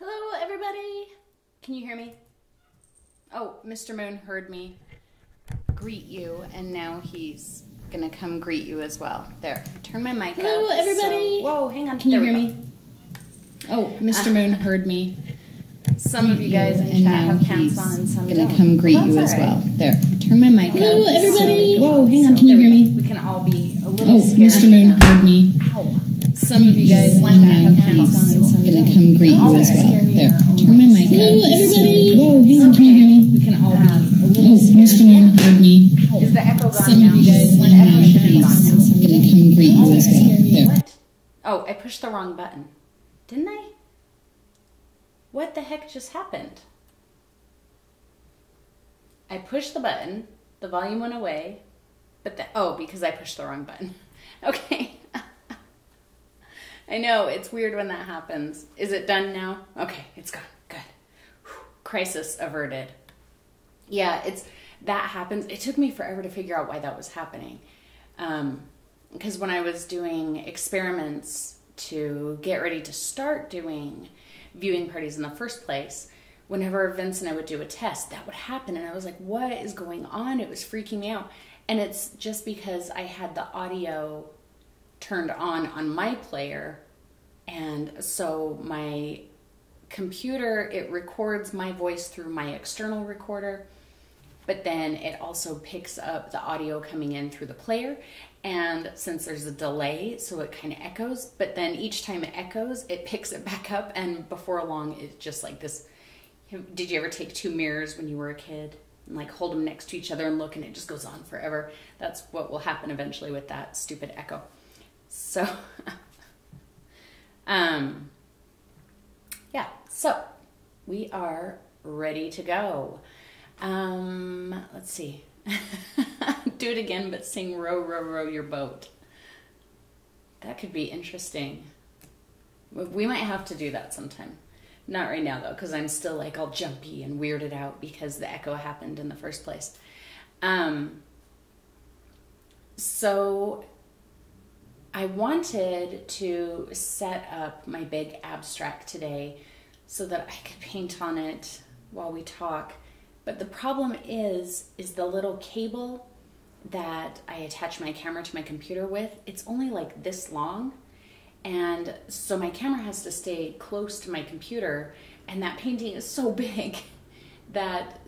Hello, everybody. Can you hear me? Oh, Mr. Moon heard me greet you, and now he's gonna come greet you as well. There, turn my mic up. Hello, everybody. So, whoa, hang on. Can you hear me? Oh, Mr. Moon heard me. Some of you guys in chat have pants on, and some gonna don't. come greet you as well. There, turn my mic up. Hello, everybody. Whoa, hang on. Can you hear me? We can all be a little scared. Mr. Moon heard me. Ow. Some of you guys in chat have pants on, and some gonna don't. come greet you as well. There, turn my mic up. Hello, everybody. Whoa, hang on. Can you hear me? We can all be a little scared. Mr. Moon heard me. Is the echo gone Some now? of you guys When echo should have gone now. gonna come greet you as well. There. What? Oh, I pushed the wrong button. Didn't I? What the heck just happened? I pushed the button, the volume went away, but because I pushed the wrong button. Okay. I know, it's weird when that happens. Is it done now? Okay, it's gone. Good. Whew. Crisis averted. Yeah, that happens. It took me forever to figure out why that was happening. Because when I was doing experiments to get ready to start doing viewing parties in the first place, whenever Vince and I would do a test, that would happen. And I was like, what is going on? It was freaking me out. And it's just because I had the audio turned on my player. And so my computer, it records my voice through my external recorder, but then it also picks up the audio coming in through the player. And since there's a delay, so it kind of echoes, but then each time it echoes, it picks it back up. And before long, it's just like this. Did you ever take two mirrors when you were a kid and like hold them next to each other and look, and it just goes on forever? That's what will happen eventually with that stupid echo. So, yeah, so we are ready to go. Let's see. Do it again, but sing row, row, row your boat. That could be interesting. We might have to do that sometime. Not right now, though, because I'm still like all jumpy and weirded out because the echo happened in the first place. So I wanted to set up my big abstract today so that I could paint on it while we talk. But the problem is the little cable that I attach my camera to my computer with, it's only like this long. And so my camera has to stay close to my computer, and that painting is so big that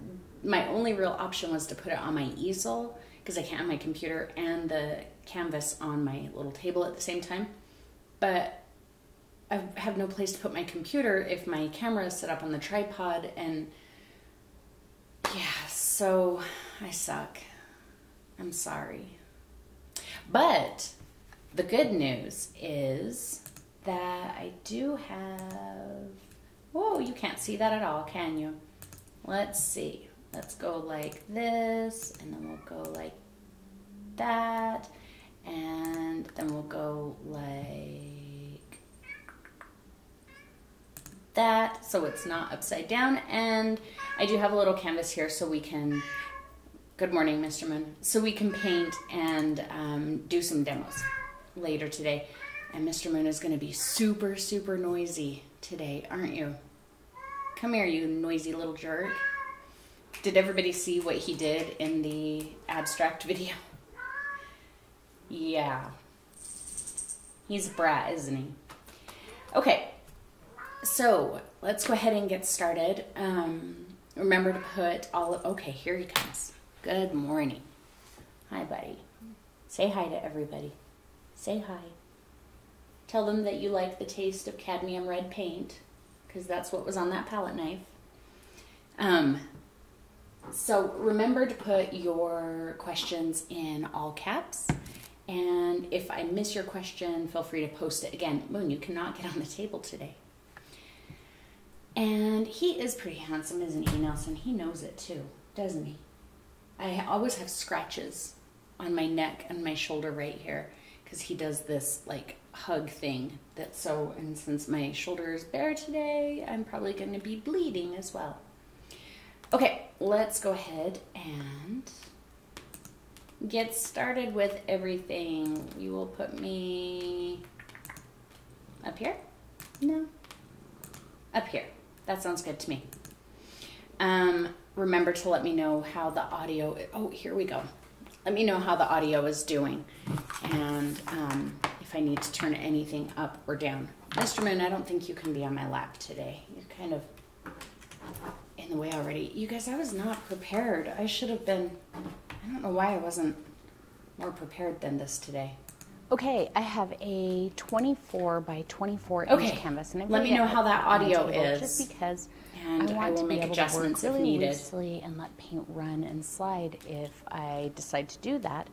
my only real option was to put it on my easel, because I can't have my computer and the canvas on my little table at the same time. But I have no place to put my computer if my camera is set up on the tripod, and yeah, so I suck. I'm sorry. But the good news is that I do have... Whoa, you can't see that at all, can you? Let's see. Let's go like this, and then we'll go like that, and then we'll go like that, so it's not upside down. And I do have a little canvas here so we can... Good morning, Mr. Moon. So we can paint and do some demos later today. And Mr. Moon is going to be super, super noisy today, aren't you? Come here, you noisy little jerk. Did everybody see what he did in the abstract video? Yeah. He's a brat, isn't he? Okay, so let's go ahead and get started. Remember to put all of... Okay, here he comes. Good morning. Hi, buddy. Say hi to everybody. Say hi. Tell them that you like the taste of cadmium red paint, because that's what was on that palette knife. So remember to put your questions in all caps. And if I miss your question, feel free to post it. Again, Moon, you cannot get on the table today. And he is pretty handsome, isn't he, Nelson? He knows it too, doesn't he? I always have scratches on my neck and my shoulder right here because he does this like hug thing and since my shoulder is bare today, I'm probably going to be bleeding as well. Okay, let's go ahead and get started with everything. You will put me up here? No. Up here. that sounds good to me. Remember to let me know how the audio, oh, here we go. Let me know how the audio is doing, and if I need to turn anything up or down. Mr. Moon, I don't think you can be on my lap today. You're kind of in the way already. You guys, I was not prepared. I should have been, I don't know why I wasn't more prepared than this today. Okay, I have a 24 by 24 inch canvas, and let me know how that audio is. Just because And I will make adjustments if needed. Loosely and let paint run and slide if I decide to do that.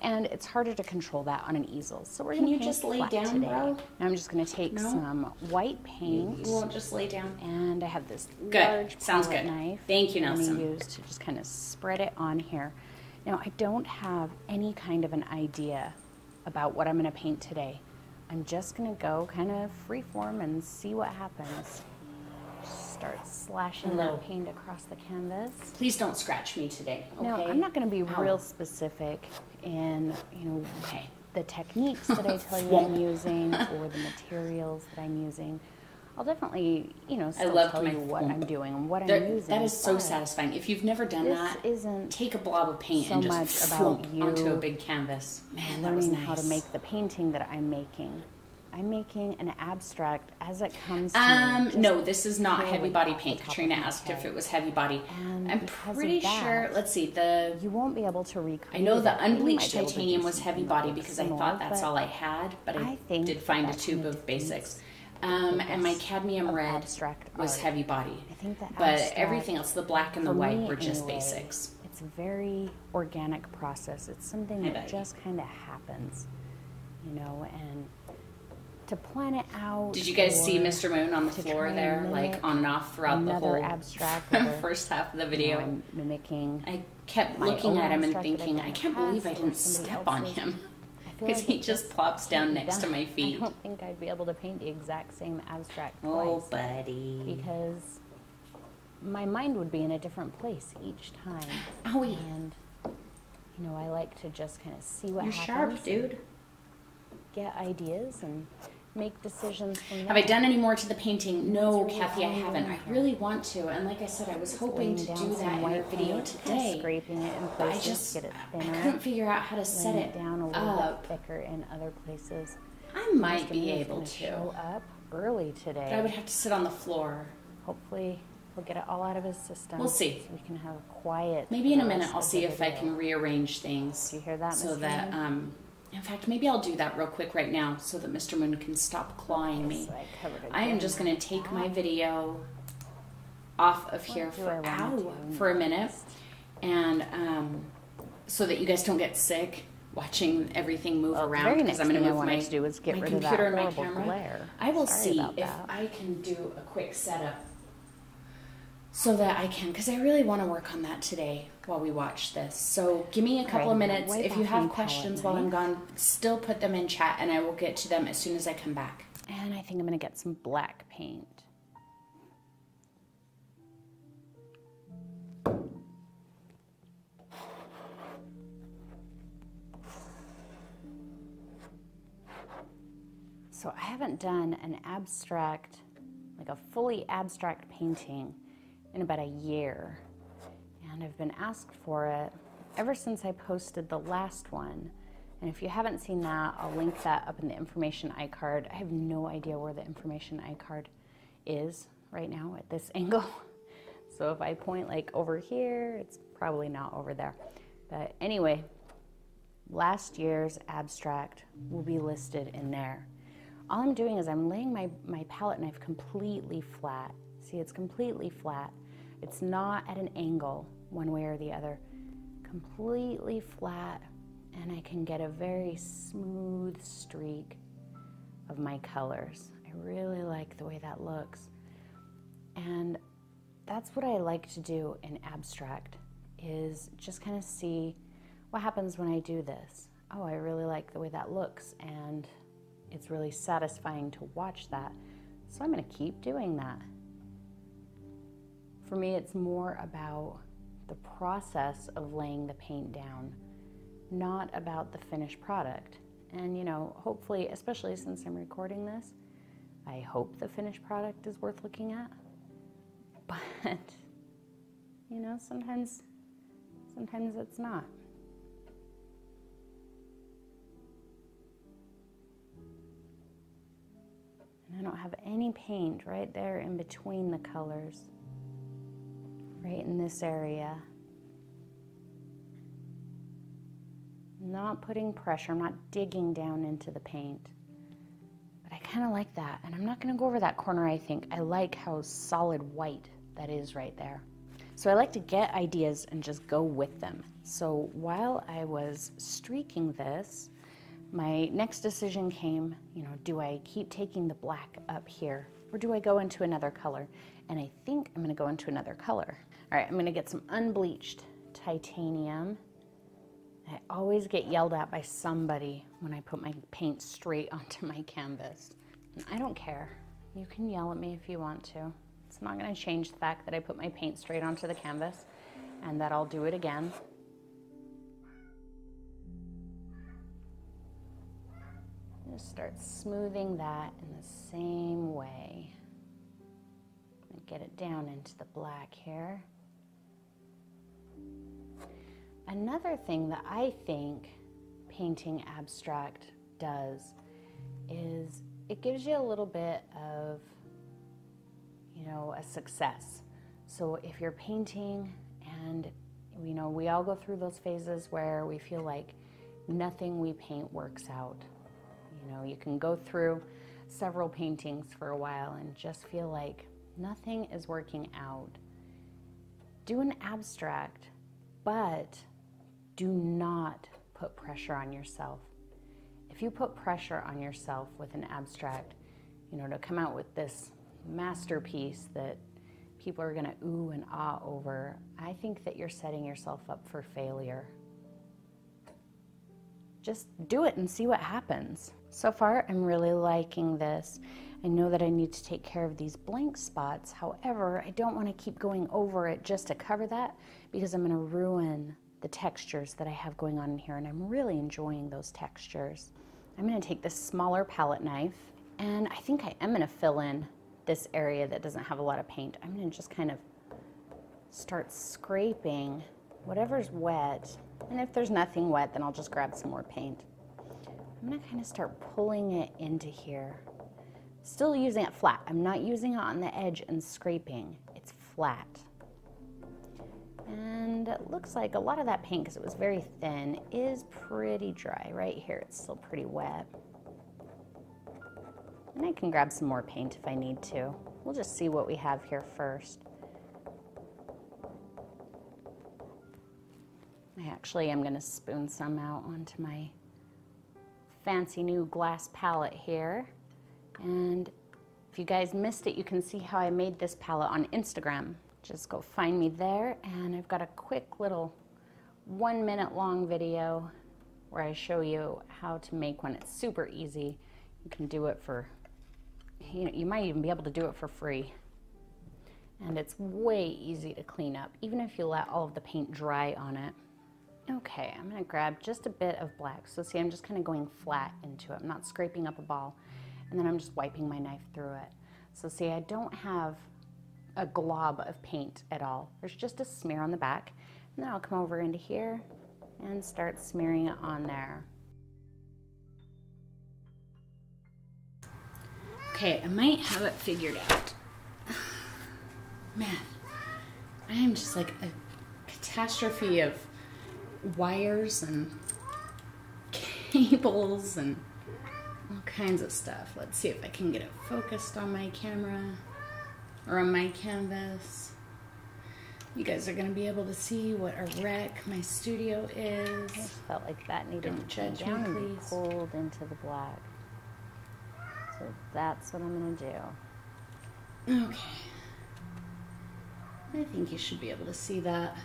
And it's harder to control that on an easel. So we're going to just lay down, today. bro? Now I'm just going to take some white paint. You won't just lay down? And I have this large palette good. Knife. Thank you, I'm Nelson. going to use to just kind of spread it on here. Now I don't have any kind of an idea about what I'm going to paint today. I'm just going to go kind of freeform and see what happens. Start slashing that paint across the canvas. Please don't scratch me today, okay? Now, I'm not going to be real specific in, the techniques that I tell you I'm using or the materials that I'm using. I'll definitely, still tell you what I'm doing and what I'm using. That is so satisfying. If you've never done that, take a blob of paint and just about you onto a big canvas. Man, that was nice. Learning how to make the painting that I'm making. I'm making an abstract as it comes to me. No, this is not heavy body paint. Katrina asked if it was heavy body. And I'm pretty sure, let's see, you won't be able to recreate. I know the unbleached titanium was heavy body because I thought that's all I had, but I did find a tube of basics. And my cadmium red was heavy body. I think that but everything else, the black and the white, were just basics. It's a very organic process. It's something that just kind of happens, and to plan it out. Did you guys see Mr. Moon on the floor there, like on and off throughout the whole abstract first half of the video? I'm mimicking. I kept looking at him and thinking, I can't believe I didn't step on him. Because he just plops down next to my feet. I don't think I'd be able to paint the exact same abstract twice. Oh, buddy. Because my mind would be in a different place each time. Owie. And, I like to just kind of see what happens. You're sharp, dude. Get ideas and make decisions from there. Have I done any more to the painting? No, Kathy, I haven't. I really want to. And like I said, I was hoping to do that in our video today. Scraping it in places, get it thinner. I couldn't figure out how to set it down a little bit thicker in other places. I might be able to. Show up early today. But I would have to sit on the floor. Hopefully, he'll get it all out of his system. We'll see. So we can have a quiet. Maybe in a minute I'll see if I can rearrange things. Do you hear that, so that in fact, maybe I'll do that real quick right now so that Mr. Moon can stop clawing me. I am just going to take my video off of here for a minute, and so that you guys don't get sick watching everything move around, because I'm going to move my computer and my camera. I will see if I can do a quick setup so that I can, because I really want to work on that today while we watch this. So give me a couple of minutes. If you have questions while I'm gone, still put them in chat and I will get to them as soon as I come back. And I think I'm going to get some black paint. So I haven't done an abstract, like a fully abstract painting in about a year. And I've been asked for it ever since I posted the last one. And if you haven't seen that, I'll link that up in the information iCard. I have no idea where the information iCard is right now at this angle. So if I point like over here, it's probably not over there. But anyway, last year's abstract will be listed in there. All I'm doing is I'm laying my palette knife completely flat. See, it's completely flat. It's not at an angle one way or the other. Completely flat, and I can get a very smooth streak of my colors. I really like the way that looks. And that's what I like to do in abstract, is just kind of see what happens when I do this. Oh, I really like the way that looks, and it's really satisfying to watch that. So I'm going to keep doing that. For me, it's more about the process of laying the paint down, not about the finished product. And hopefully, especially since I'm recording this, I hope the finished product is worth looking at. but you know, sometimes it's not. And I don't have any paint right there in between the colors, right in this area. I'm not putting pressure, I'm not digging down into the paint. But I kind of like that, and I'm not going to go over that corner, I think. I like how solid white that is right there. So I like to get ideas and just go with them. So while I was streaking this, my next decision came, you know, do I keep taking the black up here, or do I go into another color? And I think I'm going to go into another color. All right, I'm going to get some unbleached titanium. I always get yelled at by somebody when I put my paint straight onto my canvas. And I don't care. You can yell at me if you want to. It's not going to change the fact that I put my paint straight onto the canvas and that I'll do it again. Just start smoothing that in the same way. And get it down into the black here. Another thing that I think painting abstract does is it gives you a little bit of, you know, a success. So if you're painting and, you know, we all go through those phases where we feel like nothing we paint works out. You know, you can go through several paintings for a while and just feel like nothing is working out. Do an abstract, but do not put pressure on yourself. If you put pressure on yourself with an abstract, you know, to come out with this masterpiece that people are gonna ooh and ah over, I think that you're setting yourself up for failure. Just do it and see what happens. So far, I'm really liking this. I know that I need to take care of these blank spots. However, I don't want to keep going over it just to cover that, because I'm going to ruin the textures that I have going on in here, and I'm really enjoying those textures. I'm going to take this smaller palette knife, and I think I am going to fill in this area that doesn't have a lot of paint. I'm going to just kind of start scraping whatever's wet, and if there's nothing wet, then I'll just grab some more paint. I'm going to kind of start pulling it into here. Still using it flat. I'm not using it on the edge and scraping. It's flat. And it looks like a lot of that paint, because it was very thin, is pretty dry. Right here, it's still pretty wet. And I can grab some more paint if I need to. We'll just see what we have here first. I actually am going to spoon some out onto my fancy new glass palette here. And if you guys missed it, you can see how I made this palette on Instagram. Just go find me there, and I've got a quick little 1 minute long video where I show you how to make one. It's super easy. You can do it for, you know, you might even be able to do it for free. And it's way easy to clean up, even if you let all of the paint dry on it. Okay, I'm gonna grab just a bit of black. So see, I'm just kind of going flat into it. I'm not scraping up a ball. And then I'm just wiping my knife through it. So see, I don't have a glob of paint at all. There's just a smear on the back. And then I'll come over into here and start smearing it on there. Okay, I might have it figured out. Man, I am just like a catastrophe of wires and cables and all kinds of stuff. Let's see if I can get it focused on my camera or on my canvas. You guys are going to be able to see what a wreck my studio is. I just felt like that needed Don't to come judge down me, and be please. pulled into the black. So that's what I'm going to do. Okay. I think you should be able to see that.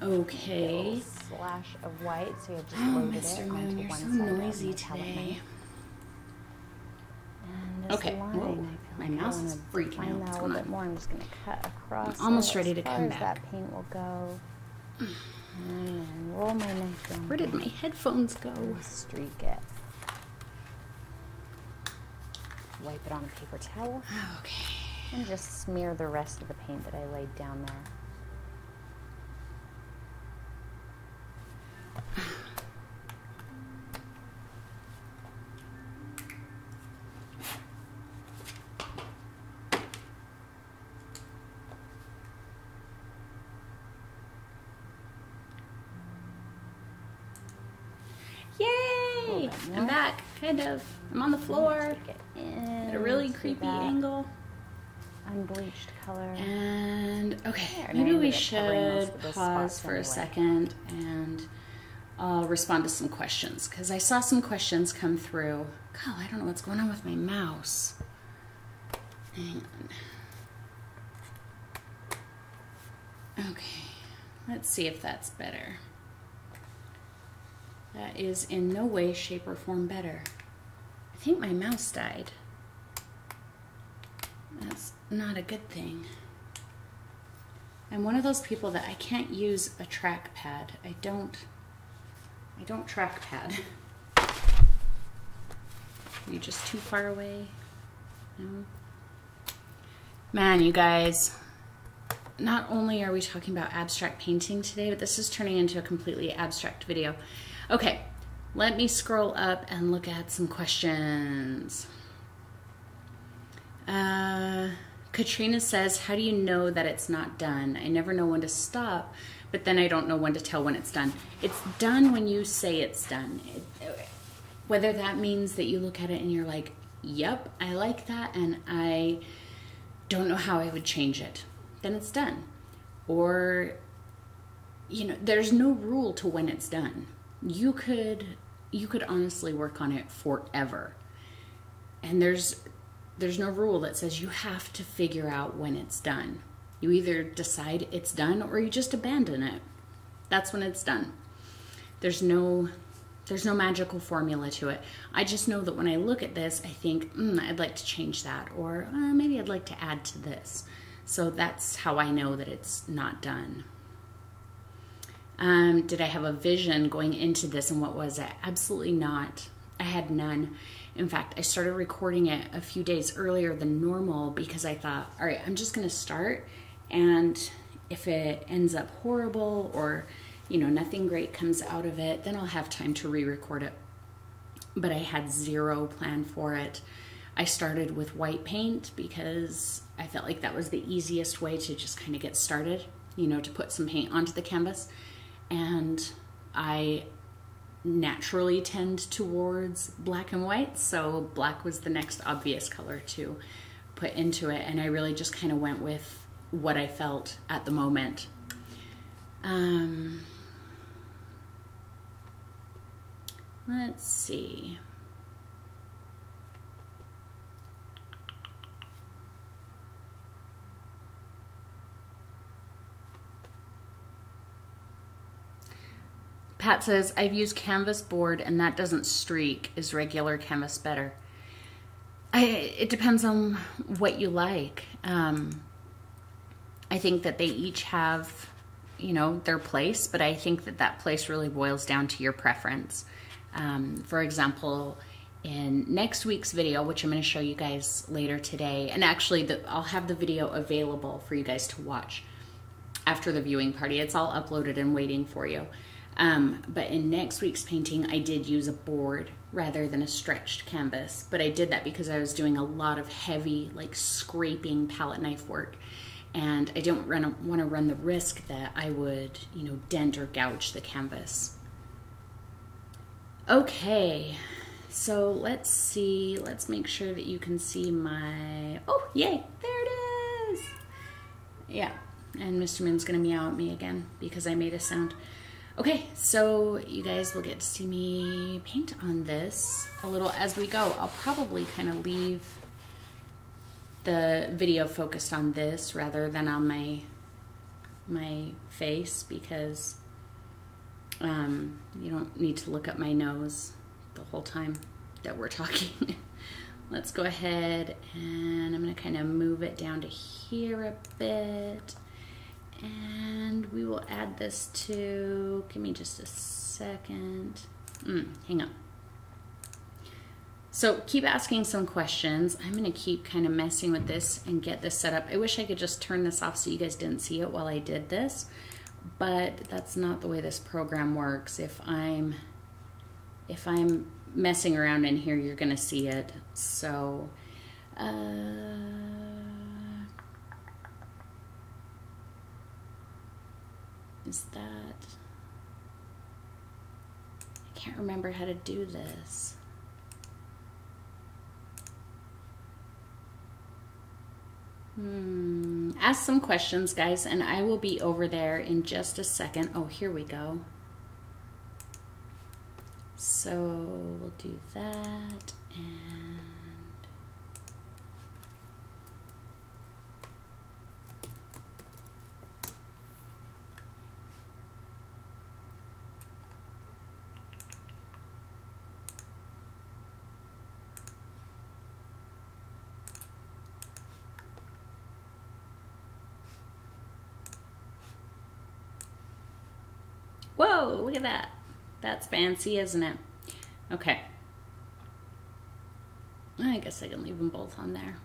Okay. Little slash of white, so you just Oh, loaded Mr. it Moon, onto you're one so side noisy of the palette today. knife. And this Okay, line, whoa, I feel my like I mouse wanna is freaking define out. that What's a going little bit on? more. I'm just going to cut across. I'm almost it ready to as far come as back. that paint will go. And then roll my knife down. Where did my headphones go? and streak it? Wipe it on a paper towel. Okay. And just smear the rest of the paint that I laid down there. Yay! I'm back, kind of. I'm on the floor at a really creepy angle. Unbleached color. And okay, There, maybe now we you're covering most should of the pause spots for a anyway. second and I'll respond to some questions because I saw some questions come through. God, I don't know what's going on with my mouse. Hang on. Okay, let's see if that's better. That is in no way, shape, or form better. I think my mouse died. That's not a good thing. I'm one of those people that I can't use a trackpad. I don't trackpad. Are you just too far away? No? Man, you guys, not only are we talking about abstract painting today, but this is turning into a completely abstract video. Okay, let me scroll up and look at some questions. Katrina says, how do you know that it's not done? I never know when to stop, but then I don't know when to tell when it's done. It's done when you say it's done. Whether that means that you look at it and you're like, yep, I like that, and I don't know how I would change it, then it's done. Or, you know, there's no rule to when it's done. You could honestly work on it forever. And there's no rule that says you have to figure out when it's done. You either decide it's done or you just abandon it. That's when it's done. There's no magical formula to it. I just know that when I look at this, I think, I'd like to change that, or maybe I'd like to add to this. So that's how I know that it's not done. Did I have a vision going into this, and what was it? Absolutely not. I had none. In fact, I started recording it a few days earlier than normal because I thought, all right, I'm just going to start, and if it ends up horrible or, you know, nothing great comes out of it, then I'll have time to re-record it. But I had zero plan for it. I started with white paint because I felt like that was the easiest way to just kind of get started, you know, to put some paint onto the canvas. And I naturally tend towards black and white, so black was the next obvious color to put into it, and I really just kind of went with what I felt at the moment. Let's see. Pat says, I've used canvas board and that doesn't streak. Is regular canvas better? It depends on what you like. I think that they each have, you know, their place, but I think that that place really boils down to your preference. For example, in next week's video, which I'm going to show you guys later today, and actually I'll have the video available for you guys to watch after the viewing party. It's all uploaded and waiting for you. But in next week's painting, I did use a board rather than a stretched canvas. But I did that because I was doing a lot of heavy, like scraping palette knife work. And I didn't want to run the risk that I would, you know, dent or gouge the canvas. Okay, so let's see. Let's make sure that you can see my, oh, yay, there it is. Yeah, and Mr. Moon's gonna meow at me again because I made a sound. Okay, so you guys will get to see me paint on this a little as we go. I'll probably kind of leave the video focused on this rather than on my face because you don't need to look at my nose the whole time that we're talking. Let's go ahead and I'm gonna kind of move it down to here a bit. And we will add this to, give me just a second. Hang on. So keep asking some questions. I'm going to keep kind of messing with this and get this set up. I wish I could just turn this off so you guys didn't see it while I did this, but that's not the way this program works. If I'm messing around in here, you're going to see it. So, is that, I can't remember how to do this. Ask some questions, guys, and I will be over there in just a second. Oh, here we go. So we'll do that, and whoa, look at that. That's fancy, isn't it? Okay. I guess I can leave them both on there.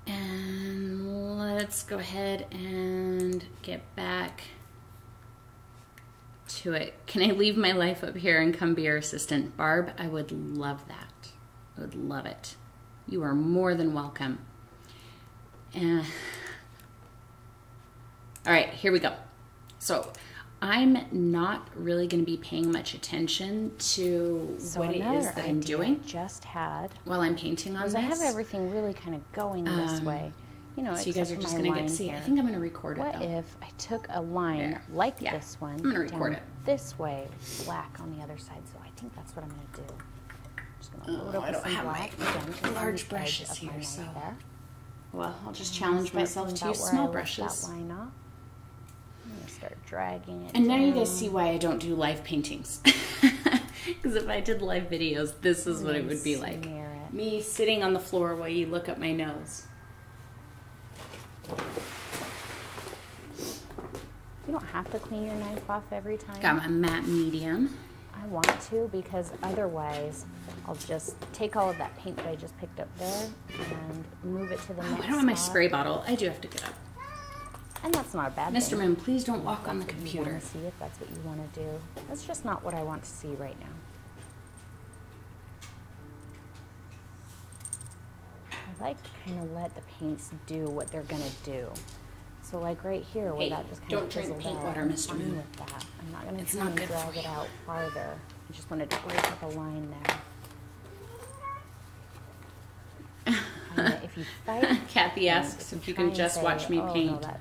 And let's go ahead and get back to it. Can I leave my life up here and come be your assistant? Barb, I would love that. I would love it. You are more than welcome. All right, here we go. So I'm not really going to be paying much attention to what it is that I'm doing. Just had while I'm painting on this. I have everything really kind of going this way. You know, so you guys are just going to get to see. I think I'm going to record it. What if I took a line like this one? I'm going to record it this way, black on the other side. So I think that's what I'm going to do. I'm just going to load up I don't have black my large brushes here, so well, I'll just challenge myself to use small brushes. That line off. I'm going to start dragging it and down. now you guys see why I don't do live paintings. Because if I did live videos, this is what it would be like. Me sitting on the floor while you look at my nose. You don't have to clean your knife off every time. Got my matte medium. I want to, because otherwise I'll just take all of that paint that I just picked up there and move it to the next I don't have my spray bottle. I do have to get up. And that's not a bad Mr. thing. Mim, please don't walk on the computer. You want to see if that's what you want to do. That's just not what I want to see right now. I like to kind of let the paints do what they're going to do. So like right here, where that just kind of fizzled out. Don't drink paint water, Mr. Mim. With that. I'm not going to try and drag it out farther. I just wanted to break up a line there. If you fight, Kathy asks if you can just watch me paint. No,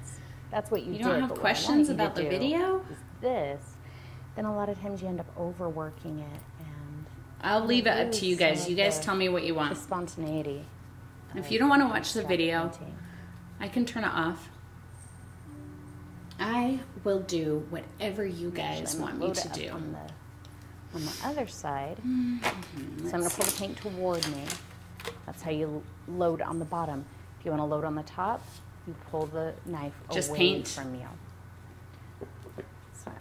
that's what you did. You don't have questions about the video? This, then a lot of times you end up overworking it, and I'll leave it up to you guys. You guys tell me what you want. The spontaneity. If you don't want to watch the video, I can turn it off. I will do whatever you guys want me to do. On the other side, so I'm going to pull the paint toward me. That's how you load on the bottom. If you want to load on the top, you pull the knife away from you. So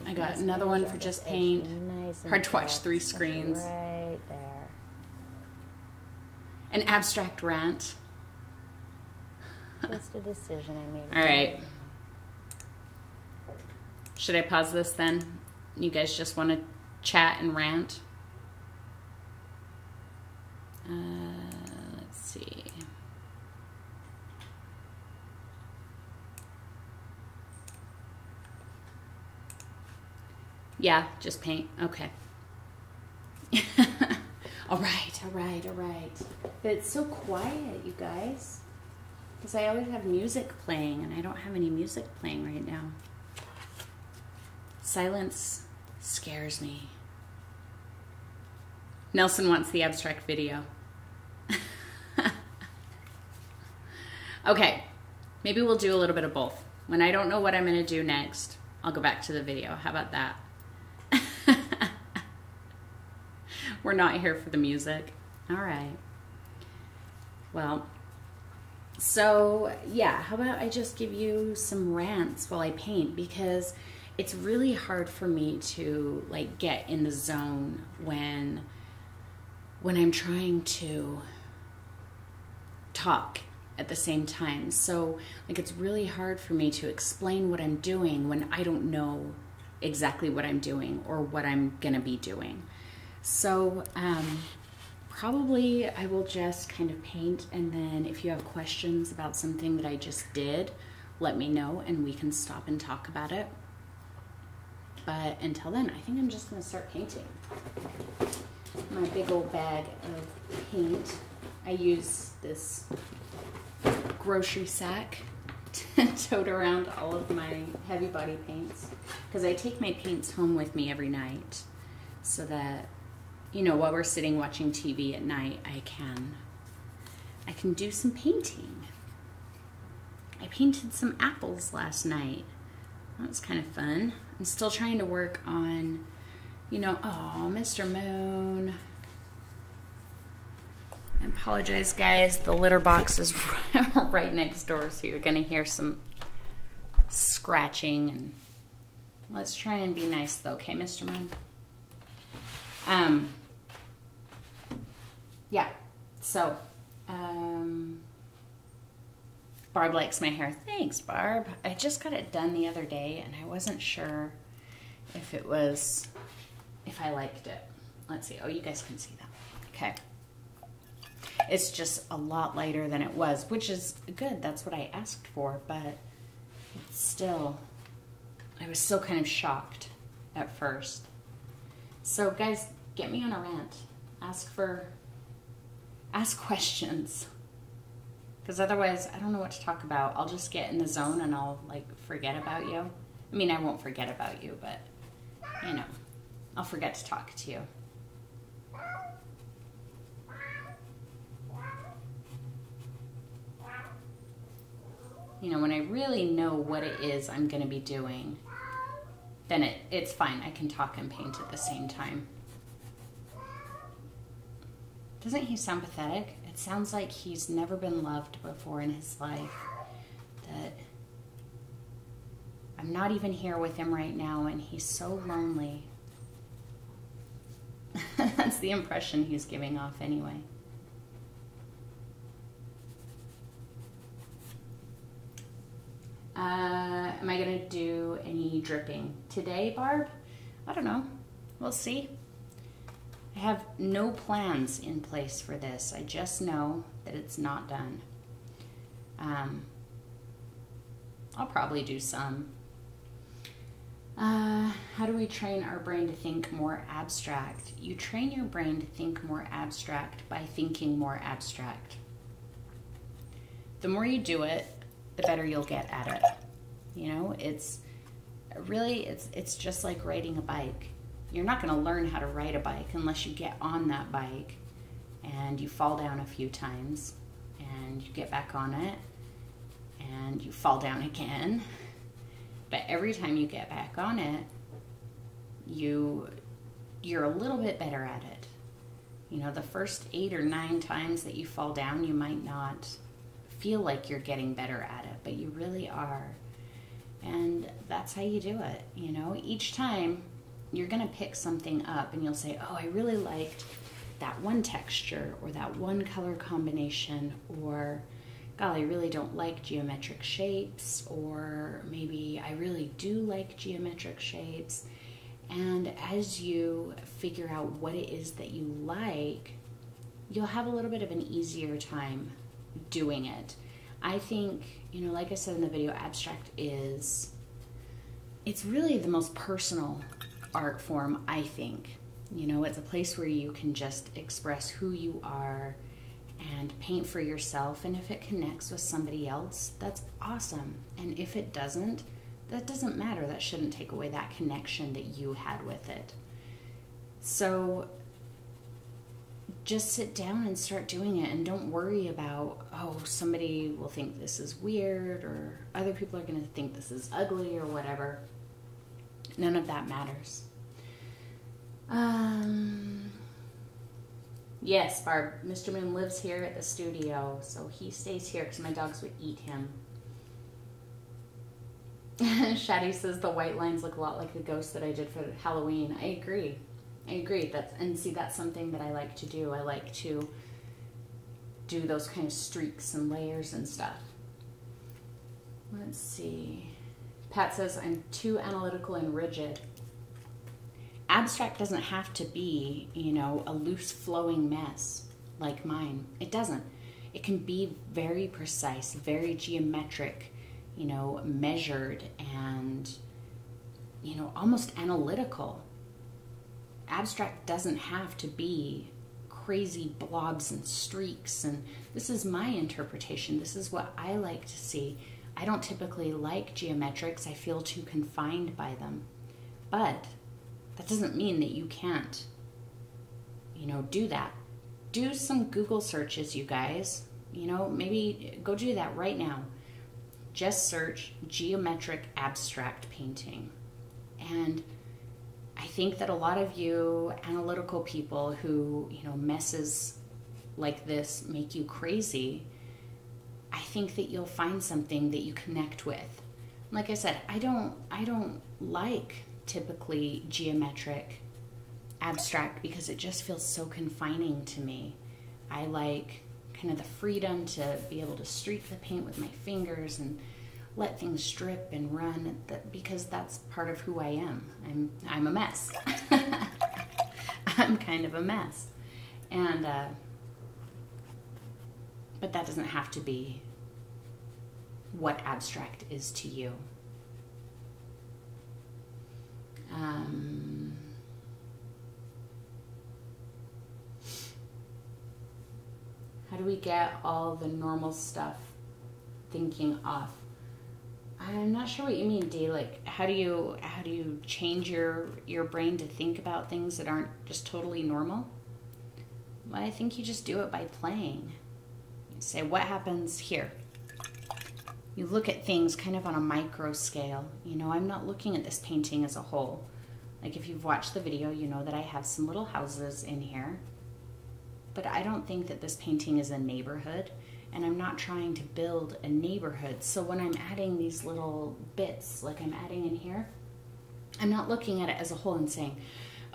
I got another one for just paint. Hard to watch 3 screens. Right there. An abstract rant. Just a decision I made. All right. Should I pause this then? You guys just want to chat and rant? Let's see. Yeah, just paint. Okay. All right. But it's so quiet, you guys. Because I always have music playing, and I don't have any music playing right now. Silence scares me. Nelson wants the abstract video. Okay, maybe we'll do a little bit of both. When I don't know what I'm going to do next, I'll go back to the video. How about that? We're not here for the music. All right. Well, so yeah, how about I just give you some rants while I paint, because it's really hard for me to like get in the zone when when I'm trying to talk at the same time. So like it's really hard for me to explain what I'm doing when I don't know exactly what I'm doing or what I'm gonna be doing. So probably I will just kind of paint, and then if you have questions about something that I just did, let me know and we can stop and talk about it. But until then, I think I'm just gonna start painting. My big old bag of paint. I use this grocery sack to tote around all of my heavy body paints, because I take my paints home with me every night so that, you know, while we're sitting watching TV at night, I can do some painting. I painted some apples last night. That was kind of fun. I'm still trying to work on, you know, oh, Mr. Moon. I apologize, guys. The litter box is right next door, so you're going to hear some scratching. And let's try and be nice, though, okay, Mr. Moon? Yeah, so, Barb likes my hair. Thanks, Barb. I just got it done the other day, and I wasn't sure if I liked it. Let's see. Oh, you guys can see that. Okay. It's just a lot lighter than it was, which is good. That's what I asked for, but it's still, I was still kind of shocked at first. So, guys, get me on a rant. Ask questions. Because otherwise, I don't know what to talk about. I'll just get in the zone and I'll, like, forget about you. I mean, I won't forget about you, but, you know, I'll forget to talk to you. You know, when I really know what it is I'm going to be doing, then it's fine. I can talk and paint at the same time. Doesn't he sound pathetic? It sounds like he's never been loved before in his life. That I'm not even here with him right now, and he's so lonely. That's the impression he's giving off anyway. Am I going to do any dripping today, Barb? I don't know. We'll see. I have no plans in place for this. I just know that it's not done. I'll probably do some. How do we train our brain to think more abstract? You train your brain to think more abstract by thinking more abstract. The more you do it, the better you'll get at it. You know, it's just like riding a bike. You're not going to learn how to ride a bike unless you get on that bike and you fall down a few times and you get back on it and you fall down again. But every time you get back on it, you're a little bit better at it. You know, the first 8 or 9 times that you fall down, you might not feel like you're getting better at it, but you really are. And that's how you do it. You know, each time you're going to pick something up and you'll say, oh, I really liked that one texture or that one color combination, or golly, I really don't like geometric shapes, or maybe I really do like geometric shapes. And as you figure out what it is that you like, you'll have a little bit of an easier time doing it. I think, you know, like I said in the video, abstract it's really the most personal art form, I think. You know, it's a place where you can just express who you are and paint for yourself. And if it connects with somebody else, that's awesome. And if it doesn't, that doesn't matter. That shouldn't take away that connection that you had with it. So just sit down and start doing it, and don't worry about, oh, somebody will think this is weird, or other people are going to think this is ugly, or whatever. None of that matters. Yes, Barb, Mr. Moon lives here at the studio, so he stays here because my dogs would eat him. Shaddy says the white lines look a lot like the ghost that I did for Halloween. I agree. I agree. That's something that I like to do. I like to do those kind of streaks and layers and stuff. Let's see. Pat says, I'm too analytical and rigid. Abstract doesn't have to be, a loose flowing mess like mine. It doesn't. It can be very precise, very geometric, measured and, almost analytical. Abstract doesn't have to be crazy blobs and streaks, and this is my interpretation. This is what I like to see. I don't typically like geometrics. I feel too confined by them. But that doesn't mean that you can't, do that. Do some Google searches, you guys. Maybe go do that right now. Just search geometric abstract painting. And I think that a lot of you analytical people who, messes like this make you crazy, I think that you'll find something that you connect with. Like I said, I don't like typically geometric abstract because it just feels so confining to me. I like kind of the freedom to be able to streak the paint with my fingers and let things drip and run, because that's part of who I am. I'm a mess. I'm kind of a mess. And but that doesn't have to be what abstract is to you. How do we get all the normal stuff thinking off? I'm not sure what you mean, Dee. Like, how do you change your brain to think about things that aren't just totally normal? Well, I think you just do it by playing. You say, what happens here? You look at things kind of on a micro scale. I'm not looking at this painting as a whole. Like, if you've watched the video, you know that I have some little houses in here. But I don't think that this painting is a neighborhood, and I'm not trying to build a neighborhood. So when I'm adding these little bits, like I'm adding in here, I'm not looking at it as a whole and saying,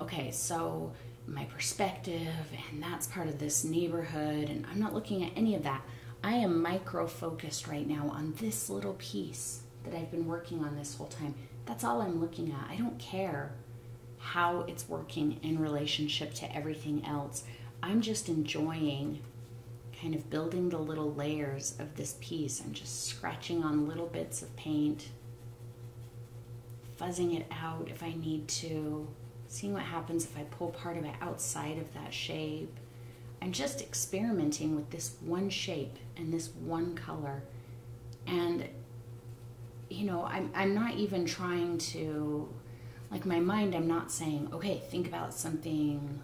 okay, so my perspective, and that's part of this neighborhood, and I'm not looking at any of that. I am micro-focused right now on this little piece that I've been working on this whole time. That's all I'm looking at. I don't care how it's working in relationship to everything else. I'm just enjoying kind of building the little layers of this piece. I'm just scratching on little bits of paint, fuzzing it out if I need to, seeing what happens if I pull part of it outside of that shape. I'm just experimenting with this one shape and this one color. And, I'm not even trying to, like, my mind, I'm not saying, okay, think about something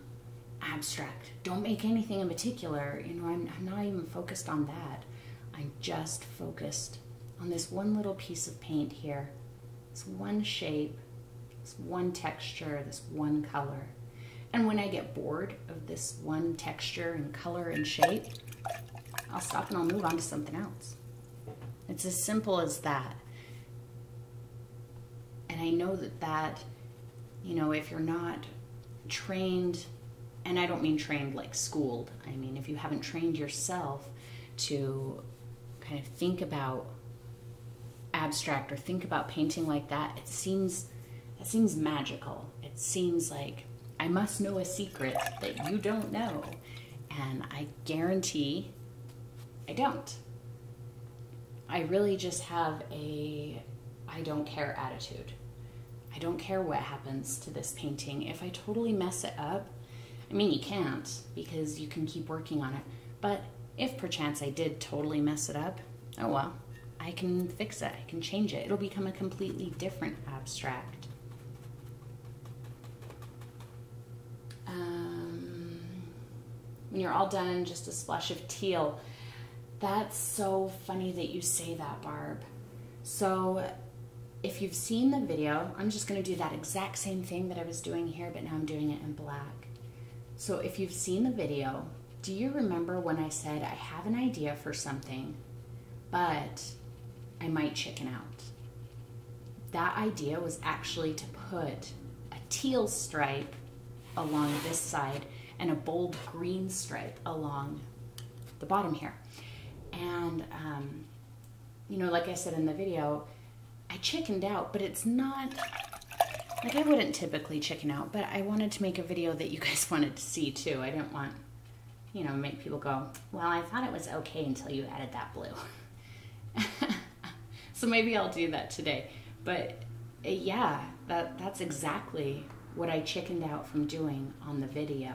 abstract. Don't make anything in particular. I'm not even focused on that. I'm just focused on this one little piece of paint here, this one shape, this one texture, this one color. And when I get bored of this one texture and color and shape, I'll stop and I'll move on to something else. It's as simple as that. And I know that, if you're not trained, and I don't mean trained like schooled, I mean if you haven't trained yourself to kind of think about abstract or think about painting like that, it seems magical. It seems like I must know a secret that you don't know. And I guarantee I don't. I really just have a I don't care attitude. I don't care what happens to this painting. If I totally mess it up, I mean, you can't, because you can keep working on it. But if perchance I did totally mess it up, oh well, I can fix it. I can change it. It'll become a completely different abstract. When you're all done, just a splash of teal. That's so funny that you say that, Barb. So if you've seen the video, I'm just going to do that exact same thing that I was doing here, but now I'm doing it in black. So if you've seen the video, do you remember when I said I have an idea for something, but I might chicken out? That idea was actually to put a teal stripe along this side and a bold green stripe along the bottom here. And, you know, like I said in the video, I chickened out, but it's not, like I wouldn't typically chicken out, but I wanted to make a video that you guys wanted to see too. I didn't want, you know, make people go, well, I thought it was okay until you added that blue. So maybe I'll do that today. But yeah, that's exactly what I chickened out from doing on the video.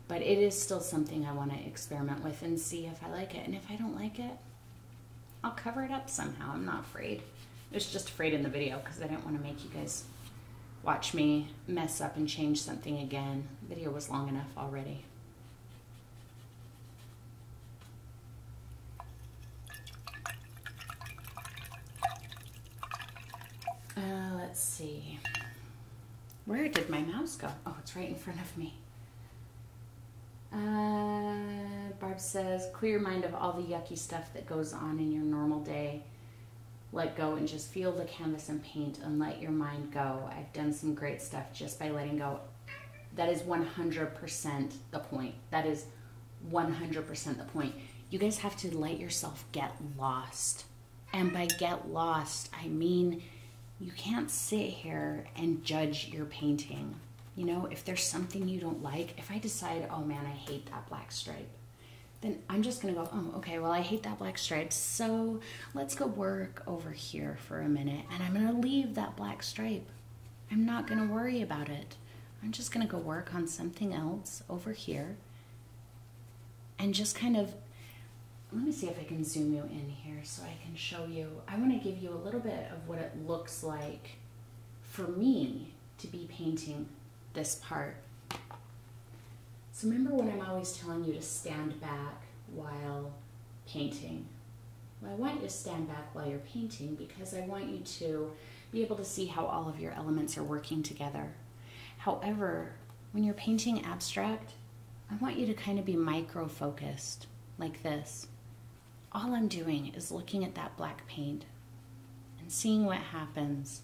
But it is still something I want to experiment with and see if I like it. And if I don't like it, I'll cover it up somehow. I'm not afraid. I was just afraid in the video because I didn't want to make you guys watch me mess up and change something again. The video was long enough already. Let's see. Where did my mouse go? Oh, it's right in front of me. Barb says, clear your mind of all the yucky stuff that goes on in your normal day. Let go and just feel the canvas and paint and let your mind go. I've done some great stuff just by letting go. That is 100% the point. That is 100% the point. You guys have to let yourself get lost. And by get lost, I mean you can't sit here and judge your painting. You know, if there's something you don't like, if I decide, oh man, I hate that black stripe, then I'm just gonna go, oh, okay, well, I hate that black stripe, so let's go work over here for a minute, and I'm gonna leave that black stripe. I'm not gonna worry about it. I'm just gonna go work on something else over here, and just kind of, let me see if I can zoom you in here so I can show you. I wanna give you a little bit of what it looks like for me to be painting this part. So remember when I'm always telling you to stand back while painting? Well, I want you to stand back while you're painting because I want you to be able to see how all of your elements are working together. However, when you're painting abstract, I want you to kind of be micro-focused like this. All I'm doing is looking at that black paint and seeing what happens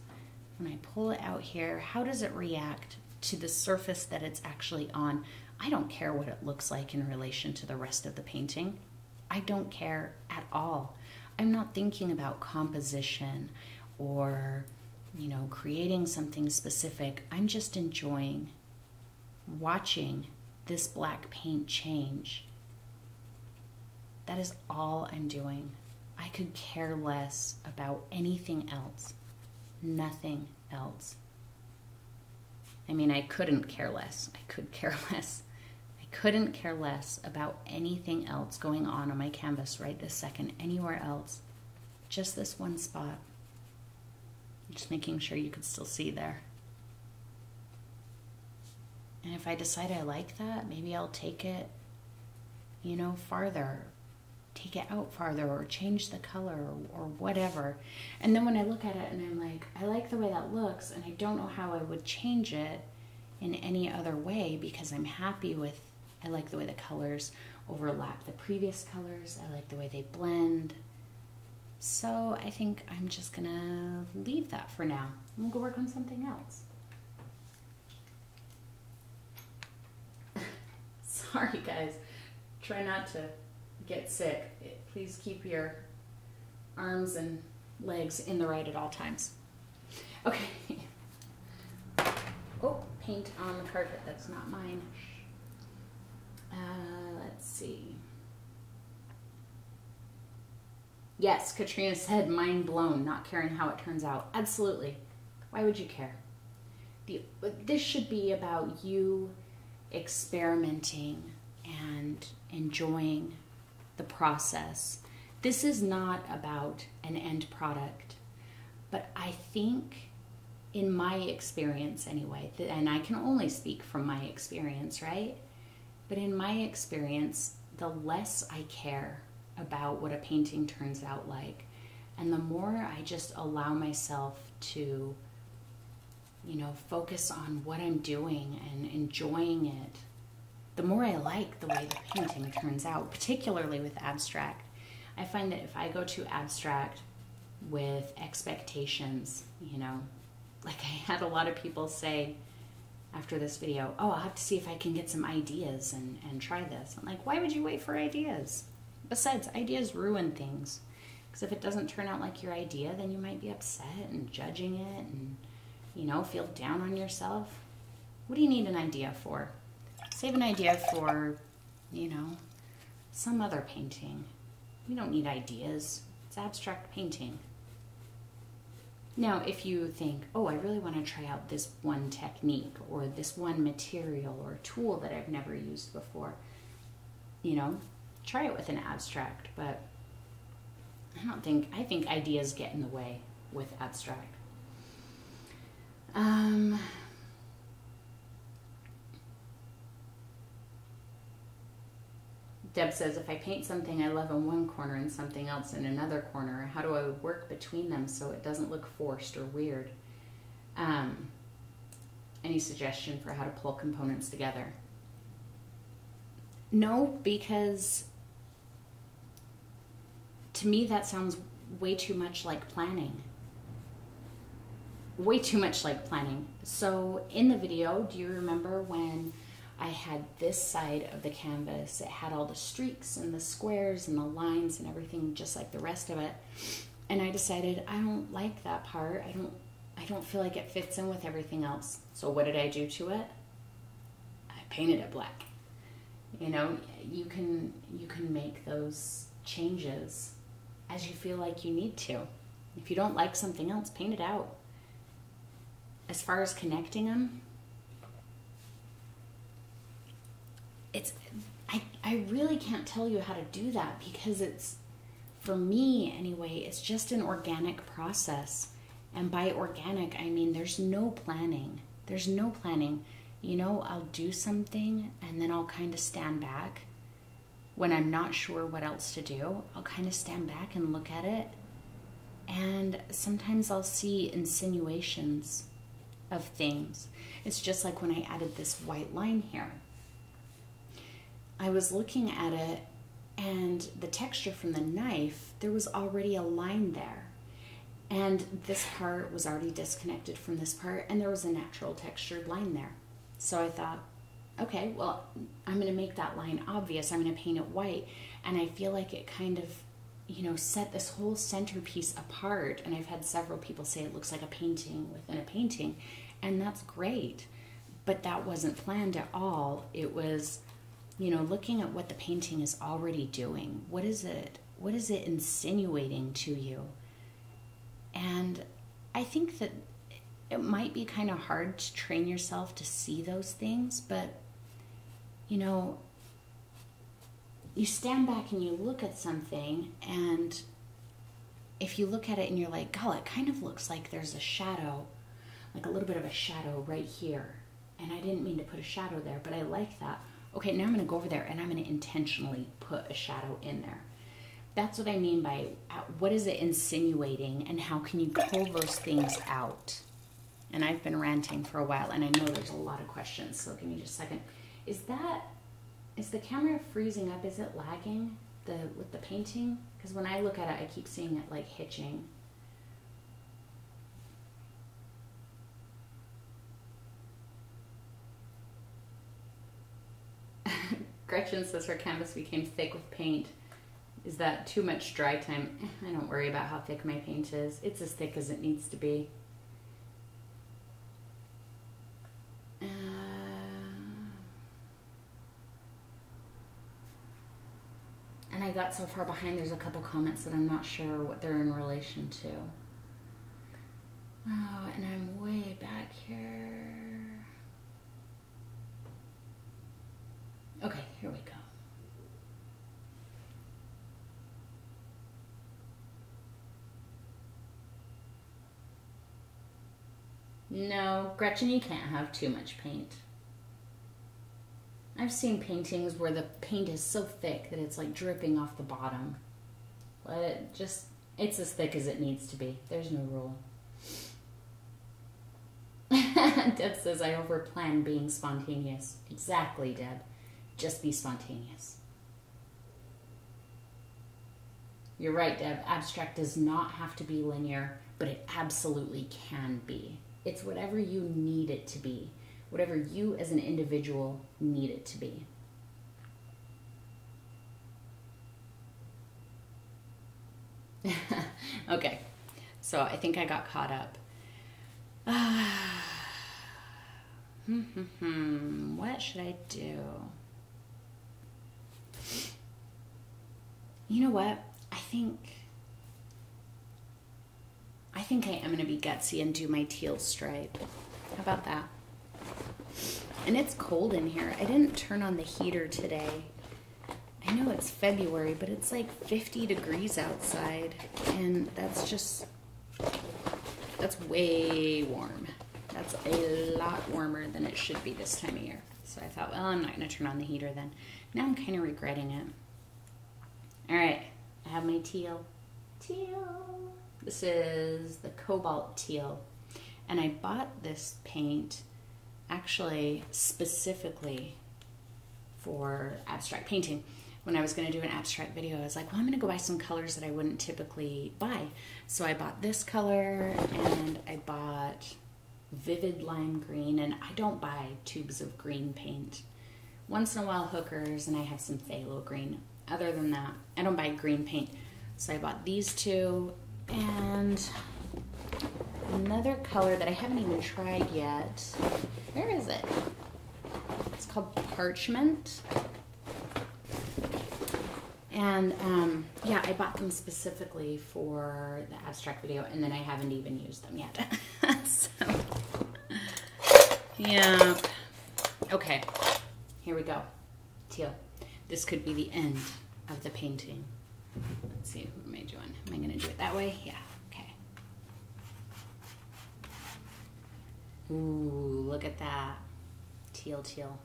when I pull it out here. How does it react to the surface that it's actually on? I don't care what it looks like in relation to the rest of the painting. I don't care at all. I'm not thinking about composition or, you know, creating something specific. I'm just enjoying watching this black paint change. That is all I'm doing. I could care less about anything else. Nothing else. I mean, I couldn't care less. I could care less. I couldn't care less about anything else going on my canvas right this second, anywhere else. Just this one spot. Just making sure you could still see there. And if I decide I like that, maybe I'll take it, you know, farther. Take it out farther or change the color or whatever. And then when I look at it and I'm like, I like the way that looks and I don't know how I would change it in any other way because I'm happy with, I like the way the colors overlap the previous colors. I like the way they blend. So I think I'm just gonna leave that for now. We'll go work on something else. Sorry guys, try not to get sick. Please keep your arms and legs in the right at all times. Okay. Oh, paint on the carpet. That's not mine. Let's see. Yes, Katrina said, mind blown, not caring how it turns out. Absolutely. Why would you care? This should be about you experimenting and enjoying the process. This is not about an end product, but I think in my experience anyway, and I can only speak from my experience, right? But in my experience, the less I care about what a painting turns out like, and the more I just allow myself to, you know, focus on what I'm doing and enjoying it, the more I like the way the painting turns out, particularly with abstract. I find that if I go to abstract with expectations, you know, like I had a lot of people say, after this video, oh, I'll have to see if I can get some ideas and try this. I'm like, why would you wait for ideas? Besides, ideas ruin things. Because if it doesn't turn out like your idea, then you might be upset and judging it and, you know, feel down on yourself. What do you need an idea for? Save an idea for, you know, some other painting. You don't need ideas. It's abstract painting. Now, if you think, oh, I really want to try out this one technique or this one material or tool that I've never used before, you know, try it with an abstract. But I think ideas get in the way with abstract. Deb says, if I paint something I love in one corner and something else in another corner, how do I work between them so it doesn't look forced or weird? Any suggestion for how to pull components together? No, because to me that sounds way too much like planning. Way too much like planning. So in the video, do you remember when I had this side of the canvas? It had all the streaks and the squares and the lines and everything just like the rest of it. And I decided I don't like that part. I don't feel like it fits in with everything else. So what did I do to it? I painted it black. You know, you can make those changes as you feel like you need to. If you don't like something else, paint it out. As far as connecting them, I really can't tell you how to do that because it's, for me anyway, it's just an organic process. And by organic, I mean there's no planning. There's no planning. You know, I'll do something and then I'll kind of stand back. When I'm not sure what else to do, I'll kind of stand back and look at it. And sometimes I'll see insinuations of things. It's just like when I added this white line here. I was looking at it and the texture from the knife, there was already a line there. And this part was already disconnected from this part and there was a natural textured line there. So I thought, okay, well, I'm going to make that line obvious. I'm going to paint it white. And I feel like it kind of, you know, set this whole centerpiece apart. And I've had several people say it looks like a painting within a painting. And that's great. But that wasn't planned at all. It was, you know, looking at what the painting is already doing. What is it insinuating to you? And I think that it might be kind of hard to train yourself to see those things, but, you know, you stand back and you look at something, and if you look at it and you're like, oh, it kind of looks like there's a shadow, like a little bit of a shadow right here, and I didn't mean to put a shadow there, but I like that. Okay, now I'm going to go over there and I'm going to intentionally put a shadow in there. That's what I mean by what is it insinuating and how can you pull those things out? And I've been ranting for a while and I know there's a lot of questions, so give me just a second. Is the camera freezing up? Is it lagging with the painting? Because when I look at it, I keep seeing it like hitching. Gretchen says her canvas became thick with paint. Is that too much dry time? I don't worry about how thick my paint is. It's as thick as it needs to be. And I got so far behind, there's a couple comments that I'm not sure what they're in relation to. Oh, and I'm way back here. Okay, here we go. No, Gretchen, you can't have too much paint. I've seen paintings where the paint is so thick that it's like dripping off the bottom. But it's as thick as it needs to be. There's no rule. Deb says, I overplan being spontaneous. Exactly, Deb. Just be spontaneous. You're right, Deb. Abstract does not have to be linear, but it absolutely can be. It's whatever you need it to be. whatever you as an individual need it to be. Okay, so I think I got caught up. What should I do? You know what? I think I am going to be gutsy and do my teal stripe. How about that? And it's cold in here. I didn't turn on the heater today. I know it's February, but it's like 50 degrees outside, and that's way warm. That's a lot warmer than it should be this time of year. So I thought, well, I'm not going to turn on the heater then. Now I'm kind of regretting it. All right, I have my teal. Teal. This is the Cobalt Teal. And I bought this paint actually specifically for abstract painting. When I was going to do an abstract video, I was like, well, I'm going to go buy some colors that I wouldn't typically buy. So I bought this color, and I bought Vivid Lime Green, and I don't buy tubes of green paint. Once in a while, hookers, and I have some phthalo green. Other than that, I don't buy green paint. So I bought these two, and another color that I haven't even tried yet. Where is it? It's called Parchment. And yeah, I bought them specifically for the abstract video, and then I haven't even used them yet. So, yeah. Okay, here we go. Teal. This could be the end of the painting. Let's see, what am I doing? Am I going to do it that way? Yeah, okay. Ooh, look at that. Teal, teal.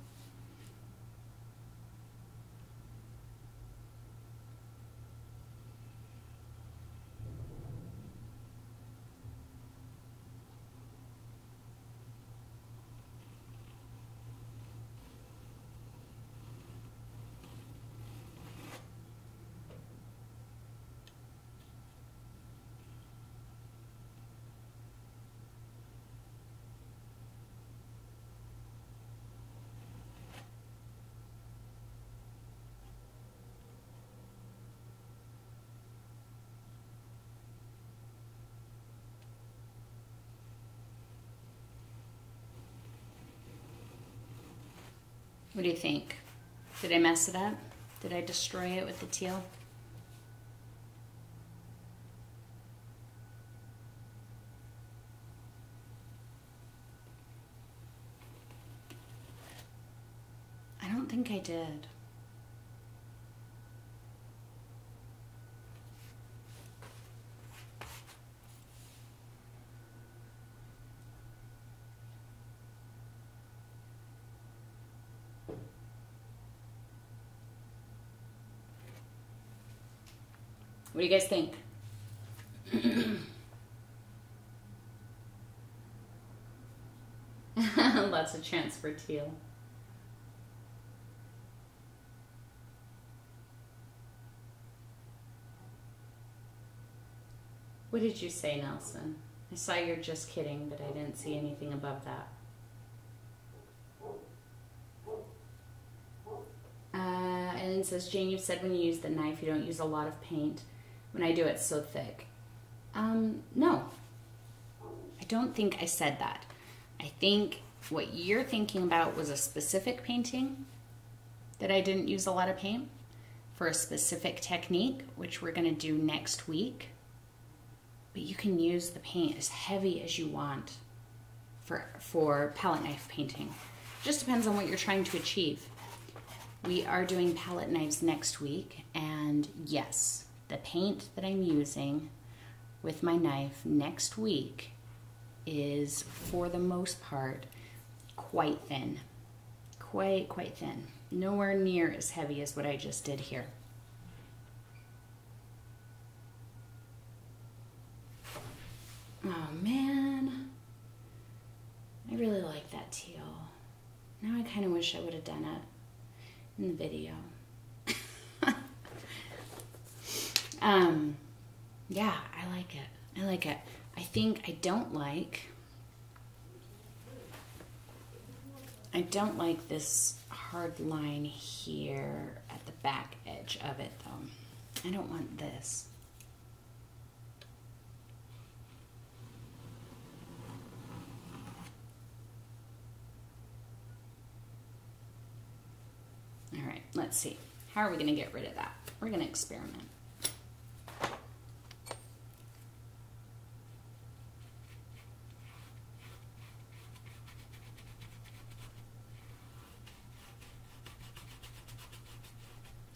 What do you think? Did I mess it up? Did I destroy it with the teal? I don't think I did. What do you guys think? Lots of chance for teal. What did you say, Nelson? I saw you're just kidding, but I didn't see anything above that. And it says, Jane, you said when you use the knife, you don't use a lot of paint. When I do, it's so thick. No, I don't think I said that. I think what you're thinking about was a specific painting that I didn't use a lot of paint for a specific technique, which we're going to do next week. But you can use the paint as heavy as you want for palette knife painting. Just depends on what you're trying to achieve. We are doing palette knives next week, and yes, the paint that I'm using with my knife next week is, for the most part, quite thin. Quite thin. Nowhere near as heavy as what I just did here. Oh man, I really like that teal. Now I kind of wish I would have done it in the video. Yeah, I like it. I like it. I think I don't like I don't like this hard line here at the back edge of it though. I don't want this. All right, let's see. How are we going to get rid of that? We're going to experiment.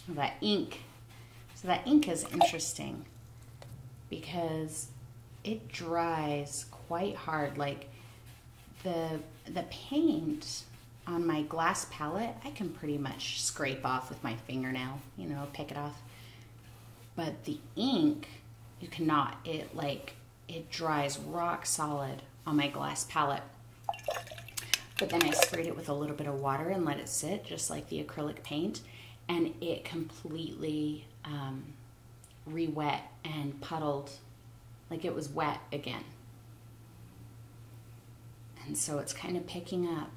That ink. So that ink is interesting because it dries quite hard. Like the paint on my glass palette, I can pretty much scrape off with my fingernail, you know, pick it off. But the ink, you cannot. It dries rock solid on my glass palette. But then I sprayed it with a little bit of water and let it sit, just like the acrylic paint, and it completely re-wet and puddled, like it was wet again. And so it's kind of picking up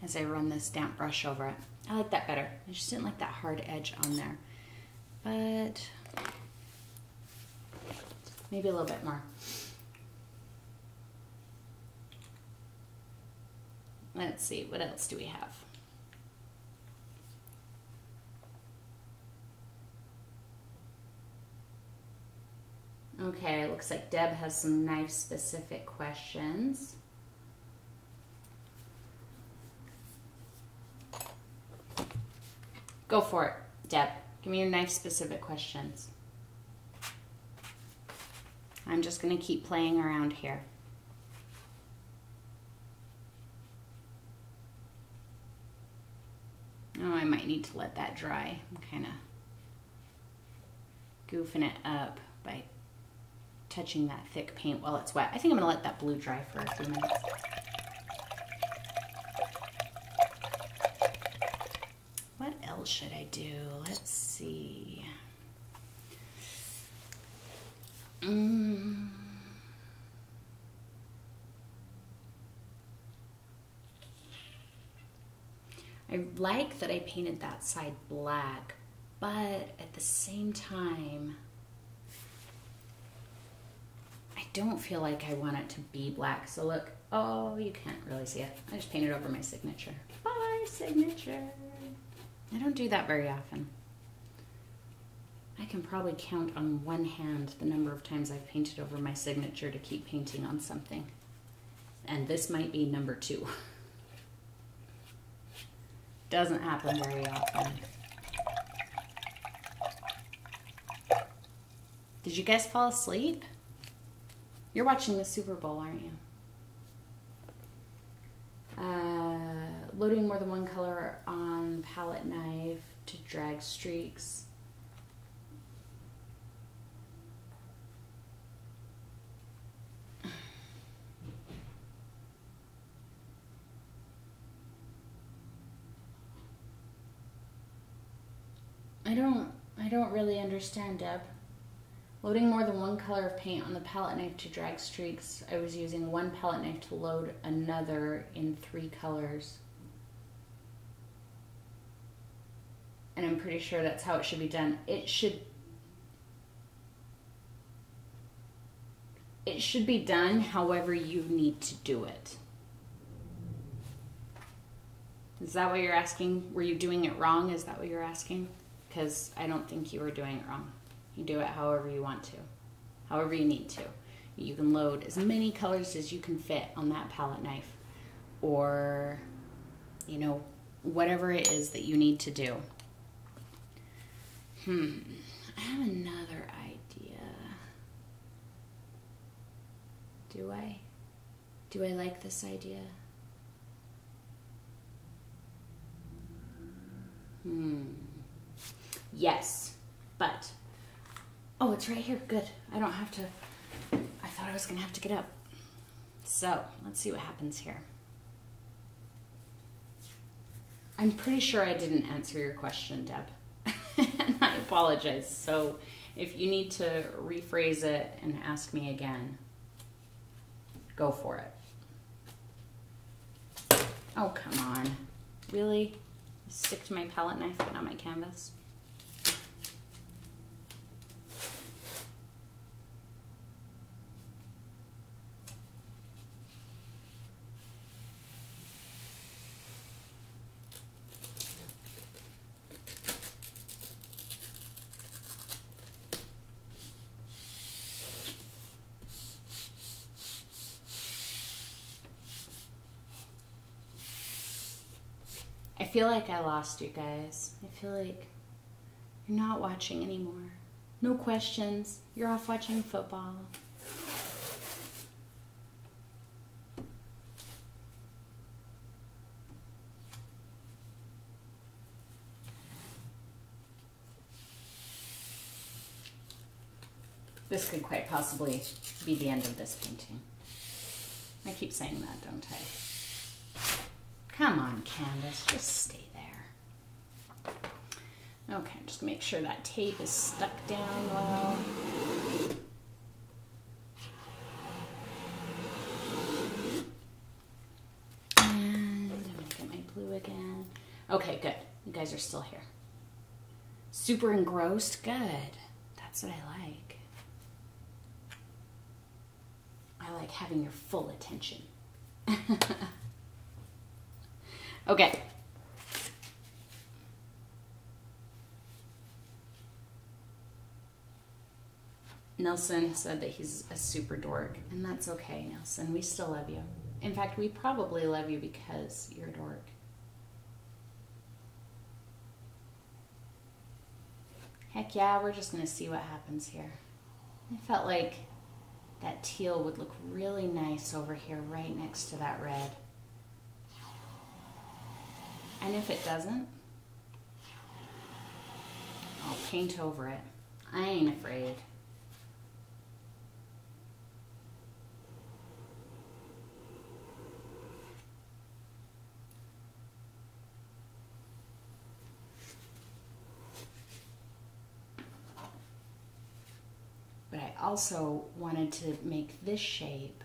as I run this damp brush over it. I like that better. I just didn't like that hard edge on there. But maybe a little bit more. Let's see, what else do we have? Okay, it looks like Deb has some knife-specific questions. Go for it, Deb. Give me your knife-specific questions. I'm just going to keep playing around here. Oh, I might need to let that dry. I'm kind of goofing it up by touching that thick paint while it's wet. I think I'm going to let that blue dry for a few minutes. What else should I do? Let's see. I like that I painted that side black, but at the same time, I don't feel like I want it to be black. So look, oh, you can't really see it. I just painted over my signature. My signature. I don't do that very often. I can probably count on one hand the number of times I've painted over my signature to keep painting on something. And this might be number 2. Doesn't happen very often. Did you guys fall asleep? You're watching the Super Bowl, aren't you? Loading more than one color on palette knife to drag streaks. I don't really understand, Deb. Loading more than one color of paint on the palette knife to drag streaks. I was using one palette knife to load another in 3 colors. And I'm pretty sure that's how it should be done. It should be done however you need to do it. Is that what you're asking? Were you doing it wrong? Is that what you're asking? Because I don't think you were doing it wrong. You do it however you want to, however you need to. You can load as many colors as you can fit on that palette knife, or, you know, whatever it is that you need to do. I have another idea. Do I? Do I like this idea? Yes, but, oh, it's right here. Good. I don't have to, I thought I was going to have to get up. So, let's see what happens here. I'm pretty sure I didn't answer your question, Deb. And I apologize. So, if you need to rephrase it and ask me again, go for it. Oh, come on. Really? Stick to my palette knife, but not my canvas? I feel like I lost you guys. I feel like you're not watching anymore. No questions. You're off watching football. This could quite possibly be the end of this painting. I keep saying that, don't I? Come on, canvas, just stay there. Okay, just make sure that tape is stuck down well. And I'm gonna get my blue again. Okay, good. You guys are still here. Super engrossed, good. That's what I like. I like having your full attention. Okay. Nelson said that he's a super dork, and that's okay, Nelson. We still love you. In fact, we probably love you because you're a dork. Heck yeah, we're just gonna see what happens here. I felt like that teal would look really nice over here right next to that red. And if it doesn't, I'll paint over it. I ain't afraid. But I also wanted to make this shape.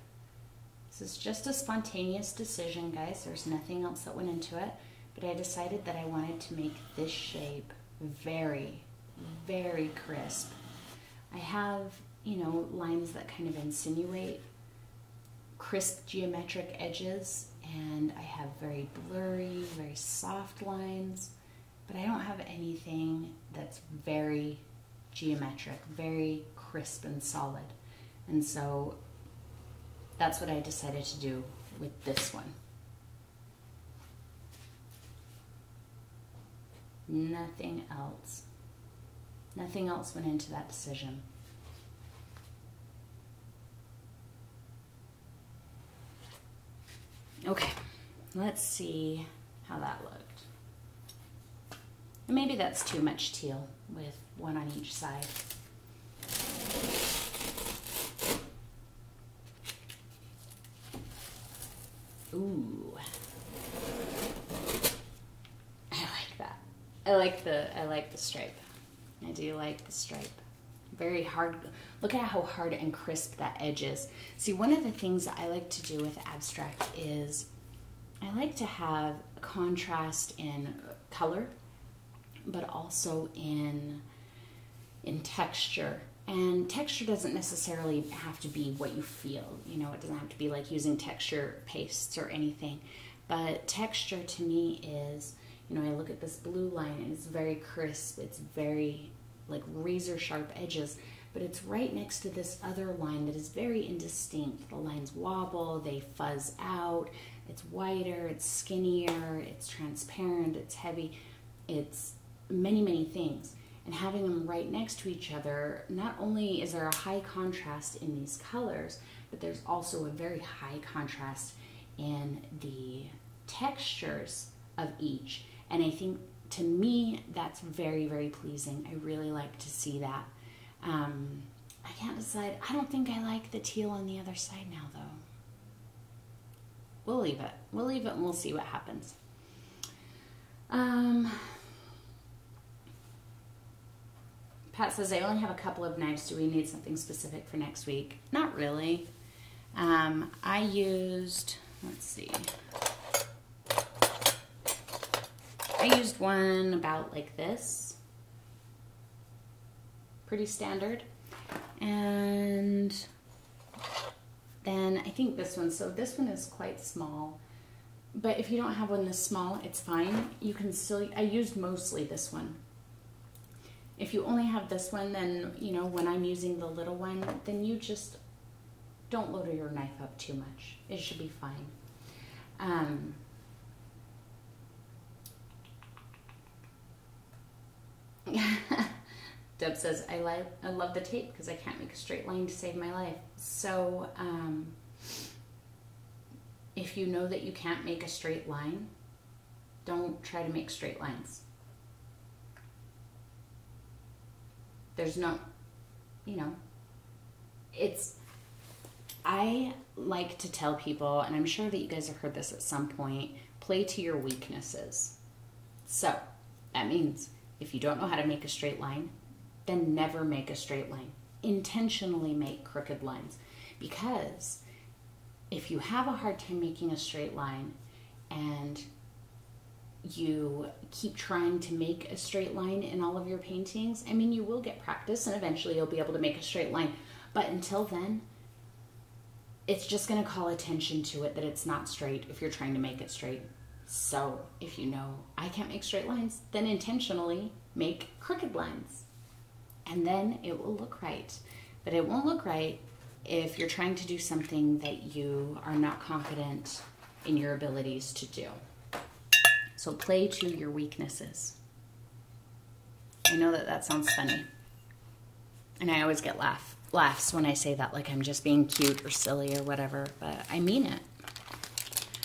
This is just a spontaneous decision, guys. There's nothing else that went into it. But I decided that I wanted to make this shape very, very crisp. I have, you know, lines that kind of insinuate crisp geometric edges, and I have very blurry, very soft lines, but I don't have anything that's very geometric, very crisp and solid. And so that's what I decided to do with this one. Nothing else. Nothing else went into that decision. Okay, let's see how that looked. And maybe that's too much teal with one on each side. Ooh. I like the stripe. I do like the stripe. Very hard. Look at how hard and crisp that edge is. See, one of the things that I like to do with abstract is I like to have a contrast in color, but also in texture. And texture doesn't necessarily have to be what you feel. You know, it doesn't have to be like using texture pastes or anything. But texture to me is, you know, I look at this blue line and it's very crisp. It's very like razor sharp edges, but it's right next to this other line that is very indistinct. The lines wobble, they fuzz out. It's whiter, it's skinnier, it's transparent, it's heavy. It's many, many things. And having them right next to each other, not only is there a high contrast in these colors, but there's also a very high contrast in the textures of each. And I think, to me, that's very, very pleasing. I really like to see that. I can't decide. I don't think I like the teal on the other side now, though. We'll leave it. We'll leave it and we'll see what happens. Pat says, I only have a couple of knives. Do we need something specific for next week? Not really. I used, let's see. I used one about like this. Pretty standard. And then I think this one, so this one is quite small. But if you don't have one this small, it's fine. You can still, I used mostly this one. If you only have this one, then, you know, when I'm using the little one, then you just don't load your knife up too much. It should be fine. Deb says, I love the tape because I can't make a straight line to save my life. So, if you know that you can't make a straight line, don't try to make straight lines. There's no, you know, I like to tell people, and I'm sure that you guys have heard this at some point, play to your weaknesses. So, that means if you don't know how to make a straight line, then never make a straight line. Intentionally make crooked lines. Because if you have a hard time making a straight line and you keep trying to make a straight line in all of your paintings, I mean, you will get practice and eventually you'll be able to make a straight line. But until then, it's just going to call attention to it that it's not straight if you're trying to make it straight. So if you know I can't make straight lines, then intentionally make crooked lines. And then it will look right. But it won't look right if you're trying to do something that you are not confident in your abilities to do. So play to your weaknesses. I know that that sounds funny. And I always get laughs when I say that, like I'm just being cute or silly or whatever, but I mean it.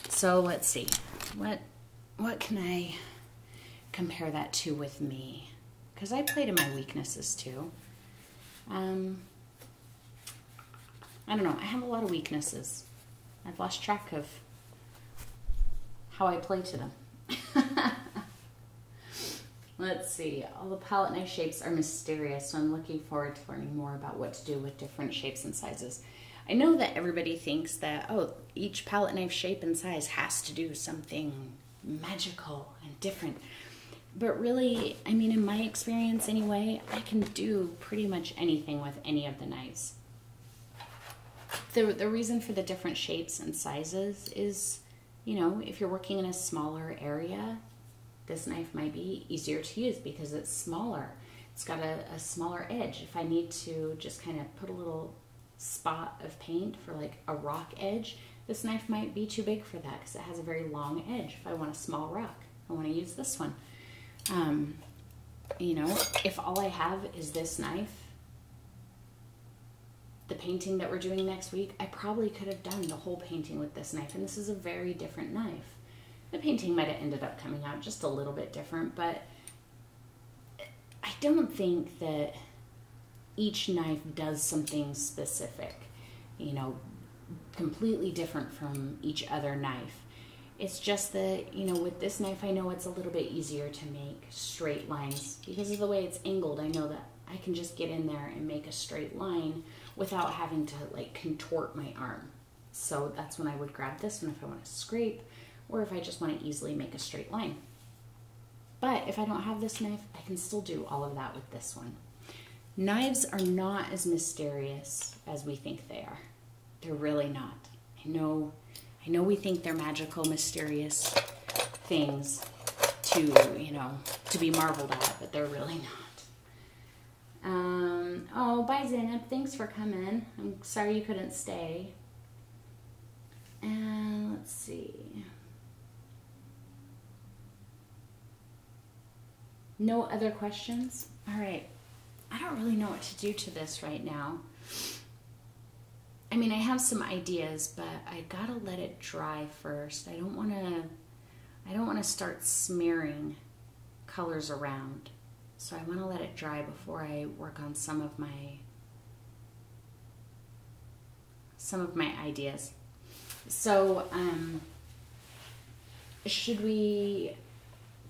So let's see. What can I compare that to with me? Because I play to my weaknesses too. I don't know. I have a lot of weaknesses. I've lost track of how I play to them. Let's see. All the palette knife shapes are mysterious, so I'm looking forward to learning more about what to do with different shapes and sizes. I know that everybody thinks that, oh, each palette knife shape and size has to do something magical and different. But really, I mean, in my experience anyway, I can do pretty much anything with any of the knives. The reason for the different shapes and sizes is, you know, if you're working in a smaller area, this knife might be easier to use because it's smaller. It's got a smaller edge. If I need to just kind of put a little spot of paint for like a rock edge, this knife might be too big for that because it has a very long edge. If I want a small rock, I want to use this one. You know, if all I have is this knife, the painting that we're doing next week, I probably could have done the whole painting with this knife, and this is a very different knife. The painting might have ended up coming out just a little bit different, but I don't think that each knife does something specific, you know, completely different from each other knife. It's just that, you know, with this knife, I know it's a little bit easier to make straight lines because of the way it's angled. I know that I can just get in there and make a straight line without having to like contort my arm. So that's when I would grab this one if I want to scrape or if I just want to easily make a straight line. But if I don't have this knife, I can still do all of that with this one. Knives are not as mysterious as we think they are. They're really not. I know we think they're magical, mysterious things to, you know, to be marveled at, but they're really not. Oh, bye Zainab. Thanks for coming. I'm sorry you couldn't stay. And let's see. No other questions? All right. I don't really know what to do to this right now. I mean, I have some ideas, but I gotta let it dry first. I don't want to start smearing colors around. So I want to let it dry before I work on some of my ideas. So, should we...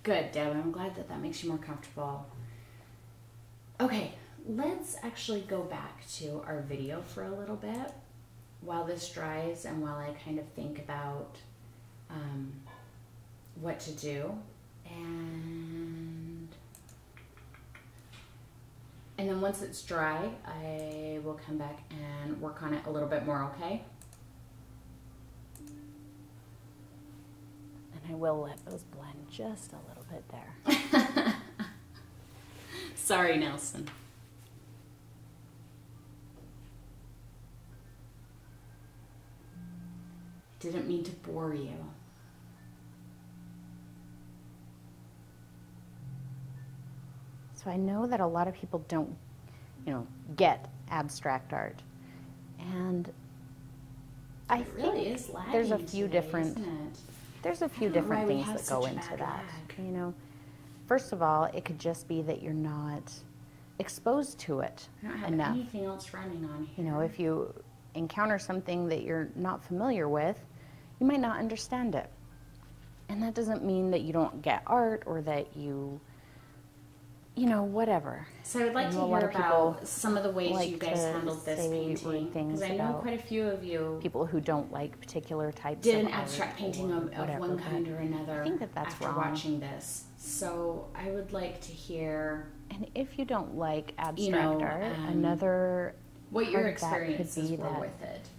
Good, Deb. I'm glad that makes you more comfortable. Okay, let's actually go back to our video for a little bit while this dries and while I kind of think about what to do. And once it's dry, I will come back and work on it a little bit more, okay? And I will let those blend just a little bit there. Sorry, Nelson. Didn't mean to bore you. So I know that a lot of people don't, get abstract art. And I It think really is lagging there's a few today, different isn't it? there's a few I don't know different why we things have that go such into bad that. lag. First of all, it could just be that you're not exposed to it I don't have enough. anything else running on here. If you encounter something that you're not familiar with, you might not understand it. And that doesn't mean that you don't get art or that you whatever. So I would like I to know a hear lot of about people some of the ways like you guys to handled this say painting. rude things Because I know about quite a few of you People who don't like particular types did of an art abstract painting or of whatever, one but kind or another I think that that's after wrong. watching this. So I would like to hear And if you don't like abstract art, another what your part of that could experiences be were that with it.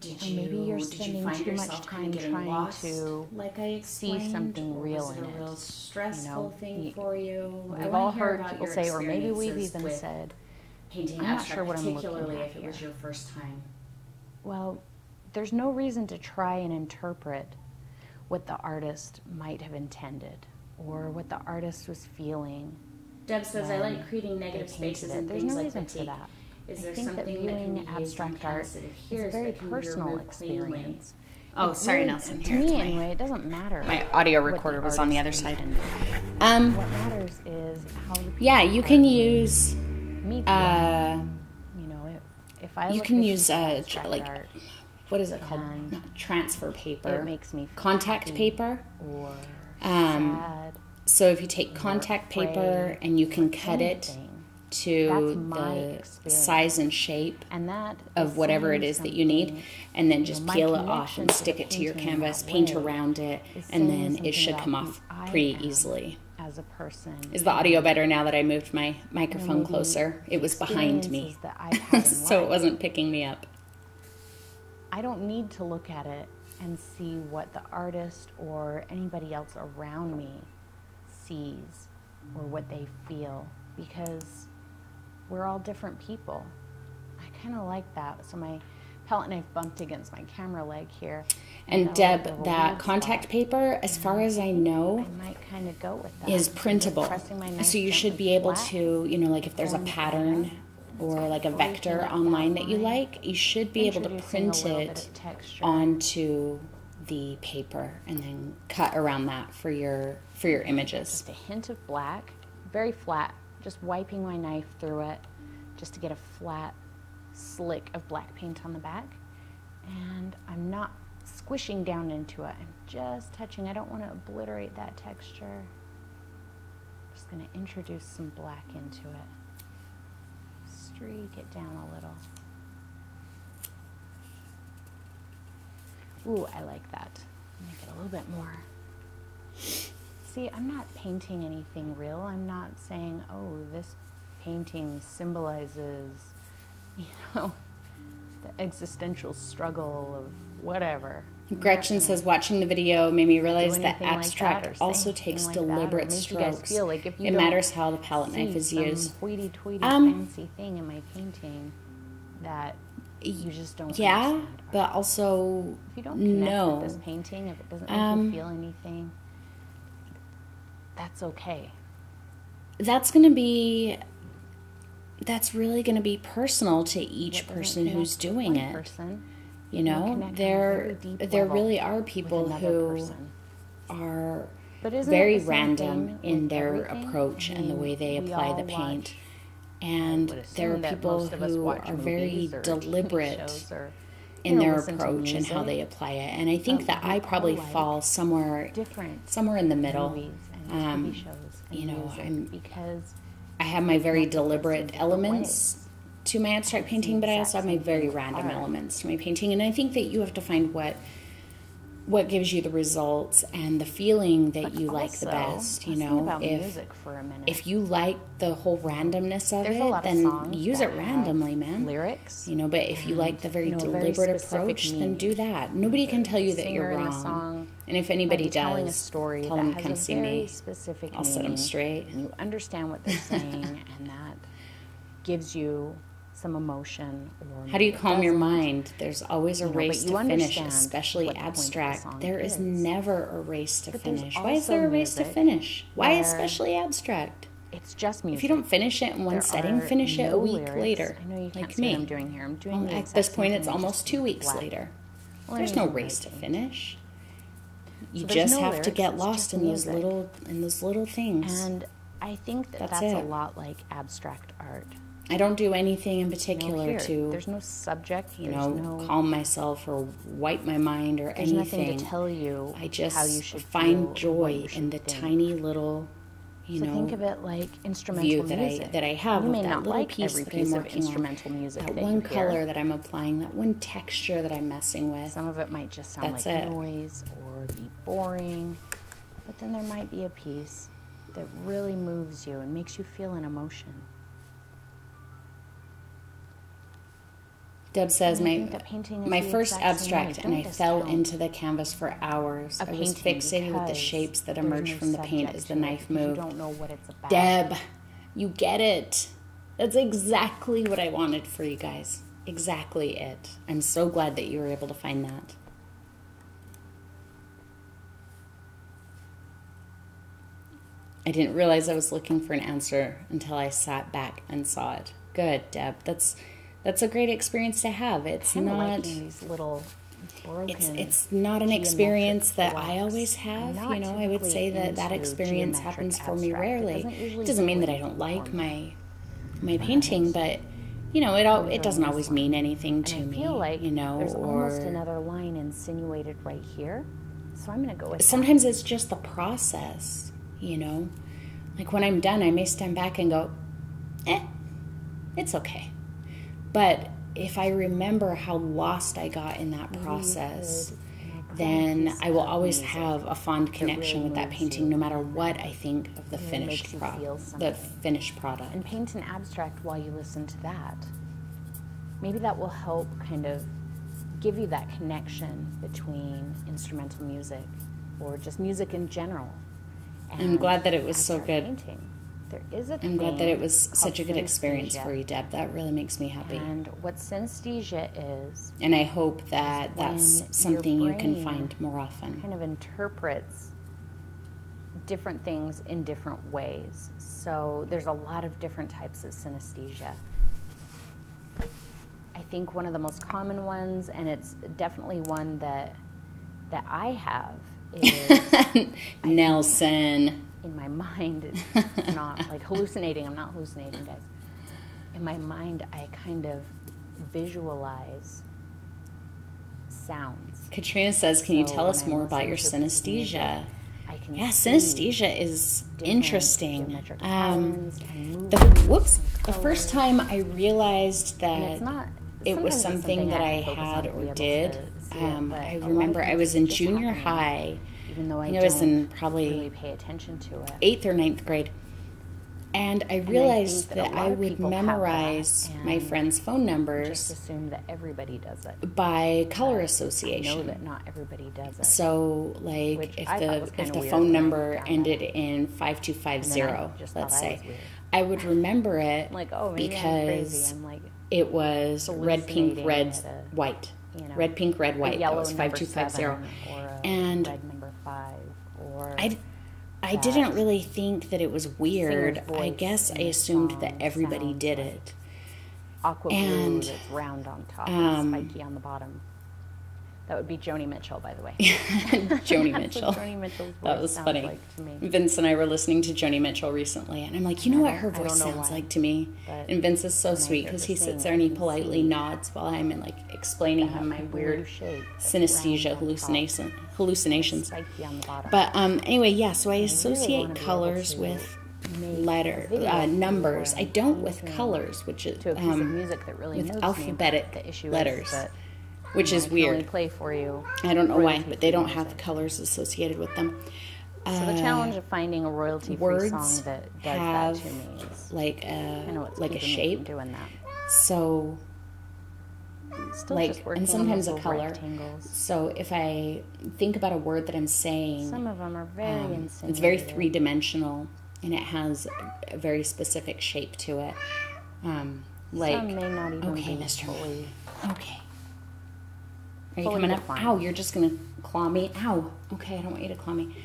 Did maybe you're did you spending find too much yourself time kind of getting trying lost, to like I see explained, something or real was it in a it? real stressful thing you- for you? I We've wanna all hear heard about people your say, or maybe we've experiences even with said, painting I'm not abstract, sure what I'm looking particularly at if it was here. your first time. well, there's no reason to try and interpret what the artist might have intended or what the artist was feeling. Deb says, I when like creating they negative painted spaces it. and There's things no like reason for batik. that. Is I there think that something that can viewing be used on abstract art canvas that is adheres a very that can be personal removed cleanly? experience. Oh, It sorry, really- Nelson. To Here, it's me, my- anyway, it doesn't matter. My audio what the recorder was on the other artist side. intended. What matters is how the people Yeah, you can are use me feel. If I you look can at use abstract like art, what is it called? and Not transfer paper. it makes me Contact happy paper. or Um, sad. So if you take contact paper and you can cut it anything. to That's my the experience. size and shape And that of is whatever it saying is that you need, something. and then just my peel it off connection and to stick the it to your painting in canvas, that paint way around it, is and saying then it something should about come who off I pretty am easily. as a person. Is the audio better now that I moved my microphone maybe closer? It was behind me, experiences that I've had in so it life. wasn't picking me up. I don't need to look at it and see what the artist or anybody else around me sees or what they feel, because we're all different people. I kind of like that. So my palette knife bumped against my camera leg here. And got a little bit Deb, of a that weird contact spot. paper, as far as I know, I might kind of go with that. is Just printable. pressing my knife So you should gently be able flat. to, like if there's a Going pattern or like a vector that online that you line, like, you should be able to Introducing a print little bit it of texture. onto the paper and then cut around that for your images. Just a hint of black, very flat, just wiping my knife through it just to get a flat slick of black paint on the back. And I'm not squishing down into it, I'm just touching. I don't want to obliterate that texture. Just going to introduce some black into it. Streak it down a little. Ooh, I like that. Make it a little bit more. See, I'm not painting anything real. I'm not saying, oh, this painting symbolizes, the existential struggle of whatever. Gretchen says, watching the video made me realize that anything like that abstract or say also anything takes like that, or deliberate make you guys strokes. feel like if you It don't matters how the palette knife is used. Hoity-toity Um, fancy thing in my painting that you just don't Yeah, understand. but also If you don't connect no. with this painting, if it doesn't make you feel anything, that's okay. That's really going to be personal to each What doesn't person who's connect with doing one it. person, You will know, connect on a there very deep there level really are with people another who person. are But isn't very it the same random thing in with their everything? approach I and the mean, way they we apply all the paint. watch- And I would assume there are that people most of us who watch are very movies or TV deliberate shows or, in their listen to approach and how music. they apply it. And I think But that we I all probably like fall somewhere different in the middle. movies and TV shows and you know, music because I have my very connect with us in deliberate different elements ways. to my abstract painting, but I also have my very random elements to my painting. And I think that you have to find what what gives you the results and the feeling that But you like the also, best. let's think about music for a minute. If you like the whole randomness of There's a lot it, of then songs use that it randomly, man. lyrics, But if you like the very deliberate approach, then do that. Nobody can tell you that you're singer in the wrong. song And if anybody might be telling a does, story tell that them to has come a see very me. specific I'll set them meaning, straight. and you understand what they're saying, and that gives you some emotion. Or How do you maybe it calm your doesn't. mind? There's always a but race you to finish, understand especially what the point of the abstract. song There is is. never a race to But there's finish. Why is also there a race to music finish? Why where especially abstract? It's just music. If you don't finish it in one There setting, are finish it no a week lyrics. later. I know you can't like see me. what I'm doing here. I'm doing Well, the at exact this same point, thing, it's just almost 2 weeks black. later. Well, There's I no mean, race to like, finish. You So there's just no have to lyrics, get it's lost just in those music. little things. And I think that That's that's a it. lot like abstract art. I don't do anything in No, particular here, to there's no subject. There's no. calm myself or wipe my mind or There's anything. nothing to tell you I just how you should find feel or what joy you should in the think. tiny little, So think of it like instrumental view that music. that I have You of may that not little like piece every that piece I'm of working instrumental on. music That that one you color hear. that I'm applying, that one texture that I'm messing with. Some of it might just sound That's like it. noise or be boring, but then there might be a piece that really moves you and makes you feel an emotion. Deb says And I think that painting is my the first exact same way. abstract, and Don't I fell discount into the canvas for hours. a I was painting fixated with the because shapes that there's emerged no from the paint subject as the to it, knife because moved. You don't know what it's about. Deb, you get it. That's exactly what I wanted for you guys. Exactly it. I'm so glad that you were able to find that. I didn't realize I was looking for an answer until I sat back and saw it. Good, Deb. That's a great experience to have. It's Kinda not liking these little broken. it's not an geometric experience that I blocks. always I'm have. not I would typically say that into experience geometric happens for me abstract. It rarely. doesn't usually It doesn't mean do that I anything don't like for me. my painting, but it doesn't always mean anything to And I me. feel like there's or almost another line insinuated right here, so I'm going to go with sometimes it's just the process. Like when I'm done, I may stand back and go, it's okay. But if I remember how lost I got in that process, then I will always have a fond connection with that painting, no matter what I think of the finished makes you product. feel The something. finished product. And paint an abstract while you listen to that. Maybe that will help kind of give you that connection between instrumental music or just music in general. I'm glad that it was so abstract good. Painting. There is a I'm glad that it was thing such a called good experience synesthesia. for you, Deb. That really makes me happy. And what synesthesia is, And I hope that that's when something your you can brain find more often. kind of interprets different things in different ways. So there's a lot of different types of synesthesia. I think one of the most common ones, and it's definitely one that I have, is Nelson. in my mind. It's not like hallucinating. I'm not hallucinating, guys. In my mind, I kind of visualize sounds. Katrina says, can you So tell us when I more about your listen to music, synesthesia? I can Yeah, see synesthesia is different interesting. geometric patterns and The movements and first colors. time I realized And that it's not. it was sometimes it's something that I have to focus had on to be or able did. to see it, but I a lot of remember I times was it's in just junior happening, high. even though I think I was in don't probably really pay attention to it. 8th or 9th grade. And I realized think that a that lot I of would people have that, memorize my and friends' phone Just numbers assume that everybody does it. by color I know association. that not everybody does it. So, like, Which if I thought was the kinda weird phone when I number found ended that. in 5250, And then I just let's thought I was say, weird. I would remember it I'm like, oh, maybe I'm because crazy. I'm like, it was red, pink, hallucinating red, at a, white. you know, Red, pink, red, a white. That yellow was number 5250. 7 or a And red number 5 or I didn't really think that it was weird. singer's I voice guess I in the assumed that song everybody sounds did like it. aqua blue And, that's round on top and spiky on the bottom. That would be Joni Mitchell, by the way. Joni That's Mitchell. what Joni Mitchell's That voice was sounds funny. like to me. Vince and I were listening to Joni Mitchell recently, and I'm like, you know what her I don't voice know sounds why, like to me? but And Vince is so when I sweet hear because her he sing, sits there I and he can politely see nods while I'm explaining him my blue weird shape that's synesthesia round on top, hallucinations. spiky on the bottom. But anyway, yeah. So I really associate wanna be able colors to with make letter a video numbers. for I don't with listening colors, which is to a piece of music that really with moves alphabetic me. The issue letters. is that which is I can only weird. play for you. I don't know why, royalty-free but they don't music. have colors associated with them. So the challenge of finding a royalty-free words song that does have that to me is, like I know what's a keeping me shape. from doing that. So Still like, just working and on sometimes those a little color. rectangles. So if I think about a word that I'm saying, Some of them are very insinuative. it's very three-dimensional, and it has a very specific shape to it. Like, Some may not even okay, be Mr. fully. Okay. Are you fully coming defined. up? Ow, you're just gonna claw me. Ow. Okay, I don't want you to claw me.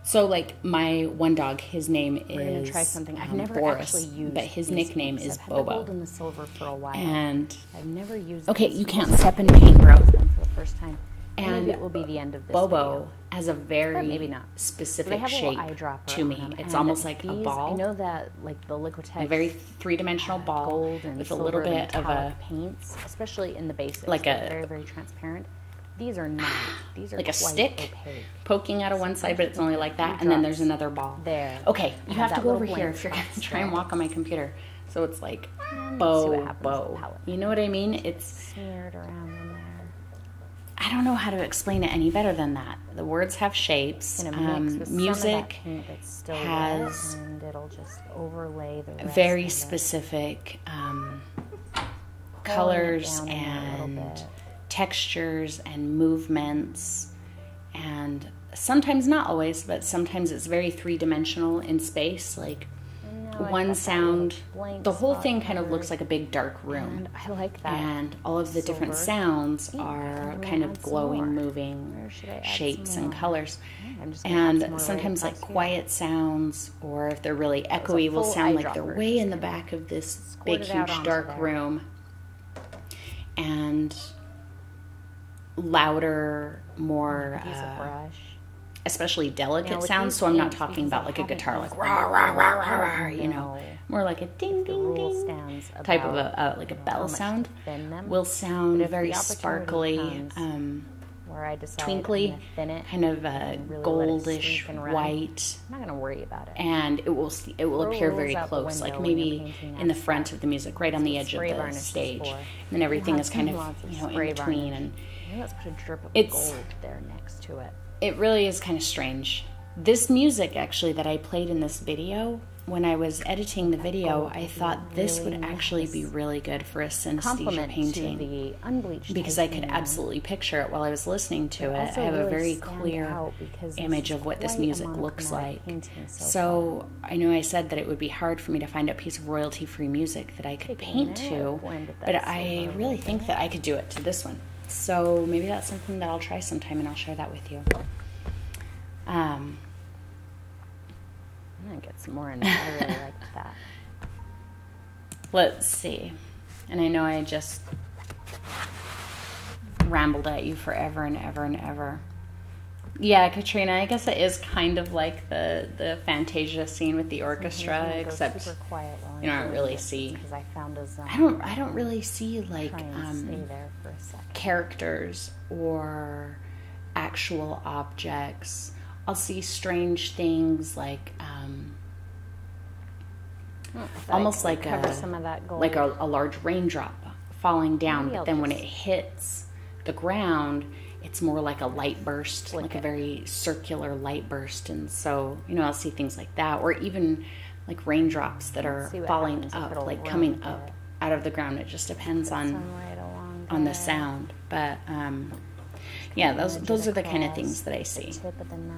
So, like, my one dog, his name is We're gonna try something. I've never Boris, actually used, but his these nickname paints. is I've had the Bobo. gold and the silver for a while. And I've never used. okay, this you for can't this. step in paint, bro. Them for the first time. And Maybe it will be the end of this Bobo video. has a But very maybe not. They specific have a shape little eyedropper to on me. them, It's and almost like a these, ball. I know that like the Liquitex, A very three-dimensional ball gold and with a silver little and bit of metallic a paints, especially in the basics, like they're a- very, very transparent. These are not. These are like a quite stick opaque. poking out of one side, but it's only like that, Few and then drops there's another ball. there. Okay, I you have have to that go over little here blank if you're gonna spot try and still. walk on my computer. So it's like see what bow, happens with the bow. palette. You know what I mean? It's, Smeared around in there. I don't know how to explain it any better than that. The words have shapes. Gonna mix with some of that Music paint that's still has wet, and it'll just overlay the rest very of it. specific Pulling colors it down in there a little and bit. textures and movements, and sometimes not always, but sometimes it's very three-dimensional in space. Like And now I've got one that sound, little blank the whole spot thing kind of covered, looks like a big dark room. and I like that. And all of the different silver. sounds Yeah, are I'm gonna kind add of some glowing, more. moving Where should I add shapes some and more? colors. I'm just gonna add some more And right sometimes like across here. quiet sounds, or if they're really was a echoey, will full sound like they're eyedropper. way in the back of this Squirt big, it out huge, onto dark there. room. And louder, more, Use a brush. especially delicate Now, with sounds. these So I'm not paints, talking because about I like a haven't guitar, used like them rah, rah, before, rah, rah, I rah, don't you know, know more like a ding, the ding, rule ding stands type of about like a how bell much to sound. thin them. Will sound But if very the opportunity sparkly, comes where I decide twinkly, I'm gonna thin it, kind of and really let it goldish sink and run, white, I'm not gonna worry about it. and it will Throw appear rules very out the close, like window when you're maybe painting in the abstract. front of the music, right on the That's edge what of spray the varnish is stage, for. and then everything Lots is kind and of lots of in spray between, varnish. and Maybe let's put a drip of It's- gold there next to it. it really is kind of strange. This music actually that I played in this video, when I was editing the video, gold I would thought be this really would actually nice. be really good for a synesthesia Compliment painting. to the unbleached Because I could titanium. absolutely picture it while I was listening to But it. also I have a really very stand clear out because this image is of what this quite a music looks monochromatic like. painting so So I know I said that it would be hard for me to find a piece of royalty-free music that I could Taking paint that, to, blended that but I silver really with think that I could do it to this one. So maybe that's something that I'll try sometime, and I'll share that with you. I'm gonna get some more in there. I really like that. Let's see. And I know I just rambled at you forever and ever and ever. Yeah, Katrina, I guess it is kind of like the Fantasia scene with the orchestra, I'm gonna go except super quiet while I'm you don't doing really this see. because I found a zone. I don't really see like Try and stay there for a second. characters or actual objects. I'll see strange things like But almost I could like cover some of that gold. like a large raindrop falling down, Maybe but I'll then when it just- hits the ground, it's more like a light burst, Flick like a it. very circular light burst. And so, you know, I'll see things like that, or even like raindrops that are See what falling happens if up, it'll like run coming with up it. out of the ground. It just depends on Some right along the there. sound. But yeah, those Edges are the kind of across things that I the see. tip of the knife.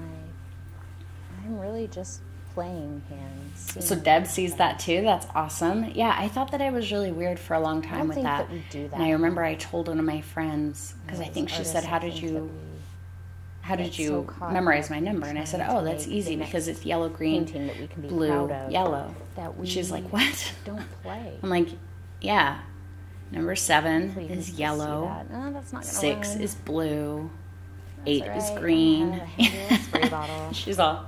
I'm really just playing here. And So seeing Deb sees that too. That's awesome. Yeah, I thought that I was really weird for a long I time don't with think that. that we do that And I remember I told one of my friends, because I as think she artists, said, I how did think you get so you caught memorize up my in number? And I said, trying oh, to that's make the easy next because it's yellow, green, painting that we can be blue, proud of yellow. that we She's like, what? don't play. I'm like, yeah. Number 7 So you can is see yellow. that. No, that's not gonna 6 run. is blue. That's 8 all is right. green. I have a little spray bottle. She's all,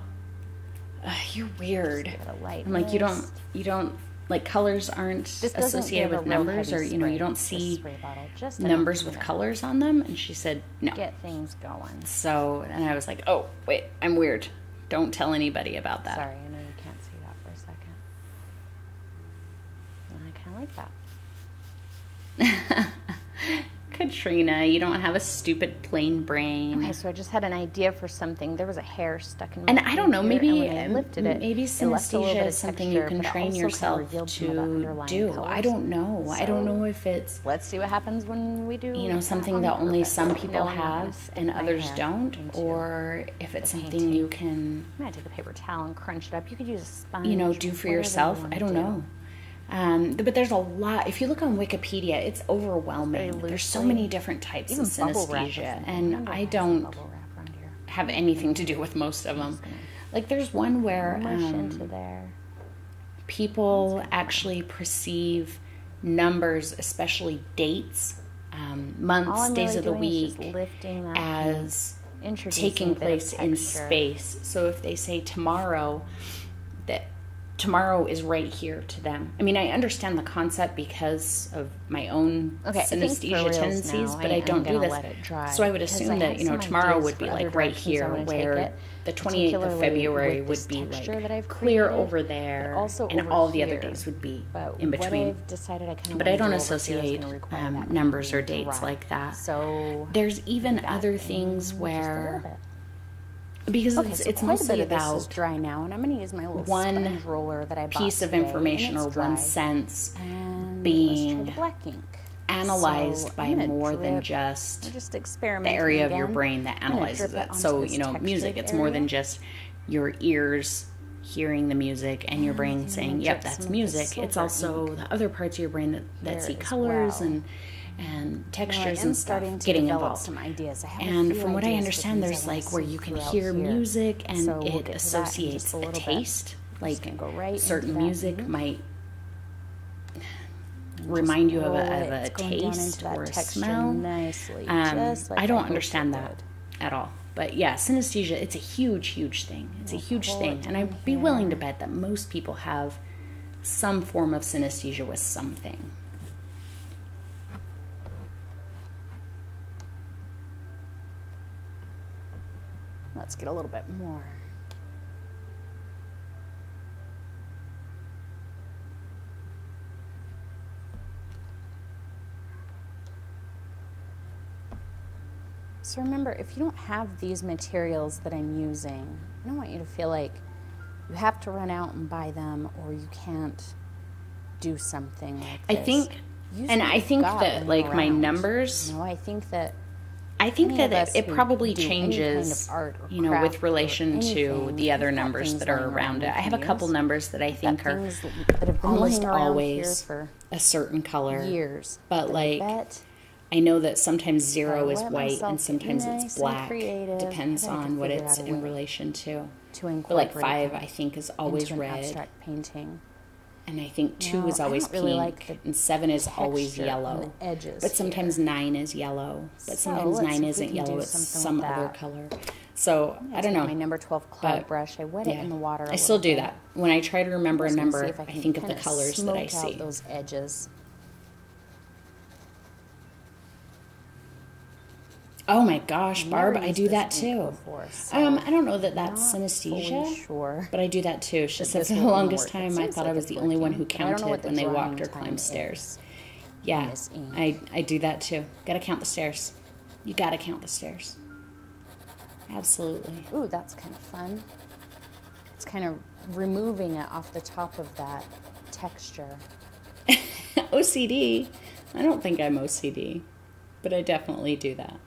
you're weird. Give it a light I'm like, mist. you don't, like colors aren't This doesn't associated give with a real numbers, or, heavy you know, you spray, don't this see spray bottle. Just enough numbers to with get- colors on them. And she said, no. Get things going. So, and I was like, oh, wait, I'm weird. Don't tell anybody about that. Sorry, I know you can't see that for a second. And I kind of like that. Katrina, you don't have a stupid plain brain. Okay, so I just had an idea for something. There was a hair stuck in my And I don't know, finger, maybe and when I lifted it, maybe it left a little synesthesia bit is of something you texture, can but it train also kind of yourself revealed some of the to underlying do. colors. I don't know. I don't So, know if it's, let's see what happens when we do something on that only purpose. some people No, I'm not gonna have stick and my others hand don't, into or if it's the something painting. you can, I'm gonna take a paper towel and crunch it up. You could use a sponge. do for whatever you yourself. wanna I don't do. know. But there's a lot. If you look on Wikipedia, it's overwhelming. Very There's so loosely. many different types Even of bubble wrap or synesthesia, something. and Remember I have some don't bubble wrap around here. have anything to do with most of them. Like there's one where Mush into there. people actually perceive numbers, especially dates, All months, I'm days really of the doing is week, just lifting that as introducing taking a bit of place in texture. space. So if they say tomorrow, that tomorrow is right here to them. I mean, I understand the concept because of my own Okay, I think for synesthesia reals tendencies, now, but I I'm don't do gonna this. let it dry, So I would because assume I that, have some tomorrow ideas would be for like other right directions I here, wanna take where it, the 28th of particularly February with would this be texture like that I've clear created, over there, but also and over all the other here. days would be But in what between. I've decided I kind of But I don't associate numbers or dates dry. like that. So There's even that other in things just a where, little bit. because Okay, it's, so it's quite a mostly bit of this is about dry now, and I'm going to use my little one sponge roller that I bought piece of today, information and or it's one dry. sense And being let's try the black ink. analyzed So by I'm gonna more than drip- just we're just the experimenting area of your again. brain that I'm gonna analyzes drip it it. onto So, this music, textured it's more than area. just your ears hearing the music and your brain I'm saying, gonna yep, drip that's some of the music. It's silver also ink the other parts of your brain that there see as colors well. and Well, textures I am and stuff starting to getting develop involved. some ideas. I have a And few from what I ideas for understand, things there's I wanna like where see you can throughout hear here. music and So we'll it get to that in associates just a a little bit. taste. I'm just Like gonna go right certain into that music ink. might remind you of roll it. a It's going down taste into that or a texture smell. nicely, just like I don't hoped understand it that would. at all. But yeah, synesthesia, it's a huge, huge thing. It's a huge pull thing. it And down I'd be willing to here. bet that most people have some form of synesthesia with something. Let's get a little bit more. So remember, if you don't have these materials that I'm using, I don't want you to feel like you have to run out and buy them or you can't do something like I this. think, Use and what I you've think got that when like you're my around. numbers, I think that I think any of that us it who probably do any kind of changes, art or with craft or relation to anything, the other we've got numbers things that are lying around it. we I have can a couple use. numbers that I We've got think are things that have been almost laying around here always for a certain color. years. But that like, I bet I know that sometimes if I zero is let white myself and get sometimes nice it's and black. creative, Depends I bet I on could what figure it's out a in way relation to. to But like incorporate 5, them I think, is always into an red. abstract painting. And I think 2 Now, is always I don't really pink. like the And 7 is always texture on yellow. the edges But sometimes here. 9 is yellow. But So, sometimes let's 9 see if we isn't can yellow. do It's something some with other that. color. So I don't Take know. my number 12 cloud But, brush. I wet it in the water. I still do that. When I try to remember a I'm just gonna number, see if I can think of the kinda colors that I smoke out see. those edges. Oh my gosh, Barb, Never I used do this that ink too. before, so I don't know that that's not synesthesia, fully sure but I do that too. It's just that this for the will longest work. It time, I seems thought like I was it's the only one who working, but I don't know what counted the when they walked drying or time climbed is stairs. on Yeah, this ink. I do that too. Gotta count the stairs. You gotta count the stairs. Absolutely. Ooh, that's kind of fun. It's kind of removing it off the top of that texture. OCD. I don't think I'm OCD, but I definitely do that.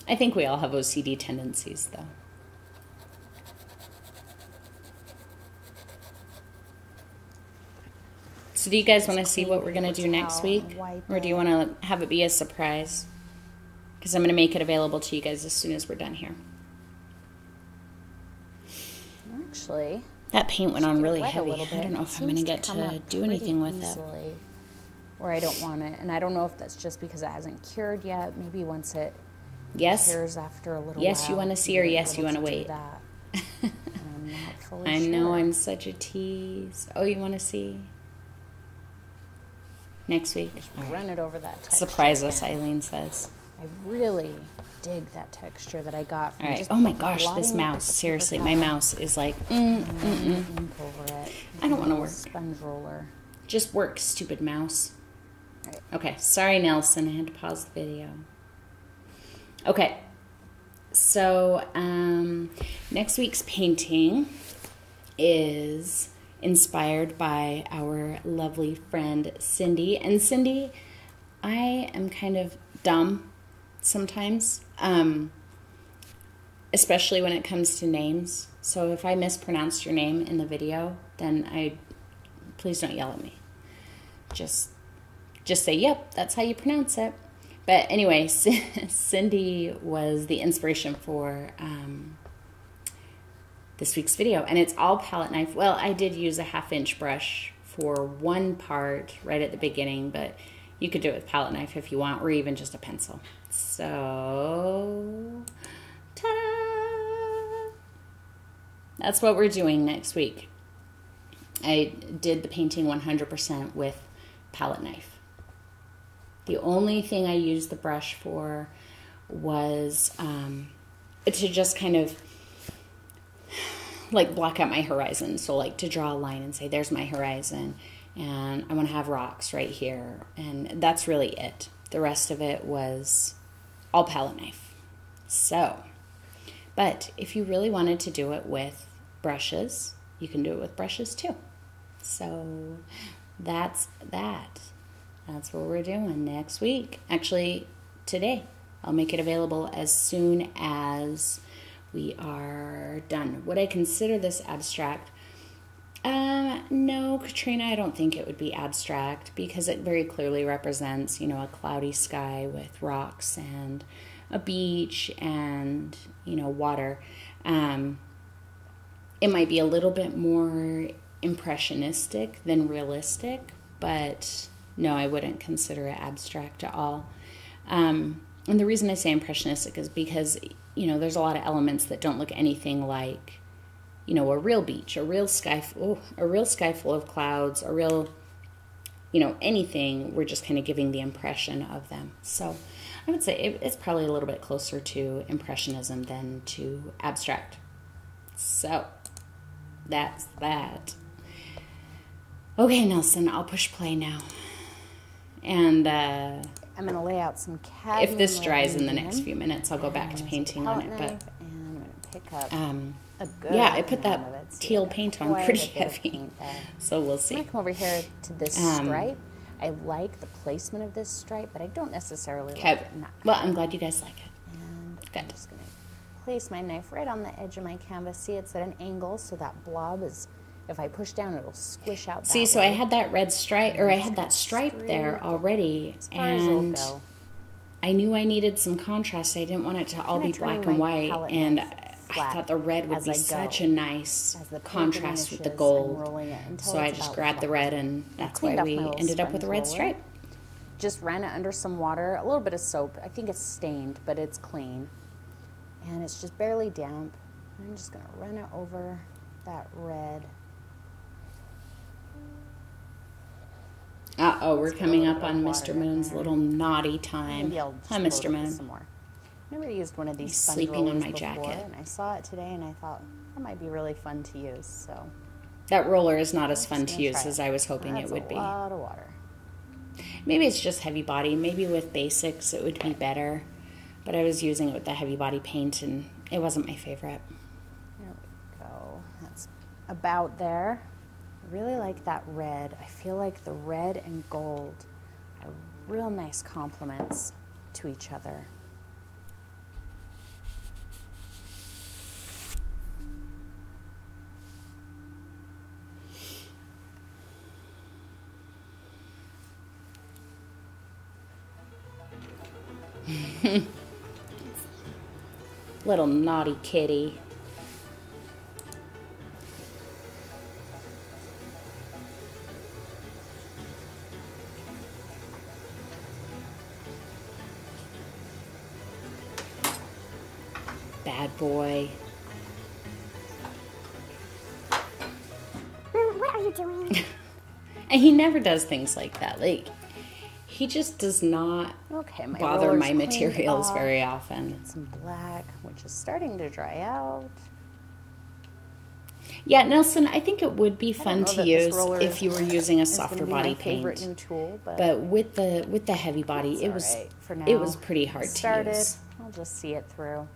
I think we all have OCD tendencies, though. So do you guys want to see what we're going to do next week? Or do you want to have it be a surprise? Because I'm going to make it available to you guys as soon as we're done here. Actually, That paint went on really wet a heavy. little I bit. don't know It if I'm going to seems get come to up do anything pretty with it. easily where I don't want it. And I don't know if that's just because it hasn't cured yet. Maybe once it Yes? cures after a little Yes, while. you wanna see or you'll be yes, you able wanna to do wait? that. And I'm not fully I know sure. I'm such a tease. Oh, you want to see? Next week? All right. Run it over that texture. Surprise us, again. Eileen says. I really dig that texture that I got from All right. just Oh my gosh, blotting this it mouse. with the Seriously, paper my towel mouse is like, and ink over it. I don't wanna Little work. Sponge roller. Just work, stupid mouse. Right. Okay, sorry, Nelson. I had to pause the video. Okay, so next week's painting is inspired by our lovely friend Cindy. And Cindy, I am kind of dumb sometimes, especially when it comes to names. So if I mispronounced your name in the video, then please don't yell at me. Just say, yep, that's how you pronounce it. But anyway, Cindy was the inspiration for this week's video, and it's all palette knife. Well, I did use a 1/2-inch brush for one part right at the beginning, but you could do it with palette knife if you want, or even just a pencil. So, ta-da! That's what we're doing next week. I did the painting 100% with palette knife. The only thing I used the brush for was to just kind of like block out my horizon. So like to draw a line and say, there's my horizon, and I want to have rocks right here. And that's really it. The rest of it was all palette knife. So, but if you really wanted to do it with brushes, you can do it with brushes too. So that's that. That's what we're doing next week. Actually, today. I'll make it available as soon as we are done. Would I consider this abstract? No, Katrina, I don't think it would be abstract because it very clearly represents, a cloudy sky with rocks and a beach and, water. It might be a little bit more impressionistic than realistic, but no, I wouldn't consider it abstract at all. And the reason I say impressionistic is because, there's a lot of elements that don't look anything like, a real beach, a real sky full of clouds, a real, anything. We're just kind of giving the impression of them. So I would say it's probably a little bit closer to impressionism than to abstract. So that's that. Okay, Nelson, I'll push play now. And I'm going to lay out some cadmium. If this dries in the next few minutes, I'll go back to painting on it. But and I'm going to pick up a good yeah, I put that it. teal paint on pretty heavy, so we'll see. I'm going to come over here to this stripe. I like the placement of this stripe, but I don't necessarily like it. Well, I'm glad you guys like it. And good. I'm just going to place my knife right on the edge of my canvas. See, it's at an angle, so that blob is, if I push down, it'll squish out. See, so I had that red stripe, or I had that stripe there already, and I knew I needed some contrast. I didn't want it to all be black and white, and I thought the red would be such a nice contrast with the gold. So I just grabbed the red, and that's why we ended up with a red stripe. Just ran it under some water, a little bit of soap. I think it's stained, but it's clean. And it's just barely damp. I'm just going to run it over that red. Uh-oh, we're coming up on Mr. Moon's little naughty time. Hi, Mr. Moon. Some more. I never used one of these sponge sleeping on my before, jacket. And I saw it today, and I thought that might be really fun to use. So that roller is not as fun to use as I was hoping it would be. That's a lot of water. Maybe it's just heavy body. Maybe with basics it would be better. But I was using it with the heavy body paint, and it wasn't my favorite. There we go. That's about there. I really like that red. I feel like the red and gold are real nice complements to each other. Little naughty kitty. Bad boy. What are you doing? And he never does things like that. Like, he just does not bother my materials very often. Get some black, which is starting to dry out. Yeah, Nelson, I think it would be fun to use if you were using a It's softer gonna be body my favorite paint. new tool, But with the heavy body, it was alright for now. it was pretty hard to use. I'll just see it through.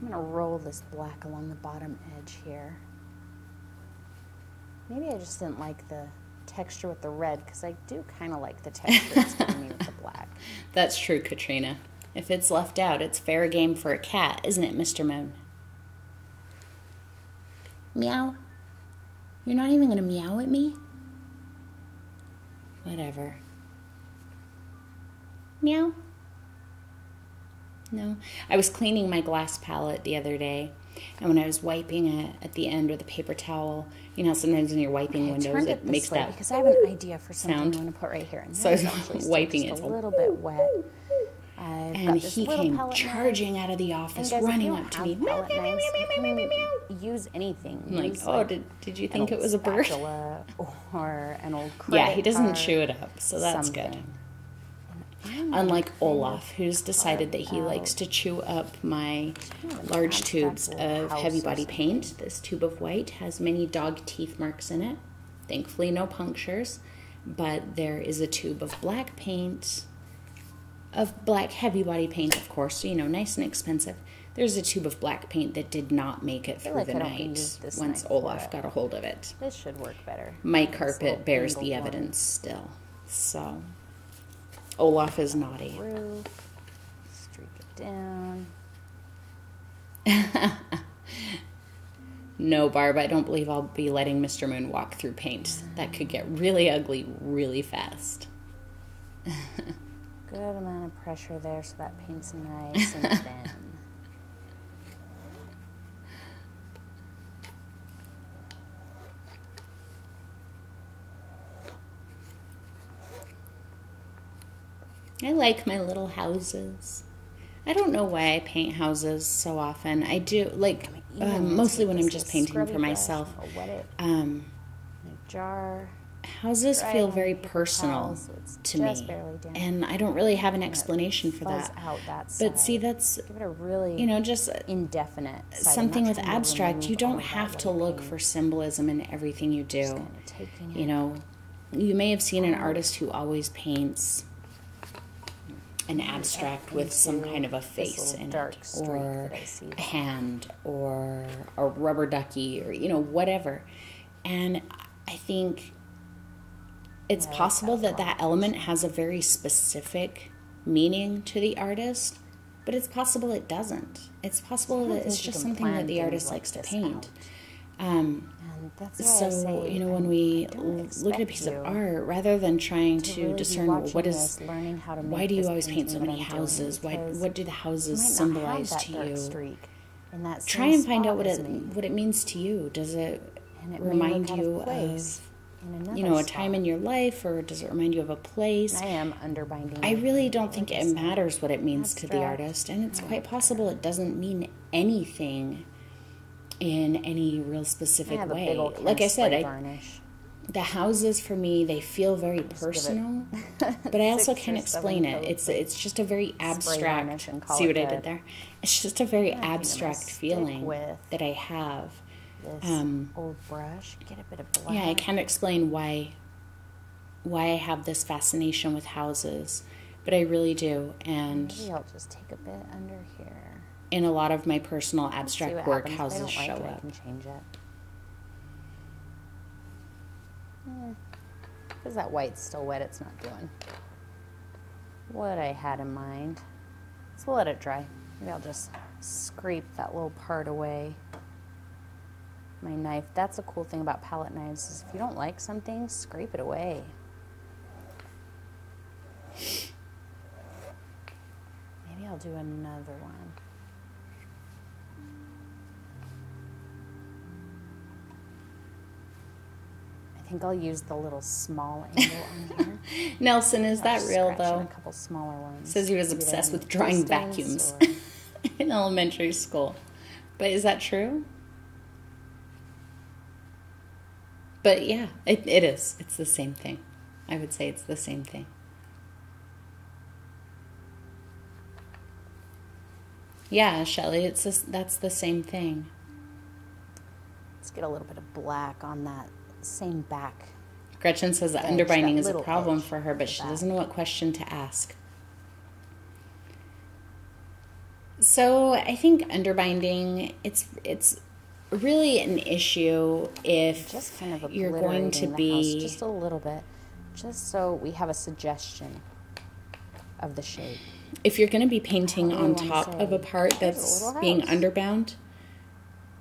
I'm gonna roll this black along the bottom edge here. Maybe I just didn't like the texture with the red, because I do kind of like the texture it's giving me with the black. That's true, Katrina. If it's left out, it's fair game for a cat, isn't it, Mr. Moon? Meow? You're not even going to meow at me? Whatever. Meow? No. I was cleaning my glass palette the other day, and when I was wiping it at the end with a paper towel, you know, sometimes when you're wiping windows, it makes that because I have an idea for something sound. I'm going to put right here. And So I was actually wiping just it. a little bit wet. And he came charging out of the office, running up to me. Meow, meow, meow, meow, meow, meow, meow. Use anything. I'm like, oh, did you think it was a bird? Or an old Yeah, he doesn't chew it up, so that's good. Unlike Olaf, who's decided that he likes to chew up my large tubes of heavy body paint. This tube of white has many dog teeth marks in it. Thankfully, no punctures. But there is a tube of black paint, of black heavy body paint, of course, so, you know, nice and expensive. There's a tube of black paint that did not make it through the night once Olaf got a hold of it. This should work better. My carpet bears the evidence still, so... Olaf is naughty. Streak it down. No, Barb, I don't believe I'll be letting Mr. Moon walk through paint. That could get really ugly really fast. Good amount of pressure there so that paint's nice and thin. I like my little houses. I don't know why I paint houses so often. I do, like, mostly when I'm just painting for myself. In a jar. Houses feel very personal to me, and I don't really have an explanation for that. But see, that's, you know, just indefinite something with abstract. You don't have to look for symbolism in everything you do. You know, you may have seen an artist who always paints an abstract with some kind of a face in it, or a hand, or a rubber ducky, or, you know, whatever. And I think it's possible that that element has a very specific meaning to the artist, but it's possible it doesn't. It's possible that it's just something that the artist likes to paint. So, you know, when we look at a piece of art, rather than trying to discern, well, why do you always paint so many houses? What do the houses symbolize to you? Try and find out what it means to you. Does it remind you of, you know, a time in your life, or does it remind you of a place? I really don't think it matters what it means to the artist, and it's quite possible it doesn't mean anything in any real specific way. Like I said, the houses for me, they feel very personal, but I also can't explain it. It's just a very abstract, see what I did there? It's just a very abstract feeling that I have. Old brush, get a bit of black. Yeah, I can't explain why I have this fascination with houses, but I really do. And maybe I'll just take a bit under here. In a lot of my personal abstract work, houses show up. I can change it. Because that white's still wet, it's not doing what I had in mind. So we'll let it dry. Maybe I'll just scrape that little part away. My knife. That's a cool thing about palette knives, is if you don't like something, scrape it away. Maybe I'll do another one. I think I'll use the little small angle on here. Nelson, is that real though? A couple smaller ones. Says he was obsessed with drawing vacuums in elementary school. But is that true? But yeah, it is. It's the same thing. I would say it's the same thing. Yeah, Shelley, that's the same thing. Let's get a little bit of black on that same back. Gretchen says that Edge, underbinding that is a little problem edge for her, but of she that. doesn't know what question to ask. So I think underbinding, it's really an issue if Just kind of you're going to obliterating the be house just a little bit, just so we have a suggestion of the shape. if you're going to be painting How do on we wanna top say? of a part Here's a that's little being house. underbound,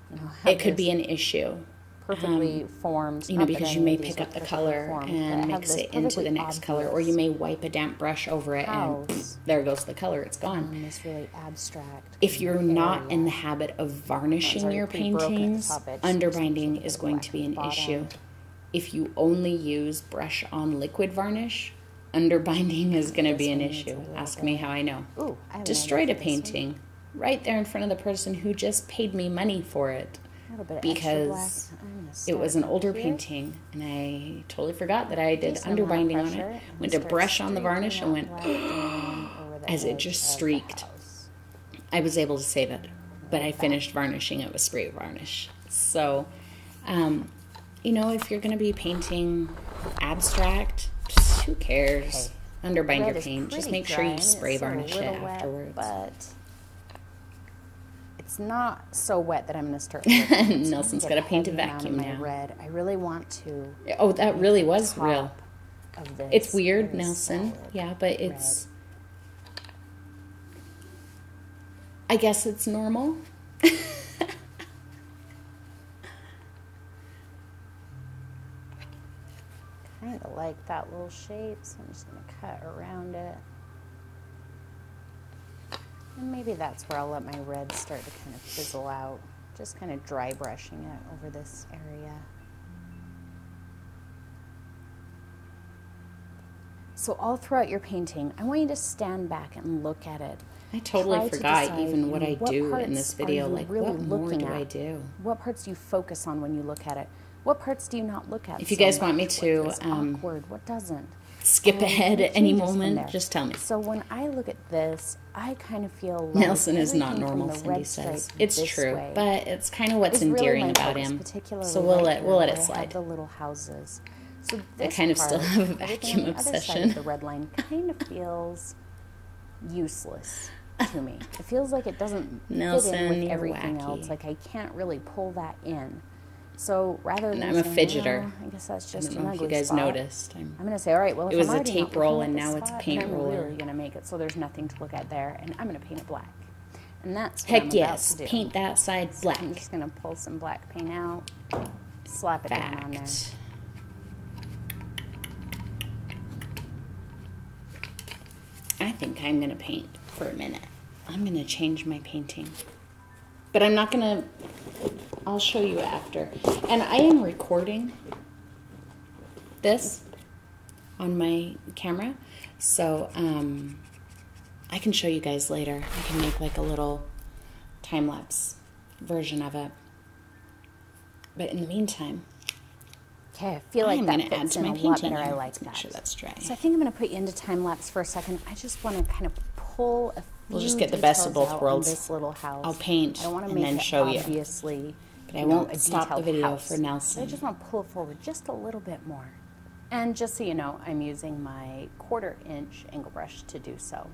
You know, have it could this be an issue. perfectly formed. You know, not that because any you of may these pick are up the perfectly color formed, but and have mix this it into the perfectly next color, or you obvious may wipe a damp brush over it and house there goes the color, it's gone. on this really abstract. If you're not area. in the habit of varnishing already your pretty broken at the paintings, top edge, so there's a underbinding little is bit of going black to be an bottom. issue. If you only use brush on liquid varnish, underbinding is going to be an one needs a issue. little Ask bit. me how I know. Ooh, I have an Destroyed a idea for this one. painting right there in front of the person who just paid me money for it. A little bit of extra black. Because I'm gonna it was an start older here. painting and I totally forgot that I did Decent amount of underbinding on pressure, it. and Went to start brush on the varnish and streaking went, that black down over the as it edge just of the streaked. house. I was able to save it, but I finished varnishing it with spray varnish. So, you know, if you're going to be painting abstract, just who cares? Underbind Red your is paint. Just pretty make sure dry, you and it's spray still a varnish it little wet, afterwards. But it's not so wet that I'm going to start looking. Nelson's Get got a painted heavy amount of vacuum my now. Red. I really want to. Oh, that really was top real. Of this It's weird, very Nelson. solid Yeah, but it's... I guess it's normal. kind of like that little shape, so I'm just going to cut around it. And maybe that's where I'll let my red start to kind of fizzle out. Just kind of dry brushing it over this area. So all throughout your painting, I want you to stand back and look at it. I totally Try to forgot decide, even what you know, I do in parts this are video. you Like, really what more looking do I at? do? What parts do you focus on when you look at it? What parts do you not look at? If you so guys want me much? to, What feels awkward? What doesn't? Skip And ahead it at any changes from moment, there. just tell me. So when I look at this, I kind of feel like Nelson is not everything from normal, the Cindy red says. stripe It's this true, way but it's kind of what's is really endearing my about focus, him. particularly So we'll right let here it where I have slide. the little houses. So I this kind of still part, have a everything vacuum on the other side obsession. of the red line kind of feels useless to me. It feels like it doesn't fit Nelson, in with you're everything wacky. else. Like I can't really pull that in. So rather than And I'm a saying, fidgeter. "Well, I guess that's I just don't an know if ugly you guys spot," noticed. I'm going to say, all right, well, if It was I'm a already tape not roll looking and at now this it's a spot, paint then I'm roller. really going to make it so there's nothing to look at there, and I'm going to paint it black. And that's what I'm Heck about yes, to do. paint that side black. I'm just going to pull some black paint out, slap it down on there. Fact. I think I'm going to paint for a minute. I'm going to change my painting. But I'm not going to... I'll show you after. And I am recording this on my camera. So I can show you guys later. I can make like a little time-lapse version of it. But in the meantime... Okay, I feel like I'm that gonna add fits to in my a lot painting better. I now. like Let's make that. sure that's dry. So I think I'm going to put you into time lapse for a second. I just want to kind of pull a few We'll just get the best of details both out worlds. on this little house. I'll paint I don't want to and make then it show you. obviously, But I you know, won't a stop the detailed video house. for Nelson. I just want to pull it forward just a little bit more. And just so you know, I'm using my 1/4-inch angle brush to do so.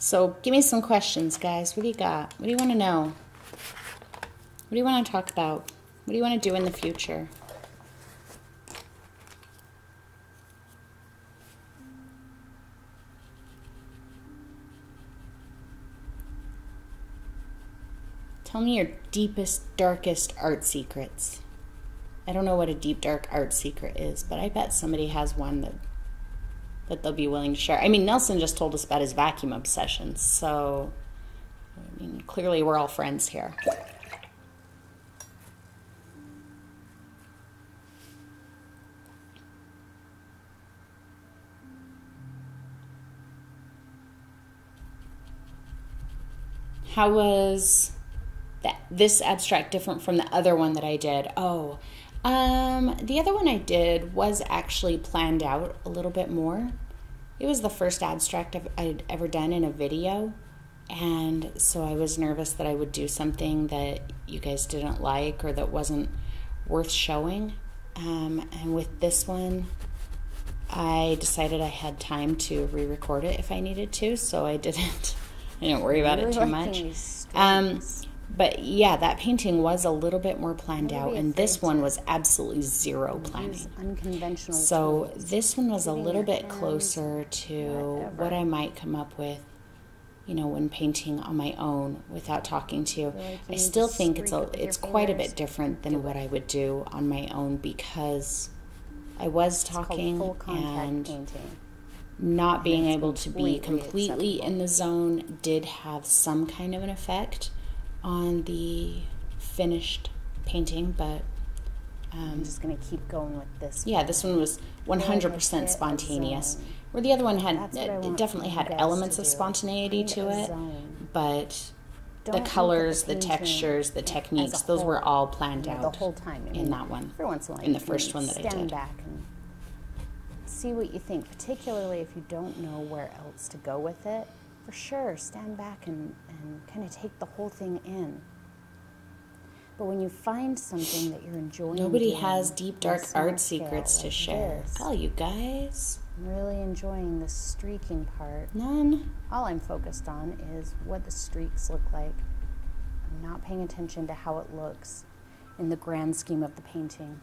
So give me some questions, guys. What do you got? What do you want to know? What do you want to talk about? What do you want to do in the future? Tell me your deepest, darkest art secrets. I don't know what a deep, dark art secret is, but I bet somebody has one that they'll be willing to share. I mean, Nelson just told us about his vacuum obsession, so I mean, clearly we're all friends here. How was this abstract different from the other one that I did? Oh, The other one I did was actually planned out a little bit more. It was the first abstract I'd ever done in a video, and so I was nervous that I would do something that you guys didn't like or that wasn't worth showing. And with this one, I decided I had time to re-record it if I needed to, so I didn't worry about it too much. But yeah, that painting was a little bit more planned out, and this one was absolutely zero planning. Unconventional. So this one was a little bit closer to what I might come up with, when painting on my own without talking to you. I still think it's quite a bit different than what I would do on my own, because I was talking and not being able to be completely in the zone did have some kind of an effect on the finished painting, but I'm just going to keep going with this. Yeah, this one was 100% spontaneous, where the other one definitely had elements of spontaneity to it, but the colors, the textures, the techniques, those were all planned out the whole time. in that one, every once in a while, in the first one that I did. Stand back and see what you think, particularly if you don't know where else to go with it. For sure, stand back and kind of take the whole thing in. But when you find something that you're enjoying, nobody has deep, dark art secrets to share. Oh, you guys. I'm really enjoying the streaking part. None. All I'm focused on is what the streaks look like. I'm not paying attention to how it looks in the grand scheme of the painting.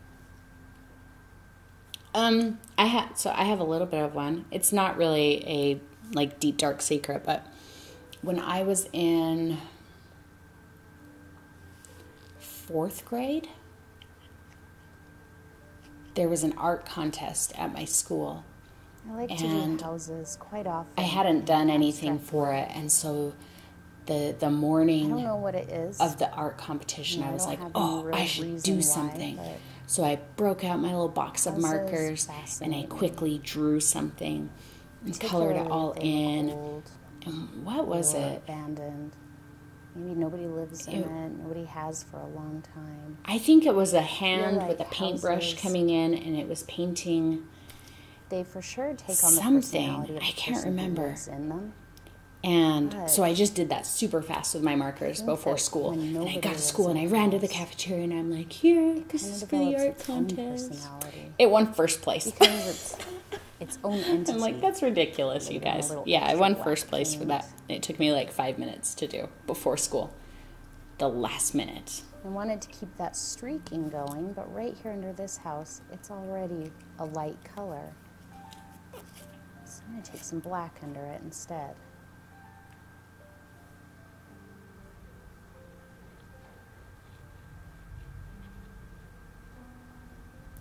I have a little bit of one. It's not really a deep dark secret, but when I was in 4th grade, there was an art contest at my school. I like to do houses quite often. I hadn't done anything for it, and so the morning I don't know what it is. of the art competition, I was like, I should do something. So I broke out my little box of markers, and I quickly drew something and colored it all in. And what was it? Abandoned. Maybe nobody lives in it. Nobody has for a long time. I think it was a hand with a paintbrush coming in, and it was painting. They for sure take on something. The personality of the I can't person remember. who lives in them. And so I just did that super fast with my markers before school. And I got to school and I ran to the cafeteria and I'm like, here, this is for the art contest. It won first place. Because its own entity. I'm like, that's ridiculous, you guys. Yeah, I won first place for that. It took me 5 minutes to do before school. The last minute. I wanted to keep that streaking going, but right here under this house, it's already a light color. So I'm going to take some black under it instead.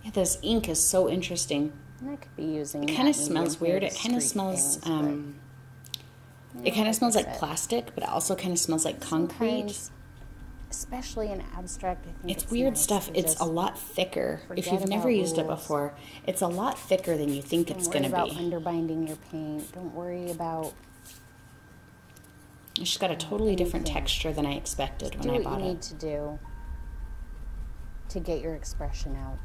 Yeah, this ink is so interesting. And I could be using. It kind of smells weird. It kind of smells. It kind of smells like plastic, but it also kind of smells like concrete. Especially in abstract, I think it's weird stuff. It's a lot thicker. If you've never used it before, it's a lot thicker than you think it's going to be. Don't worry about underbinding your paint. Don't worry about. It's just got a totally different texture than I expected when I bought it. Do what you need to do to get your expression out.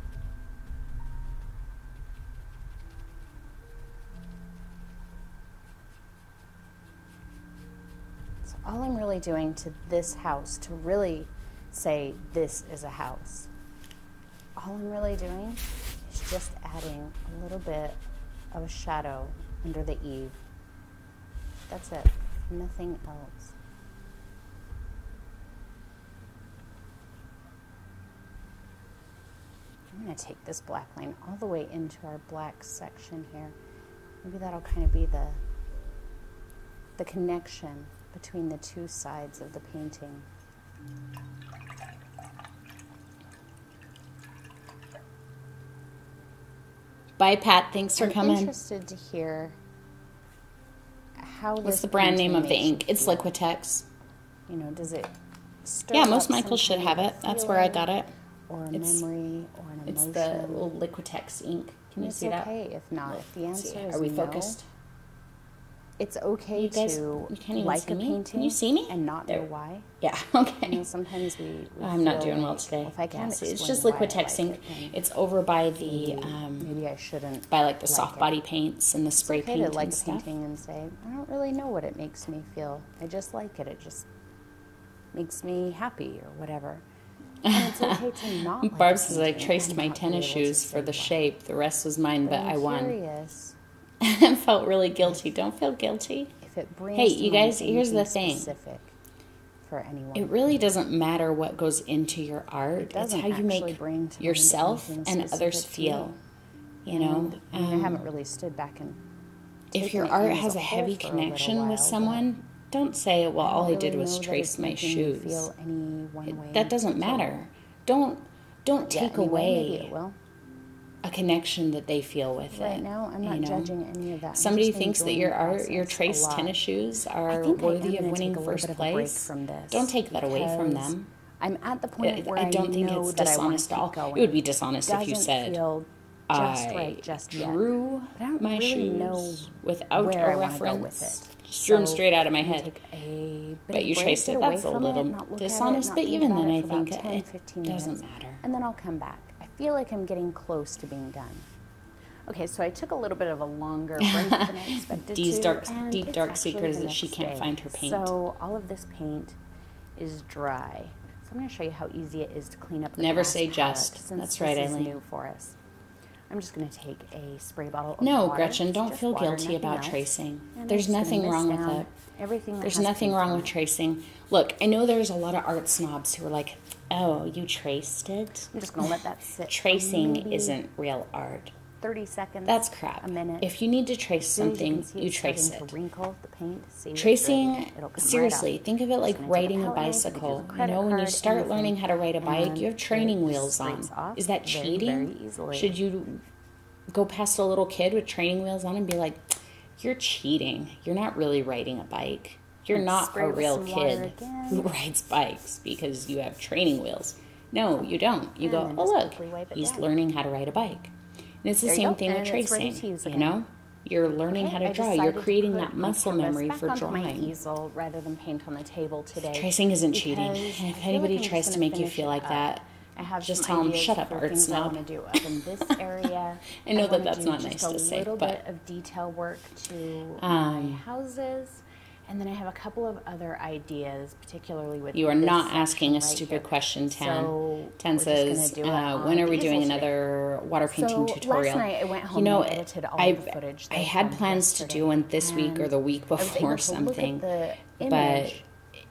All I'm really doing to this house, to really say this is a house, all I'm really doing is just adding a little bit of a shadow under the eave. That's it. Nothing else. I'm going to take this black line all the way into our black section here. Maybe that'll kind of be the connection between the two sides of the painting. Bye, Pat. Thanks for coming. I'm interested to hear how. What's the brand name of the ink? It's Liquitex. Does it? Yeah, most Michaels should have it. That's where I got it. Or a memory, or an emotion. It's the little Liquitex ink. Can you see that? It's okay if not. If the answer is Are we focused? it's okay You guys, to you can't even like see a me? painting. Can you see me? And not There. know why. Yeah, You okay. know, sometimes we I'm not feel doing well like, today. well, if I can't Yeah, see, it's explain just why liquid I like texting. it, then It's over by the maybe I shouldn't. by like the like soft it. body paints and the spray It's okay paint to like and a stuff. painting and say, I don't really know what it makes me feel. I just like it. It just makes me happy or whatever. And it's okay to not like Barb a says I painting traced and my not be tennis able to shoes say for the why. shape. The rest was mine, but I'm I won. curious I felt really guilty. Don't feel guilty. if it brings Hey, to you mind guys, here's the anything thing. specific for anyone. It really doesn't matter what goes into your art. It's doesn't how you actually make bring to mind yourself anything and others specific to me. feel. You know, I mean, I haven't really stood back and if taken your it art in as has a whole heavy for a little connection while, with but someone, don't say, well, all I don't did really was know that trace it's my making me shoes. feel any one way That in doesn't particular. matter. Don't Yeah, take anyway, maybe away it will. a connection that they feel with it. Right now, I'm not you know? judging any of that. I'm Somebody just thinks that enjoying your the art, your process a traced lot. tennis shoes I are think worthy I am of gonna winning take a little first bit of a break place. from this. Don't take that away from because them. I'm at the point where I don't think know it's that I want dishonest to at keep all. going. It would be dishonest if you Doesn't said, feel just I right just yet. drew But I don't my really know shoes without where I a wanna go reference. with it. Just drew them So straight out of my I'm gonna head. take a bit But of you break, traced get it. away That's a from little it, not look at it, dishonest. not But think even about then, it I for about think 10, it 15 doesn't minutes, matter. and then I'll come back. I feel like I'm getting close to being done. Okay, so I took a little bit of a longer break than I expected Dee's to. dark- and deep it's dark actually secret is the that she next can't day. find her paint. So all of this paint is dry. So I'm going to show you how easy it is to clean up the Never glass say palette, just. since That's right, this is Eileen. new for us. I'm just going to take a spray bottle of No, water. Gretchen, It's don't just feel water, guilty nothing about else. tracing. And I'm There's just gonna nothing mist wrong with down it. Everything that There's has nothing paint wrong on with it. tracing. Look, I know there's a lot of art snobs who are like, oh, you traced it? I'm just going to let that sit. for Tracing maybe isn't real art. 30 seconds. That's crap. A minute. If you need to trace As soon as you can something, see you it's trace starting it. to wrinkle the paint. See, it's Tracing, ready. It'll come seriously, right off. think of it like Just gonna take riding a palette knife, bicycle. use a You credit know, when you card, start anything, learning how to ride a bike, and you have training it wheels on. scrapes off Is that very, cheating? very easily. Should you go past a little kid with training wheels on and be like, you're cheating. You're not really riding a bike. You're And not spray a with real some water kid again. who rides bikes because you have training wheels. No, you don't. You And go, then oh, just look, quickly wipe it he's down. learning how to ride a bike. And it's the There you same go, thing with and it's ready tracing, to use you again. know? You're learning how I to draw. You're decided to creating put that my muscle canvas memory back for onto my drawing. easel rather than paint on the table today. Tracing isn't cheating. because I If feel like anybody I'm tries just to gonna make you finish feel it like up. that, I have just some tell 'em, ideas "Shut up, for art things I snob." want to do up in this area. I know that wanna that's do not just nice a to say, little but- bit of detail work to Um, my houses. And then I have a couple of other ideas, particularly with You are this not section asking a right stupid here. question, Tan. So Tan we're just gonna says, do it on when are the we easel doing today. another water painting So tutorial? last night I went home you know, and edited all I, the footage that I I had filmed plans to do one this week or the week I was able before to something, look at the but image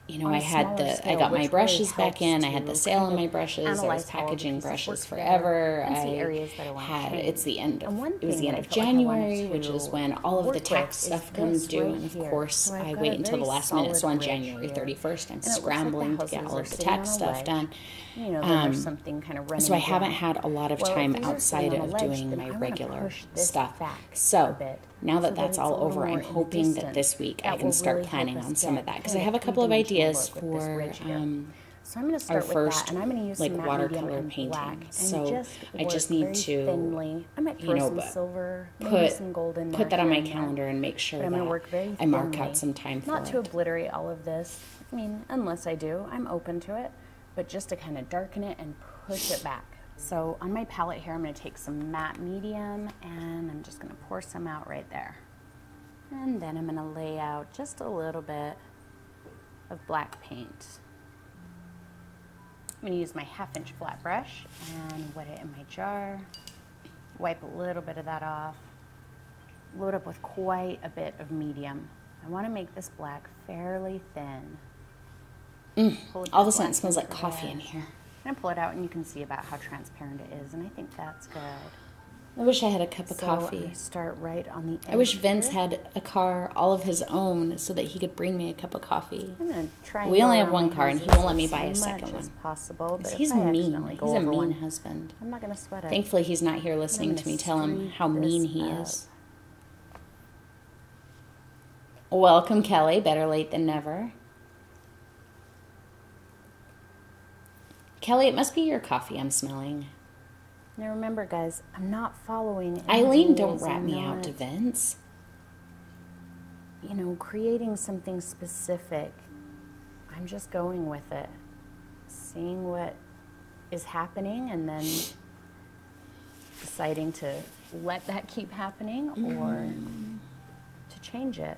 you know, on a I had smaller I scale, got my which brushes really back in. I had helps the to sale on kind my of brushes. I was analyze how all the packaging pieces brushes work together forever. and see areas that I want to change. It's the end And one of it was the thing end that of I felt like I wanted January, which to is when all of the work tax with stuff is comes this due, right and of here. course So I've I got wait a until the very last minute. So solid on ridge January here. 31st, I'm And it looks like the scrambling to houses get all are of the sitting on tax a stuff ledge. done. You know, then there's something kind of running So I haven't down. had a lot of Well, time if these are outside sitting on of a ledge, doing then my I wanna regular push this stuff. back So a bit now that so that's it's all a little over, more I'm in the hoping that distance. this week I That can will start really help planning us on some get of that because I kind have a of couple of three-dimensional ideas look with this for ridge here. So I'm going to our start with first that, and I'm going to use like some matte watercolor medium and painting. black, and So just I just work need very to, thinly. I might you throw know, some but silver, maybe put some gold in there. put that on my here and there. calendar and make sure But I'm that going to work very I mark thinly, out some time for not to it. obliterate all of this. I mean, unless I do, I'm open to it, but just to kind of darken it and push it back. So on my palette here, I'm going to take some matte medium, and I'm just going to pour some out right there. And then I'm going to lay out just a little bit of black paint. I'm going to use my 1/2-inch flat brush and wet it in my jar. Wipe a little bit of that off. Load up with quite a bit of medium. I want to make this black fairly thin. Pull All of a that sudden, it black smells like into coffee there. in here. I'm going to pull it out, and you can see about how transparent it is, and I think that's good. I wish I had a cup of So coffee. I start right on the edge. I wish Vince here. had a car all of his own so that he could bring me a cup of coffee. I'm going to try. We only have one car, and he won't let me buy a as second much as one. possible. But He's if I mean. accidentally go He's a over mean one, husband. I'm not going to sweat it. Thankfully, he's not here listening I'm to gonna me tell him streak how mean this he up. is. Welcome, Kelly. Better late than never. Kelly, it must be your coffee I'm smelling. Now remember, guys, I'm not following any Eileen, don't rules. rat I'm me out not- to Vince. you know, creating something specific, I'm just going with it, seeing what is happening and then deciding to let that keep happening or to change it.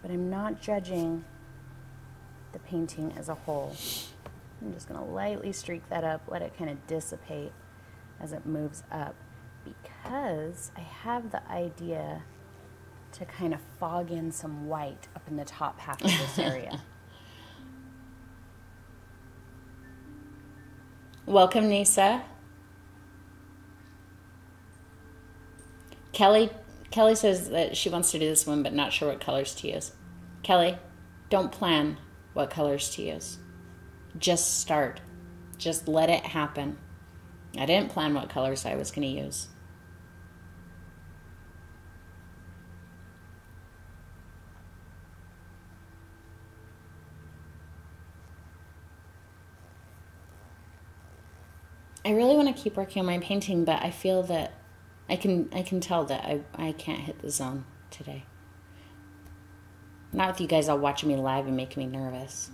But I'm not judging the painting as a whole. I'm just going to lightly streak that up, let it kind of dissipate as it moves up, because I have the idea to kind of fog in some white up in the top half of this area. Welcome, Nisa. Kelly says that she wants to do this one, but not sure what colors to use. Kelly, don't plan what colors to use. Just start. Just let it happen. I didn't plan what colors I was going to use. I really want to keep working on my painting, but I feel that I can tell that I can't hit the zone today. Not with you guys all watching me live and making me nervous.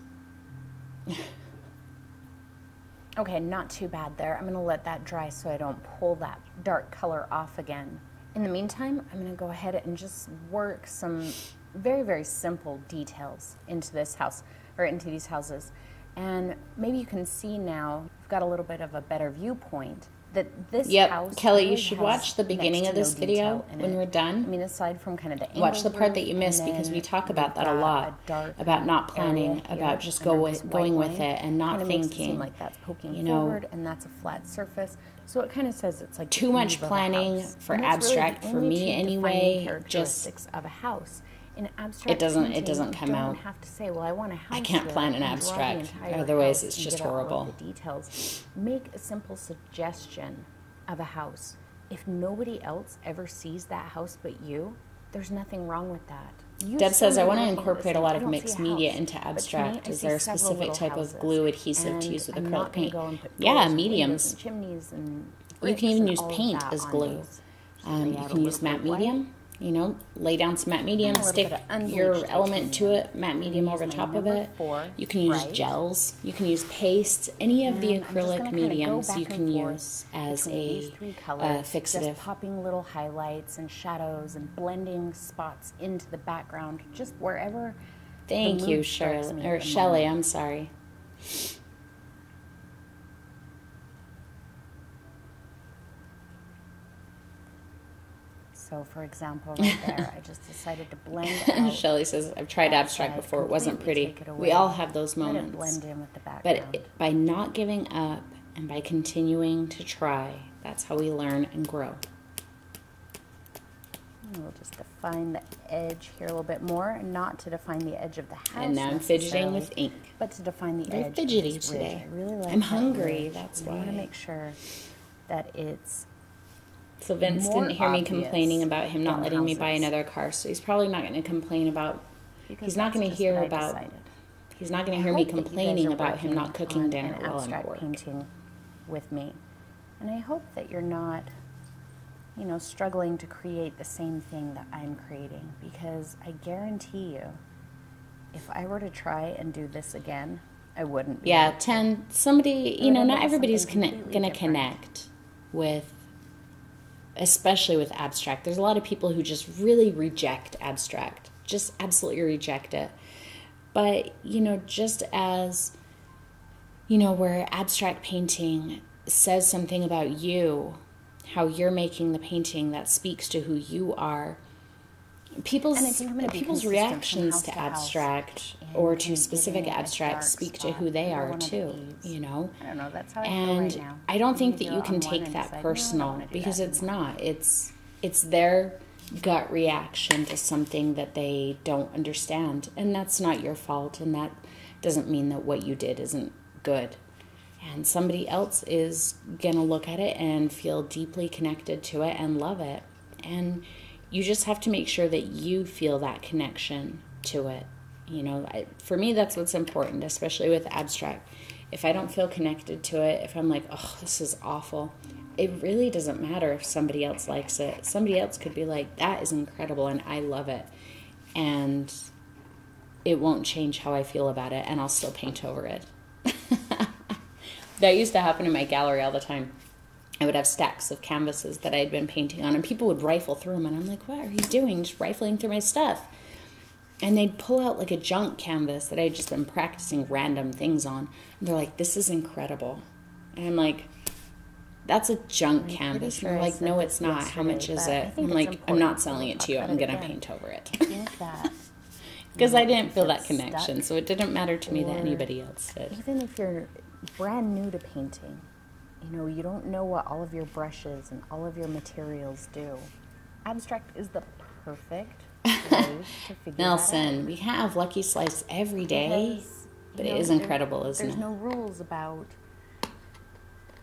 Okay, not too bad there. I'm going to let that dry so I don't pull that dark color off again. In the meantime, I'm going to go ahead and just work some very, very simple details into this house, or into these houses. And maybe you can see now, you've got a little bit of a better viewpoint, that this house... Kelly, really you should watch the beginning of this video when we're done. I mean, aside from kind of the watch the part that you missed, because we talk about that a lot, about not planning, about just going with it and not thinking. Makes it seem like that's poking forward, and that's a flat surface. So it kind of says it's like too much planning for abstract, for me anyway. Characteristics of a house. In abstract, it doesn't come out. You don't have to say, well, I want a house. I can't plan an abstract. Otherwise, it's just horrible. The details. Make a simple suggestion of a house. If nobody else ever sees that house but you, there's nothing wrong with that. Deb says, I want to incorporate a lot of mixed media into abstract. Is there a specific type of glue adhesive to use with acrylic paint? Yeah, mediums. You can even use paint as glue. You can use matte medium. You know, lay down some matte medium, stick your element to it, matte medium over the top of it. You can use gels, you can use pastes, any of the acrylic mediums you can use as a fixative. Just popping little highlights and shadows and blending spots into the background, just wherever. Thank you, Shelley, I'm sorry. So, for example, right there, I just decided to blend out. Shelley says, I've tried abstract before. It wasn't pretty. We all have those moments. Let it blend in with the background. But by not giving up and by continuing to try, that's how we learn and grow. And we'll just define the edge here a little bit more, and not to define the edge of the house. And now I'm fidgeting with ink. But to define the edge. Fidgety today. I really like I'm hungry, that's why. I want to make sure that it's... So Vince didn't hear me complaining about him not letting me buy another car, so he's probably not going to complain about... He's not going to hear about... He's not going to hear me complaining about him not cooking dinner while I'm at work. Painting with me. And I hope that you're not, you know, struggling to create the same thing that I'm creating, because I guarantee you, if I were to try and do this again, I wouldn't be. Yeah, somebody, you know, not everybody's going to connect with... especially with abstract. There's a lot of people who just really reject abstract, just absolutely reject it. But, you know, just as, you know, where abstract painting says something about you, how you're making the painting that speaks to who you are, people's reactions to abstract or to specific abstract speak to who they are too, you know? I don't know, that's how I feel right now. I don't think that you can take that personal, because it's not. It's their gut reaction to something that they don't understand, and that's not your fault, and that doesn't mean that what you did isn't good. And somebody else is gonna look at it and feel deeply connected to it and love it. And you just have to make sure that you feel that connection to it. You know, for me, that's what's important, especially with abstract. If I don't feel connected to it, if I'm like, oh, this is awful, it really doesn't matter if somebody else likes it. Somebody else could be like, that is incredible and I love it. and it won't change how I feel about it, and I'll still paint over it. That used to happen in my gallery all the time. I would have stacks of canvases that I had been painting on, and people would rifle through them, and I'm like, what are you doing? Just rifling through my stuff. And they'd pull out like a junk canvas that I had just been practicing random things on. And they're like, this is incredible. And I'm like, that's a junk canvas. And they're like, no, it's not. How much is it? I'm like, I'm not selling it to you. I'm going to paint over it. Because I didn't feel that connection, so it didn't matter to me that anybody else did. Even if you're brand new to painting, you know, you don't know what all of your brushes and all of your materials do. Abstract is the perfect way to figure Nelson, that out. we have Lucky Slice every day, Because, but you it know, is incredible, isn't There's it? no rules about,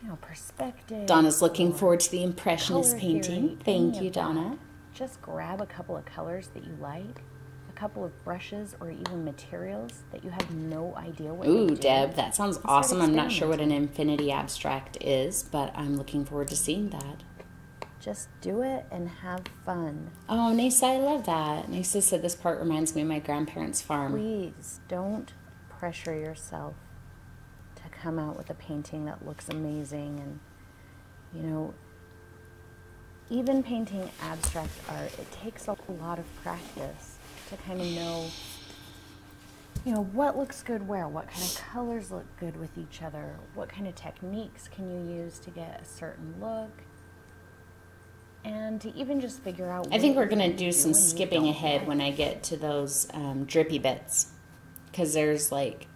you know, perspective. Donna's looking or forward to the Impressionist color painting. theory, Thank any you, of that. Donna. Just grab a couple of colors that you like, a couple of brushes or even materials that you have no idea what Ooh, they do. Deb, that sounds Start awesome. I'm not sure what an experimenting. infinity abstract is, but I'm looking forward to seeing that. Just do it and have fun. Oh, Nisa, I love that. Nisa said this part reminds me of my grandparents' farm. Please don't pressure yourself to come out with a painting that looks amazing. And, you know, even painting abstract art, it takes a lot of practice to kind of know, you know, what looks good where, what kind of colors look good with each other, what kind of techniques can you use to get a certain look, and to even just figure out I think what we're going to you do some and you skipping don't ahead like. when I get to those drippy bits. Because there's like,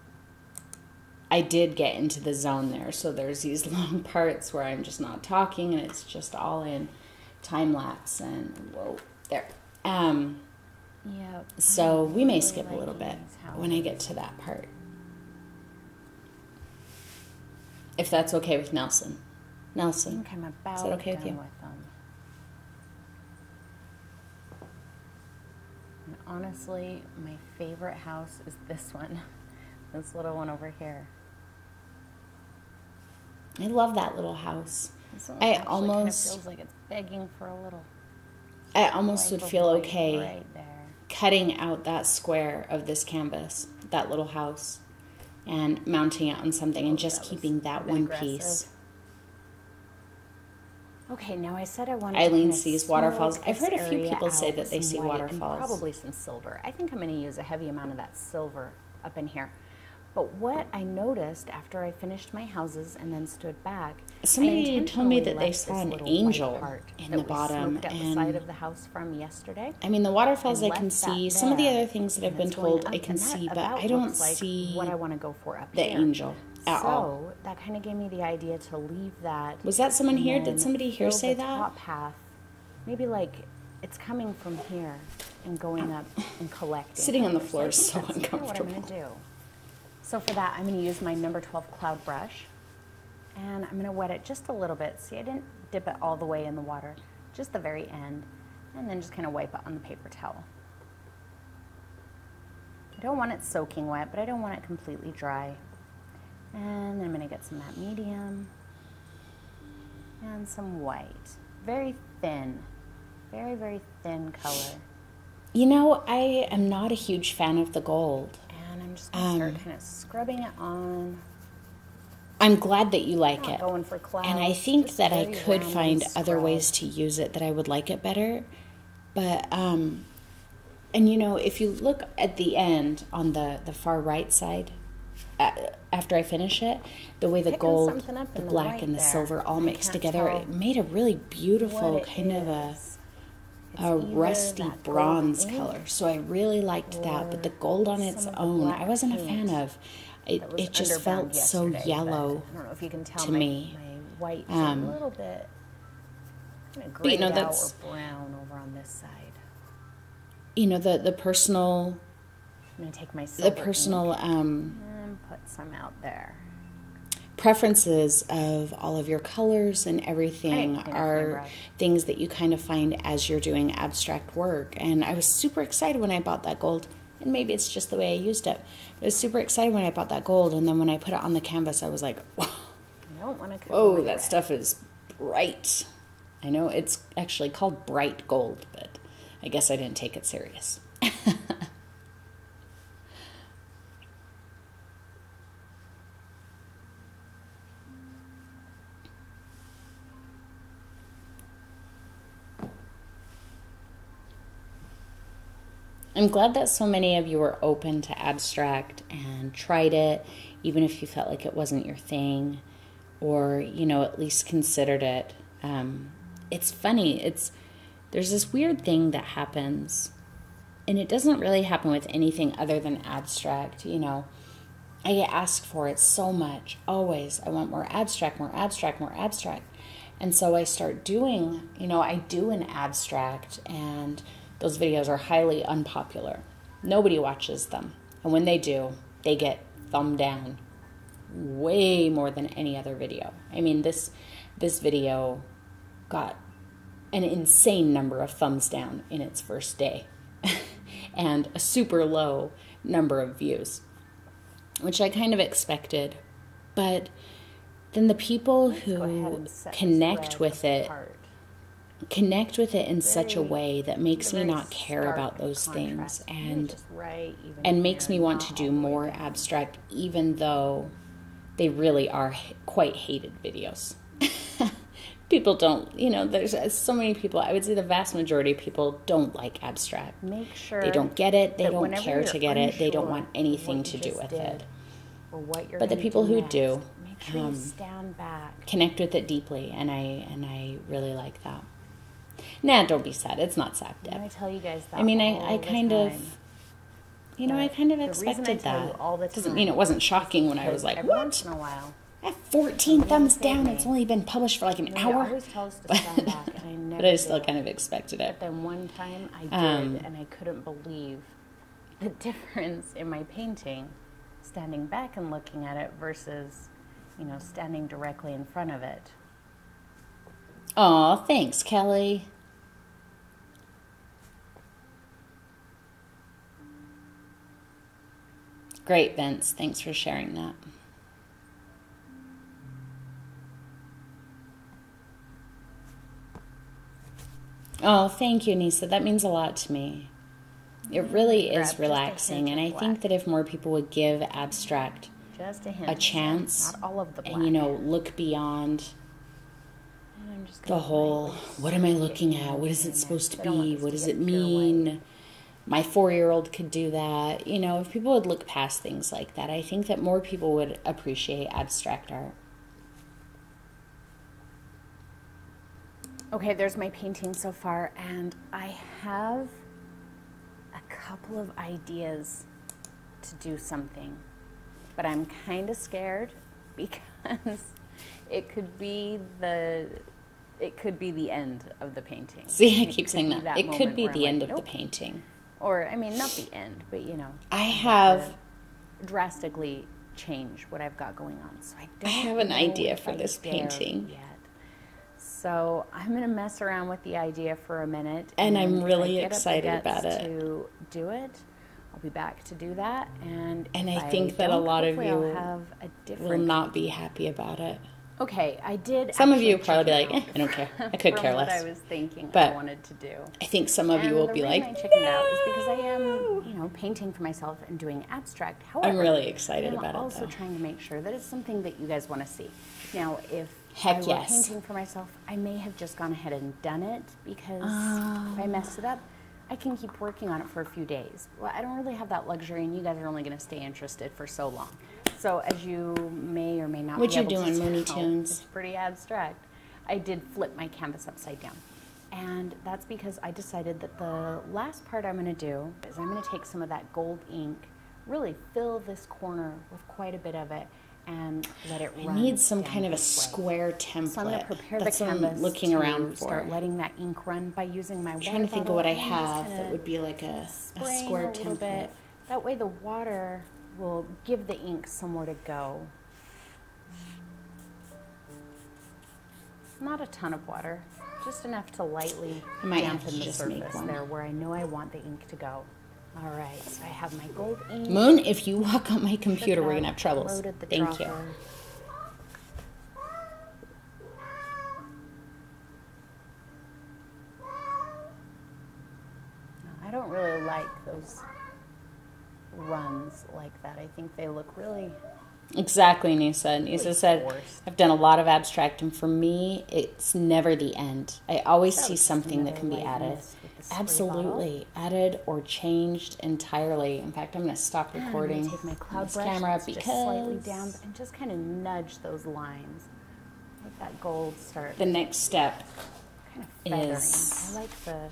I did get into the zone there. So there's these long parts where I'm just not talking and it's just all in time lapse and whoa, there. Yeah. So we may really skip a little liking bit these when I get to that part. If that's okay with Nelson. I Nelson, think I'm about is that okay with done you? with them. And honestly, my favorite house is this one. This little one over here. I love that little house. This one I actually kind of almost- feels like it's begging for a little I almost wipe would of feel white okay right there. cutting out that square of this canvas, that little house, and mounting it on something and just That was keeping that a bit one aggressive. piece. Okay, now I said I wanted Eileen to kind of sees smoke waterfalls. I've this heard a few area people say out that with they some see white waterfalls. and probably some silver. I think I'm going to use a heavy amount of that silver up in here. But what I noticed after I finished my houses and then stood back, Somebody I told me that intentionally they left saw this an little angel white part in that the was bottom, smoked out the and- side of the house from yesterday. I mean, the waterfalls I and can left that see. Some of the there, other things that I've and been it's going told I up, can and that see, but about I don't looks like see what I want to go for up the here. angel at so all. that kind of gave me the idea to leave that. Was that someone and here? then Did somebody here fill say the that? top half, maybe like it's coming from here and going up and collecting. Sitting on the colors. floor I is think so that's kinda what I'm uncomfortable. gonna do. So for that, I'm going to use my number 12 cloud brush, and I'm going to wet it just a little bit. See, I didn't dip it all the way in the water, just the very end, and then just kind of wipe it on the paper towel. I don't want it soaking wet, but I don't want it completely dry. And I'm going to get some matte medium and some white. Very thin, very, very thin color. You know, I am not a huge fan of the gold. And I'm just going to start kind of scrubbing it on. I'm glad that you like Not it. going for clouds, And I think just that I very could round find and other scrub. ways to use it that I would like it better. But, and you know, if you look at the end on the far right side, after I finish it, the way the Picking gold, something up the in the black, white and the there. silver all I mixed can't together, tell it made a really beautiful what it kind of a is. It's a either rusty that gold bronze ink color. So I really liked that. But the gold on its some of the own, black I wasn't a paint fan of. It, that was it just underground felt so yesterday, yellow. but I don't know if you can tell to my, me. my white's a Um, little bit kind of but, you grayed know, out that's- or brown over on this side. You know, the personal, I'm going to take my the silver personal ink and put some out there. preferences of all of your colors and everything Right, clean up my are brush. things that you kind of find as you're doing abstract work. And I was super excited when I bought that gold. And maybe it's just the way I used it. I was super excited when I bought that gold. And then when I put it on the canvas, I was like, I don't want to whoa, that stuff is bright. I know it's actually called bright gold, but I guess I didn't take it serious. I'm glad that so many of you were open to abstract and tried it, even if you felt like it wasn't your thing, or, you know, at least considered it. It's funny. There's this weird thing that happens, and it doesn't really happen with anything other than abstract. You know, I get asked for it so much, always. I want more abstract, more abstract, more abstract. And so I start doing, you know, I do an abstract, and those videos are highly unpopular. Nobody watches them. And when they do, they get thumbed down way more than any other video. I mean, this video got an insane number of thumbs down in its first day and a super low number of views, which I kind of expected. But then the people who connect with it in such a way that makes me not care about those things and makes me want to do more abstract, even though they really are quite hated videos. People don't, you know, there's so many people, I would say the vast majority of people don't like abstract. Make sure they don't get it, they don't care you're to get it, they don't unsure want anything what to you do just with did it. or what you're But the gonna people who next, do make sure you stand back. connect with it deeply, and I really like that. Nah, don't be sad. It's not sad, Deb. I tell you guys that I mean, all I the kind time. of, you know, I kind of The reason I expected tell you that. all the Doesn't time mean it wasn't shocking when I was like, every what? once in a while, I have 14 thumbs say down. me. It's only been published for like an they hour. always tell us to stand back, and I never But I still did. kind of expected it. But then one time I did, and I couldn't believe the difference in my painting, standing back and looking at it versus, you know, standing directly in front of it. Aw, thanks, Kelly. Great, Vince. Thanks for sharing that. Oh, thank you, Nisa. That means a lot to me. It really Grab is just a relaxing, hint and of I think black. that if more people would give abstract Just a hint. a chance, Not all of the black. and, you know, look beyond And I'm just the gonna whole, lightly what am I sprinkle looking it at? What is in it there. supposed to I don't want be? this What to does get it pure white. mean? My 4-year-old could do that. You know, if people would look past things like that, I think that more people would appreciate abstract art. Okay, there's my painting so far, and I have a couple of ideas to do something, but I'm kind of scared because it could be the end of the painting. See, I It keep could saying be that. It moment could be where I'm the like, end of the nope. painting. Or, I mean, not the end, but you know. I have drastically change what I've got going on. So I don't have an know idea if for I this dare painting. yet. So I'm gonna mess around with the idea for a minute, And I'm if I really get up the excited guts about it. To do it, I'll be back to do that. And And if I think that a don't, lot of hopefully you I'll have a will different. not be happy about it. Okay, I did. Some of you actually will probably be chicken like, out I don't care. I could from care what less. I was thinking But I wanted to do. I think some of you And will the be reason like, I chickened out is because I am, you know, painting for myself and doing abstract. However, I'm really excited I'm about it, also though. trying to make sure that it's something that you guys want to see. Now, if Heck I were yes. painting for myself, I may have just gone ahead and done it because Oh. if I messed it up, I can keep working on it for a few days. Well, I don't really have that luxury, and you guys are only going to stay interested for so long. So, as you may or may not What be you able doing, to Looney tell, Tunes? it's pretty abstract. I did flip my canvas upside down. And that's because I decided that the last part I'm going to do is I'm going to take some of that gold ink, really fill this corner with quite a bit of it, and let it I run. need some down kind of a this way. square template. So I'm going to prepare That's the what I'm canvas looking to around for. start letting that ink run by using my I'm water trying to think of bottle what I and just have kinda that would be like a spraying square a little template. bit. That way the water will give the ink somewhere to go. Not a ton of water, just enough to lightly I might have dampen to the just make surface one. there where I know I want the ink to go. All right, so I have my gold ink. Moon, if you walk on my computer, Took we're out, going to have troubles. loaded the Thank you. dropper. I don't really like those runs like that. I think they look really... Exactly, Nisa. Nisa said, forced. I've done a lot of abstract, and for me, it's never the end. I always see something that can be added. Absolutely. Added or changed entirely. In fact, I'm going to stop recording I'm going to take my cloud this brush camera just because slightly down and just kind of nudge those lines. Let that gold start the next step kind of feathering. is I like the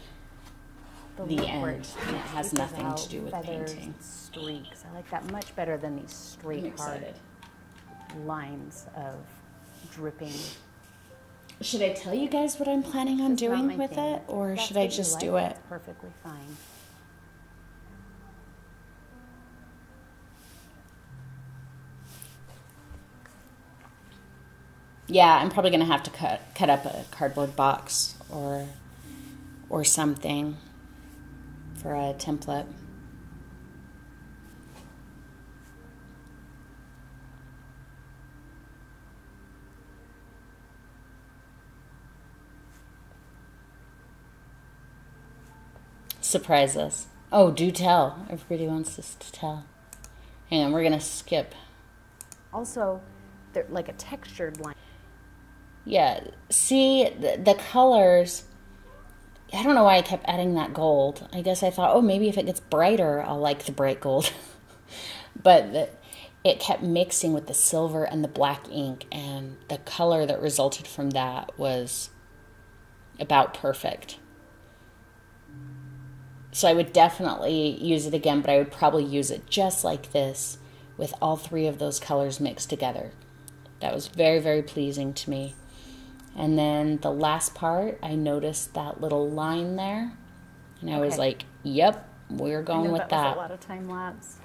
the look where end. And it has squeezes nothing out to do with feathers painting. and streaks. I like that much better than these I'm straight, hard excited. lines of dripping. Should I tell you guys what I'm planning on It's not doing my with thing. it, or That's should I what you just like, do it? That's perfectly fine. Yeah, I'm probably gonna have to cut up a cardboard box or something for a template. Surprise us. Oh, do tell. Everybody wants us to tell. Hang on, we're gonna skip. Also, they're like a textured line. Yeah, see, the colors, I don't know why I kept adding that gold. I guess I thought, oh, maybe if it gets brighter, I'll like the bright gold. But it kept mixing with the silver and the black ink, and the color that resulted from that was about perfect. So I would definitely use it again, but I would probably use it just like this with all three of those colors mixed together. That was very, very pleasing to me. And then the last part, I noticed that little line there, and I was like, yep, we're going with that that. was a lot of time lapse,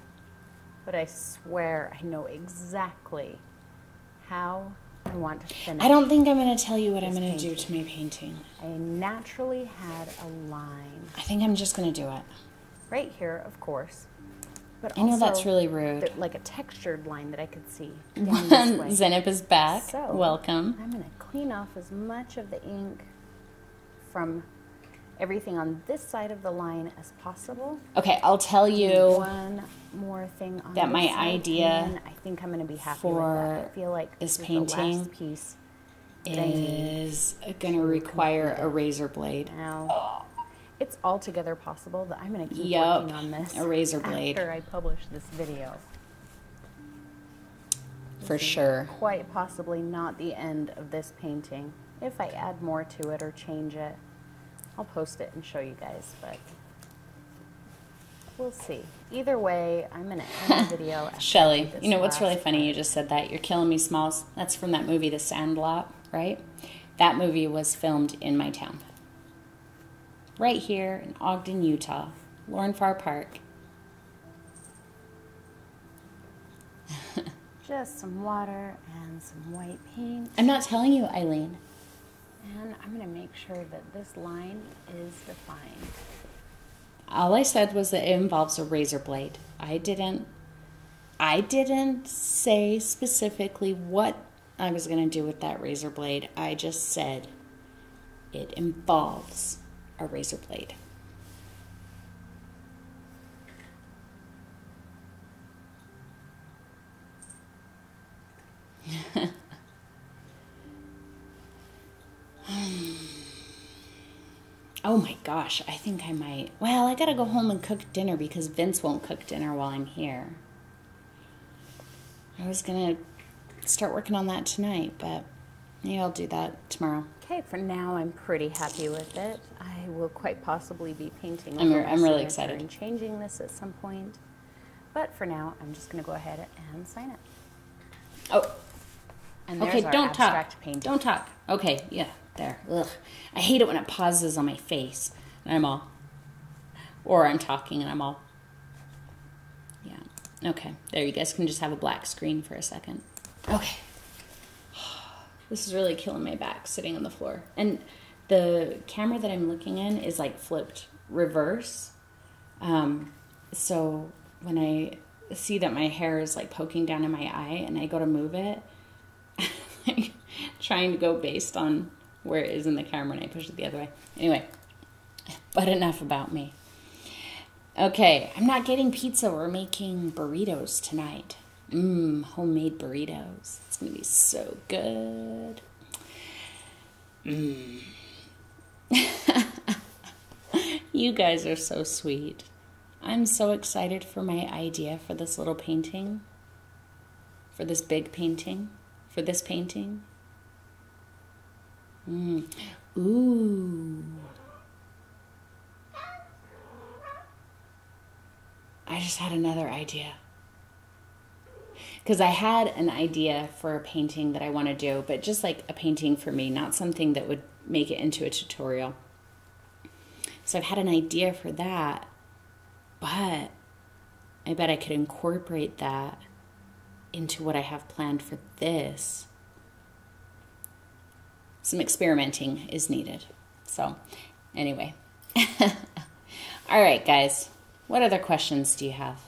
but I swear I know exactly how I want to finish. I don't think I'm going to tell you what I'm going to do to my painting. I naturally had a line I think I'm just going to do it. right here, of course, but I know also that's really rude. like a textured line that I could see down this way. Zenip is back. So, Welcome. I'm going to clean off as much of the ink from everything on this side of the line as possible. Okay, I'll tell you One more thing on that this my side, idea and then I think I'm going to be happy with that. I feel like this is the painting last piece that I need. is going to require a razor blade. Now, it's altogether possible that I'm going to keep Yup, working on this a razor blade. after I publish this video. For sure. Quite possibly not the end of this painting. If I add more to it or change it, I'll post it and show you guys, but we'll see. Either way, I'm going to end the video. after I Shelly, do this you know what's really last funny? part. You just said that. You're killing me, Smalls. That's from that movie, The Sandlot, right? That movie was filmed in my town. Right here in Ogden, Utah. Lauren Farr Park. Just some water and some white paint. I'm not telling you, Eileen. And I'm going to make sure that this line is defined. All I said was that it involves a razor blade. I didn't say specifically what I was going to do with that razor blade. I just said it involves a razor blade. Oh my gosh, I think I might. Well, I gotta go home and cook dinner because Vince won't cook dinner while I'm here. I was gonna start working on that tonight, but maybe I'll do that tomorrow. Okay, for now I'm pretty happy with it. I will quite possibly be painting I'm over my really signature excited. and changing this at some point. But for now, I'm just going to go ahead and sign it. Oh, And okay, there's our don't abstract talk. painting. Don't talk. Okay, yeah, there. Ugh. I hate it when it pauses on my face and I'm all, or I'm talking and I'm all, yeah. Okay, there, you guys can just have a black screen for a second. Okay. This is really killing my back sitting on the floor. And the camera that I'm looking in is like flipped reverse. So when I see that my hair is like poking down in my eye and I go to move it, like trying to go based on where it is in the camera and I push it the other way. Anyway, but enough about me. Okay, I'm not getting pizza. We're making burritos tonight. Homemade burritos. It's going to be so good. You guys are so sweet. I'm so excited for my idea for this little painting. For this big painting. For this painting. Ooh. I just had another idea. Because I had an idea for a painting that I want to do, but just like a painting for me, not something that would make it into a tutorial. So I've had an idea for that, but I bet I could incorporate that into what I have planned for this. Some experimenting is needed. So anyway. All right, guys. What other questions do you have?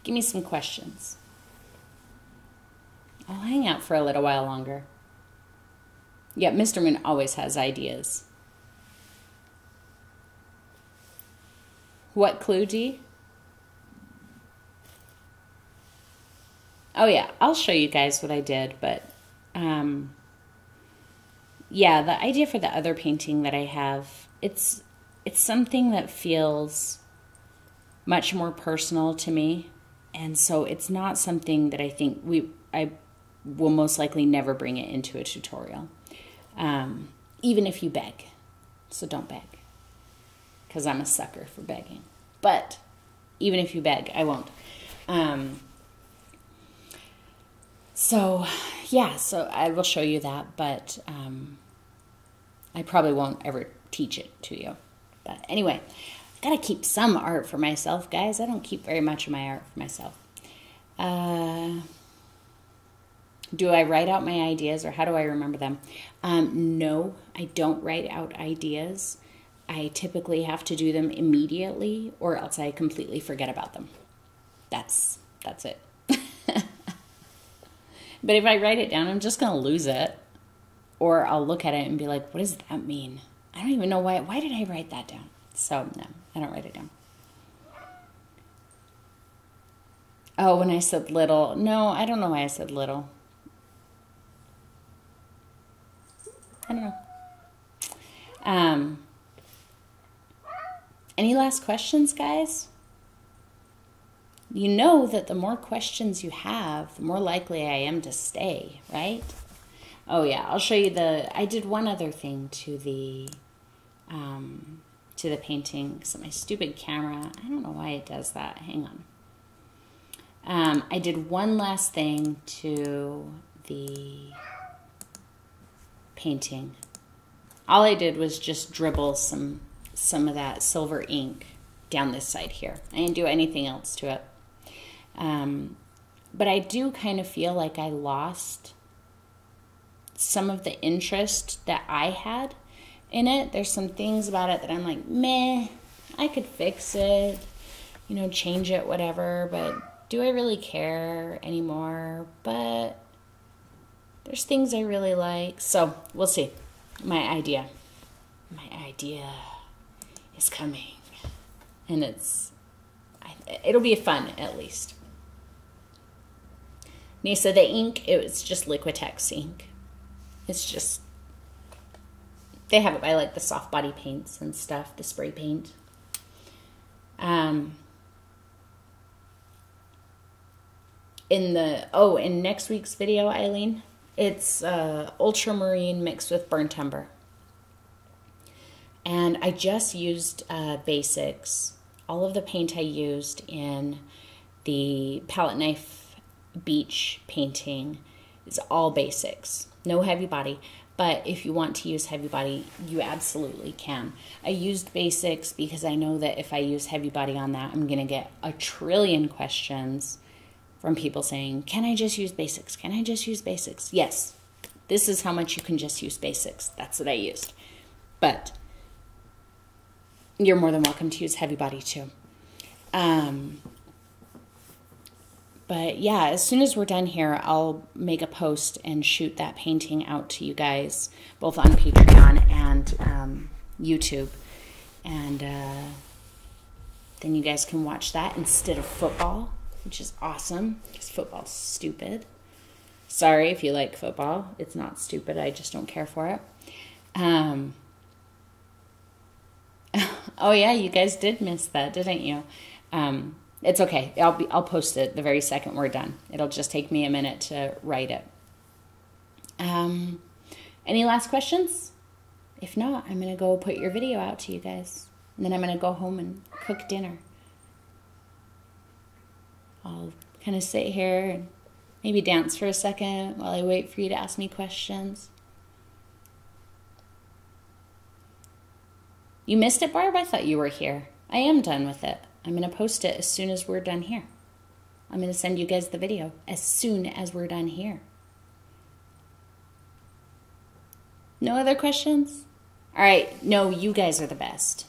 Give me some questions. I'll hang out for a little while longer. Yeah, Mr. Moon always has ideas. What clue, Dee? Oh yeah, I'll show you guys what I did, but yeah, the idea for the other painting that I have, it's something that feels much more personal to me, and so it's not something that I think I will most likely never bring it into a tutorial, even if you beg. So don't beg, because I'm a sucker for begging. But even if you beg, I won't. So yeah, so I will show you that, but I probably won't ever teach it to you. But anyway, I gotta keep some art for myself, guys. I don't keep very much of my art for myself. Do I write out my ideas, or how do I remember them? No, I don't write out ideas. I typically have to do them immediately, or else I completely forget about them. That's it. But if I write it down, I'm just going to lose it. Or I'll look at it and be like, what does that mean? I don't even know why did I write that down? So no, I don't write it down. Oh, when I said little. No, I don't know why I said little. I don't know. Any last questions, guys? You know that the more questions you have, the more likely I am to stay, right? Oh yeah, I'll show you I did one other thing to the painting. So my stupid camera, I don't know why it does that. Hang on. I did one last thing to the painting. All I did was just dribble some of that silver ink down this side here. I didn't do anything else to it. But I do kind of feel like I lost some of the interest that I had in it. There's some things about it that I'm like, meh, I could fix it, change it, whatever, but do I really care anymore? But there's things I really like. So we'll see. My idea is coming, and it'll be fun, at least. Nisa, the ink, it was just Liquitex ink. It's just, they have it by like the soft body paints and stuff, the spray paint. In next week's video, Eileen, it's ultramarine mixed with burnt umber. And I just used basics. All of the paint I used in the palette knife beach painting is all basics. No heavy body. But if you want to use heavy body, you absolutely can. I used basics because I know that if I use heavy body on that, I'm going to get a trillion questions from people saying, can I just use basics? Can I just use basics? Yes, this is how much you can just use basics. That's what I used. But you're more than welcome to use heavy body too. But yeah, as soon as we're done here, I'll make a post and shoot that painting out to you guys, both on Patreon and YouTube. And then you guys can watch that instead of football, which is awesome because football's stupid. Sorry if you like football. It's not stupid. I just don't care for it. Oh yeah, you guys did miss that, didn't you? It's okay. I'll post it the very second we're done. It'll just take me a minute to write it. Any last questions? If not, I'm going to go put your video out to you guys. And then I'm going to go home and cook dinner. I'll kind of sit here and maybe dance for a second while I wait for you to ask me questions. You missed it, Barb? I thought you were here. I am done with it. I'm going to post it as soon as we're done here. I'm going to send you guys the video as soon as we're done here. No other questions? All right. No, you guys are the best.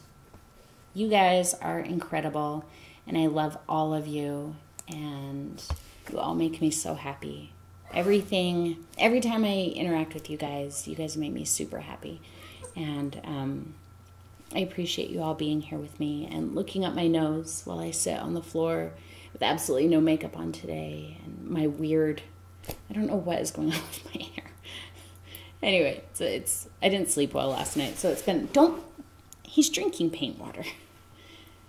You guys are incredible, and I love all of you, and you all make me so happy. Every time I interact with you guys make me super happy. And I appreciate you all being here with me and looking up my nose while I sit on the floor with absolutely no makeup on today, and my weird, I don't know what is going on with my hair. Anyway, I didn't sleep well last night, so he's drinking paint water.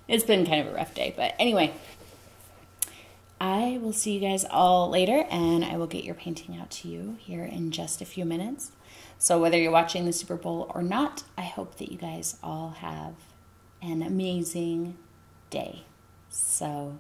It's been kind of a rough day, but anyway, I will see you guys all later, and I will get your painting out to you here in just a few minutes. So whether you're watching the Super Bowl or not, I hope that you guys all have an amazing day. So